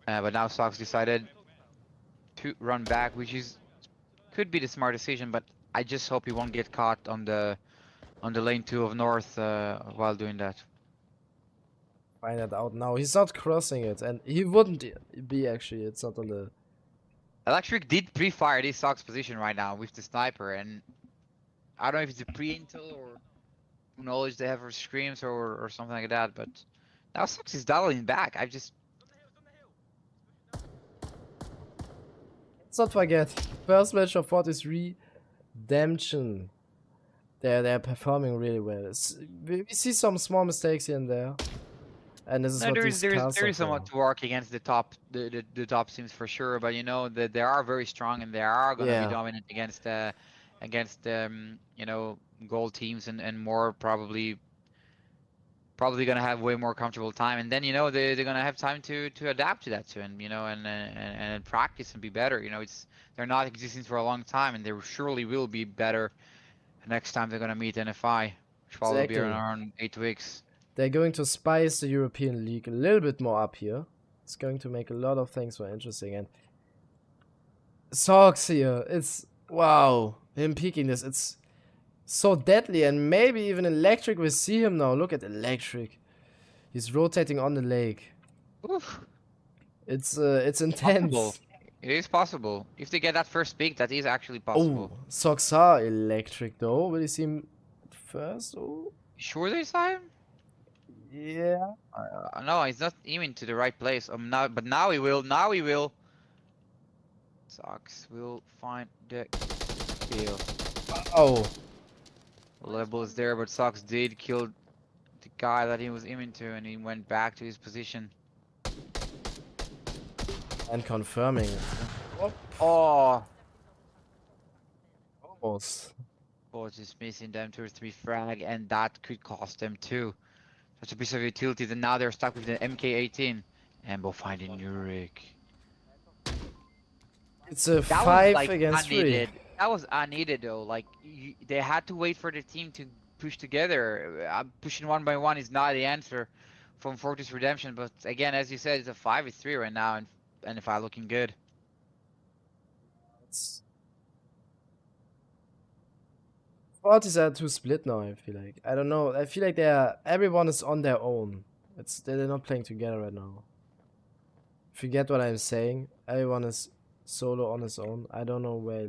But now Sox decided to run back, which could be the smart decision. But I just hope he won't get caught on the lane 2 of North while doing that. Find that out now. He's not crossing it, and he wouldn't be actually. It's not on the. Electric did pre-fire this Sox position right now with the sniper, and I don't know if it's a pre-intel or knowledge they have for screams or something like that, but now Sox is dialing back. Let's not forget, first match of Fortis Redemption. They're performing really well. We see some small mistakes here and there, and this is what these cars there is somewhat to work against the top teams for sure, but you know that they are very strong and they are going to be dominant against you know, gold teams and more probably gonna have way more comfortable time, and then you know they're gonna have time to adapt to that too, and you know and practice and be better. You know, they're not existing for a long time, and they surely will be better next time they're gonna meet NFI, which probably be around 8 weeks. they're going to spice the European League a little bit more up here. It's going to make a lot of things more interesting. And Sox here, it's wow, him peeking this, it's so deadly and maybe even electric. We see him now. Look at electric. He's rotating on the lake. Oof. It's intense. Possible. It is possible. If they get that first pick, that is actually possible. Oh, Sox are electric though. Will you see him first? Oh, Sure this time? yeah. No, he's not even to the right place. But now he will. Now he will. Sox will find the kill. Oh, Level is there, but Sox did kill the guy that he was aiming to, and he went back to his position. and confirming. Oh, Almost. Fortis missing them 2 or 3 frag, and that could cost them too. Such a piece of utility that now they're stuck with the MK18. Embo finding Nurik. It's a That 5 was like against 3. unneeded. That was unneeded though. Like they had to wait for the team to push together. Pushing one by one is not the answer from Fortis Redemption. But again, as you said, it's a 5v3 right now, and NFI looking good. Fortis are too split now, I feel like. I don't know. I feel like everyone is on their own. They're not playing together right now. If you get what I'm saying, everyone is solo on his own. I don't know where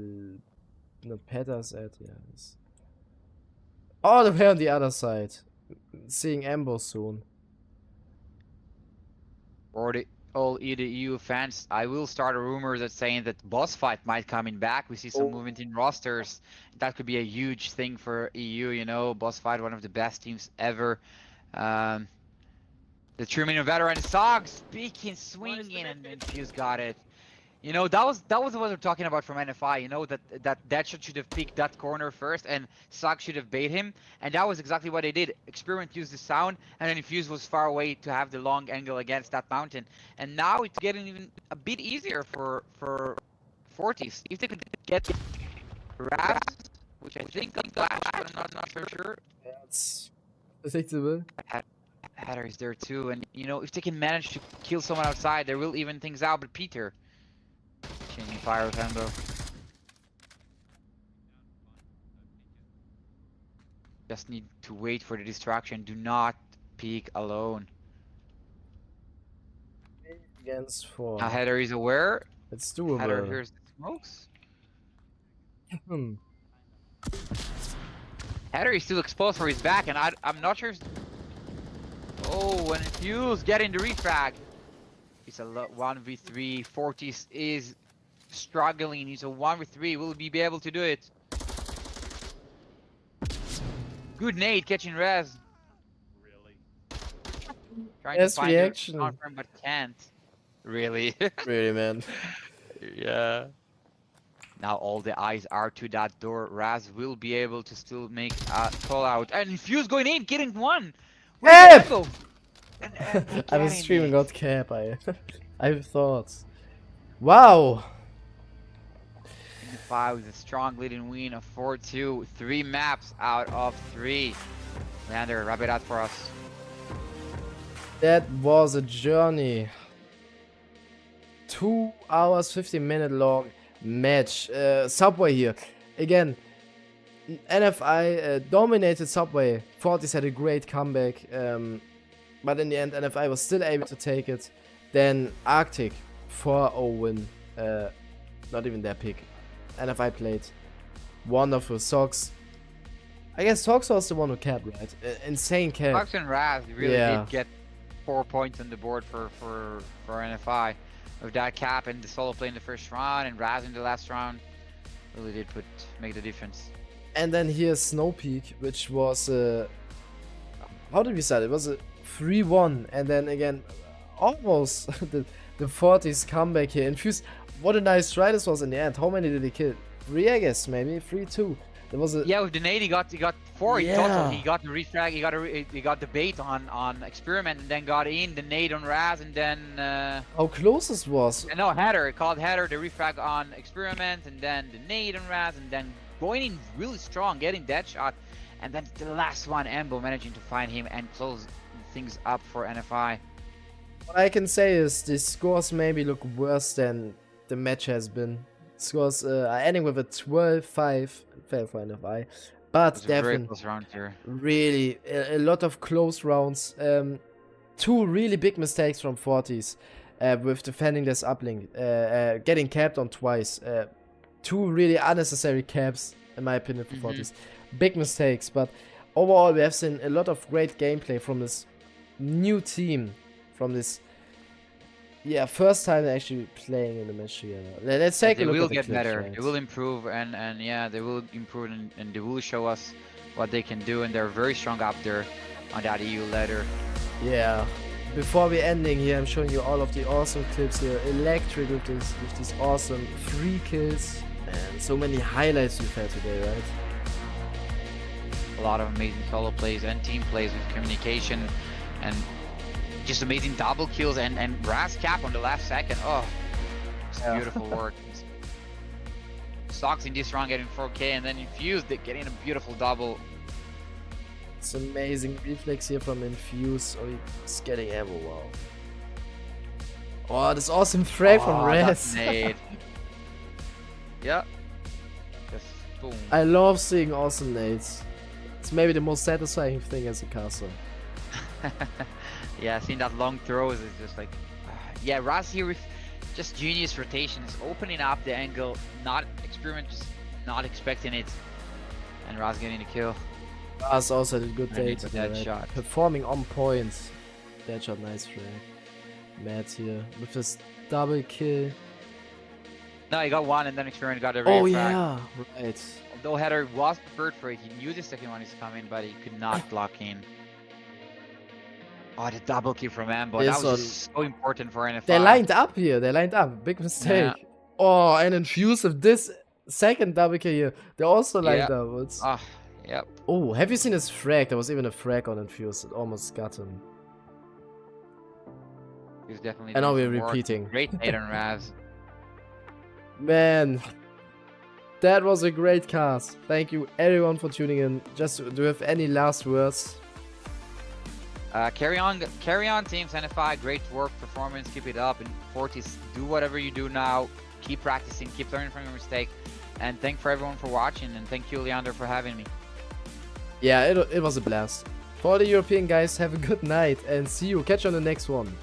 the Petter's at. Yeah, all the way on the other side. Seeing Embo soon. For all EU fans, I will start a rumor that's saying that boss fight might coming back. We see some movement in rosters. That could be a huge thing for EU. You know, boss fight, one of the best teams ever. The true meaning of veteran Sogs speaking, swinging, and Fuse got it. You know, that was what we're talking about from NFI. You know, that should have picked that corner first, and Sogs should have bait him, and that was exactly what they did. Experiment used the sound, and then Fuse was far away to have the long angle against that mountain. And now it's getting even a bit easier for Fortis. If they could get Raz, which I think got flashed, but I'm not so sure. That's predictable. Hatter is there too, and you know, if they can manage to kill someone outside, they will even things out. But Peter, changing fire with Embo. Just need to wait for the distraction. Do not peek alone. Against 4. Now Hatter is aware. It's doable. Hatter hears the smokes. Hatter is still exposed for his back, and I'm not sure. Oh, and Fuse getting the refrag. It's a 1v3. Fortis is struggling. He's a 1v3. Will he be able to do it? Good nade catching Rez. Really? Trying Yes, to find reaction. the confirm, but can't. Really? Really, man. Yeah. Now all the eyes are to that door. Raz will be able to still make a call out. And Fuse going in, getting one. Cap! Embo? I was streaming out cap. I have thoughts. Wow. In the 5 with a strong leading win of 4-2. 3 maps out of 3. Lander, wrap it out for us. That was a journey. 2 hours, 15-minute long match. Subway here. Again, NFI dominated Subway. Fortis had a great comeback. But in the end, NFI was still able to take it. Then Arctic, 4-0 win. Not even their pick. NFI played wonderful. Sox. I guess Sox was the one who capped, right? Insane cap. Fox and Raz really Yeah. did get 4 points on the board for NFI. With that cap and the solo play in the first round and Raz in the last round, really did make the difference. And then here's Snow Peak, which was how did we start? It was a 3-1, and then again almost the 40s comeback here. Infused, what a nice try this was in the end. How many did he kill? 3, I guess, maybe 3-2. There was a Yeah, with the nade he got 4 in Yeah. total. He got the refrag, he got the bait on Experiment, and then got in the nade on Raz, and then how close this was. no, Hatter called Hatter the refrag on Experiment, and then the nade on Raz, and then going in really strong, getting that shot, and then the last one, Embo managing to find him and close things up for NFI. What I can say is the scores maybe look worse than the match has been. Scores are ending with a 12-5 fail for NFI, but It's a very definitely close round here. really a lot of close rounds. Two really big mistakes from Fortis with defending this uplink, getting capped on twice. Two really unnecessary caps, in my opinion, for Fortis. Big mistakes, but overall we have seen a lot of great gameplay from this new team, from this first time they're actually playing in the match together. Let's take a look They will at the get clips, better. right? They will improve, and yeah, they will improve, and they will show us what they can do, and they're very strong up there on that EU ladder. Yeah. Before we ending here, I'm showing you all of the awesome clips here. Electric with these awesome 3 kills and so many highlights we've had today, right? A lot of amazing solo plays and team plays with communication, and just amazing double kills and Raz cap on the last second. Oh, it's beautiful work. Stocks in this round getting 4K, and then Infused getting a beautiful double. It's amazing reflex here from Infuse. Oh, he's getting ammo, wow. Oh, this awesome frag from Raz. Nade. Yep. Just boom. I love seeing awesome nades. It's maybe the most satisfying thing as a caster. Yeah, seeing that long throws is just like, yeah, Raz here with just genius rotations, opening up the angle, not just not expecting it, and Raz getting the kill. Raz also had a good day with today, that right? shot. Performing on point. That shot, nice frag. Matt here with his double kill. No, he got one, and then Experiment got a rear Oh frag. yeah, right. Although Header was prepared for it, he knew the second one is coming, but he could not block in. Oh, the double kill from Ambo. That This was just so important for NFI. They lined up here. They lined up. Big mistake. Yeah. Oh, and Infuse with this second double kill here. They also lined up. It's... Ah, yep. Oh, have you seen his frag? There was even a frag on Infuse. It almost got him. He's definitely. And now doing we're some work. repeating. Great nade on Raz. Man, that was a great cast. Thank you everyone for tuning in. Just do you have any last words? Carry on teams NFI, great work, performance, keep it up, and Fortis, do whatever you do now, keep practicing, keep learning from your mistake, and thank for everyone for watching, and thank you Leander for having me. Yeah, it was a blast. For all the European guys, have a good night and see you. Catch you on the next one.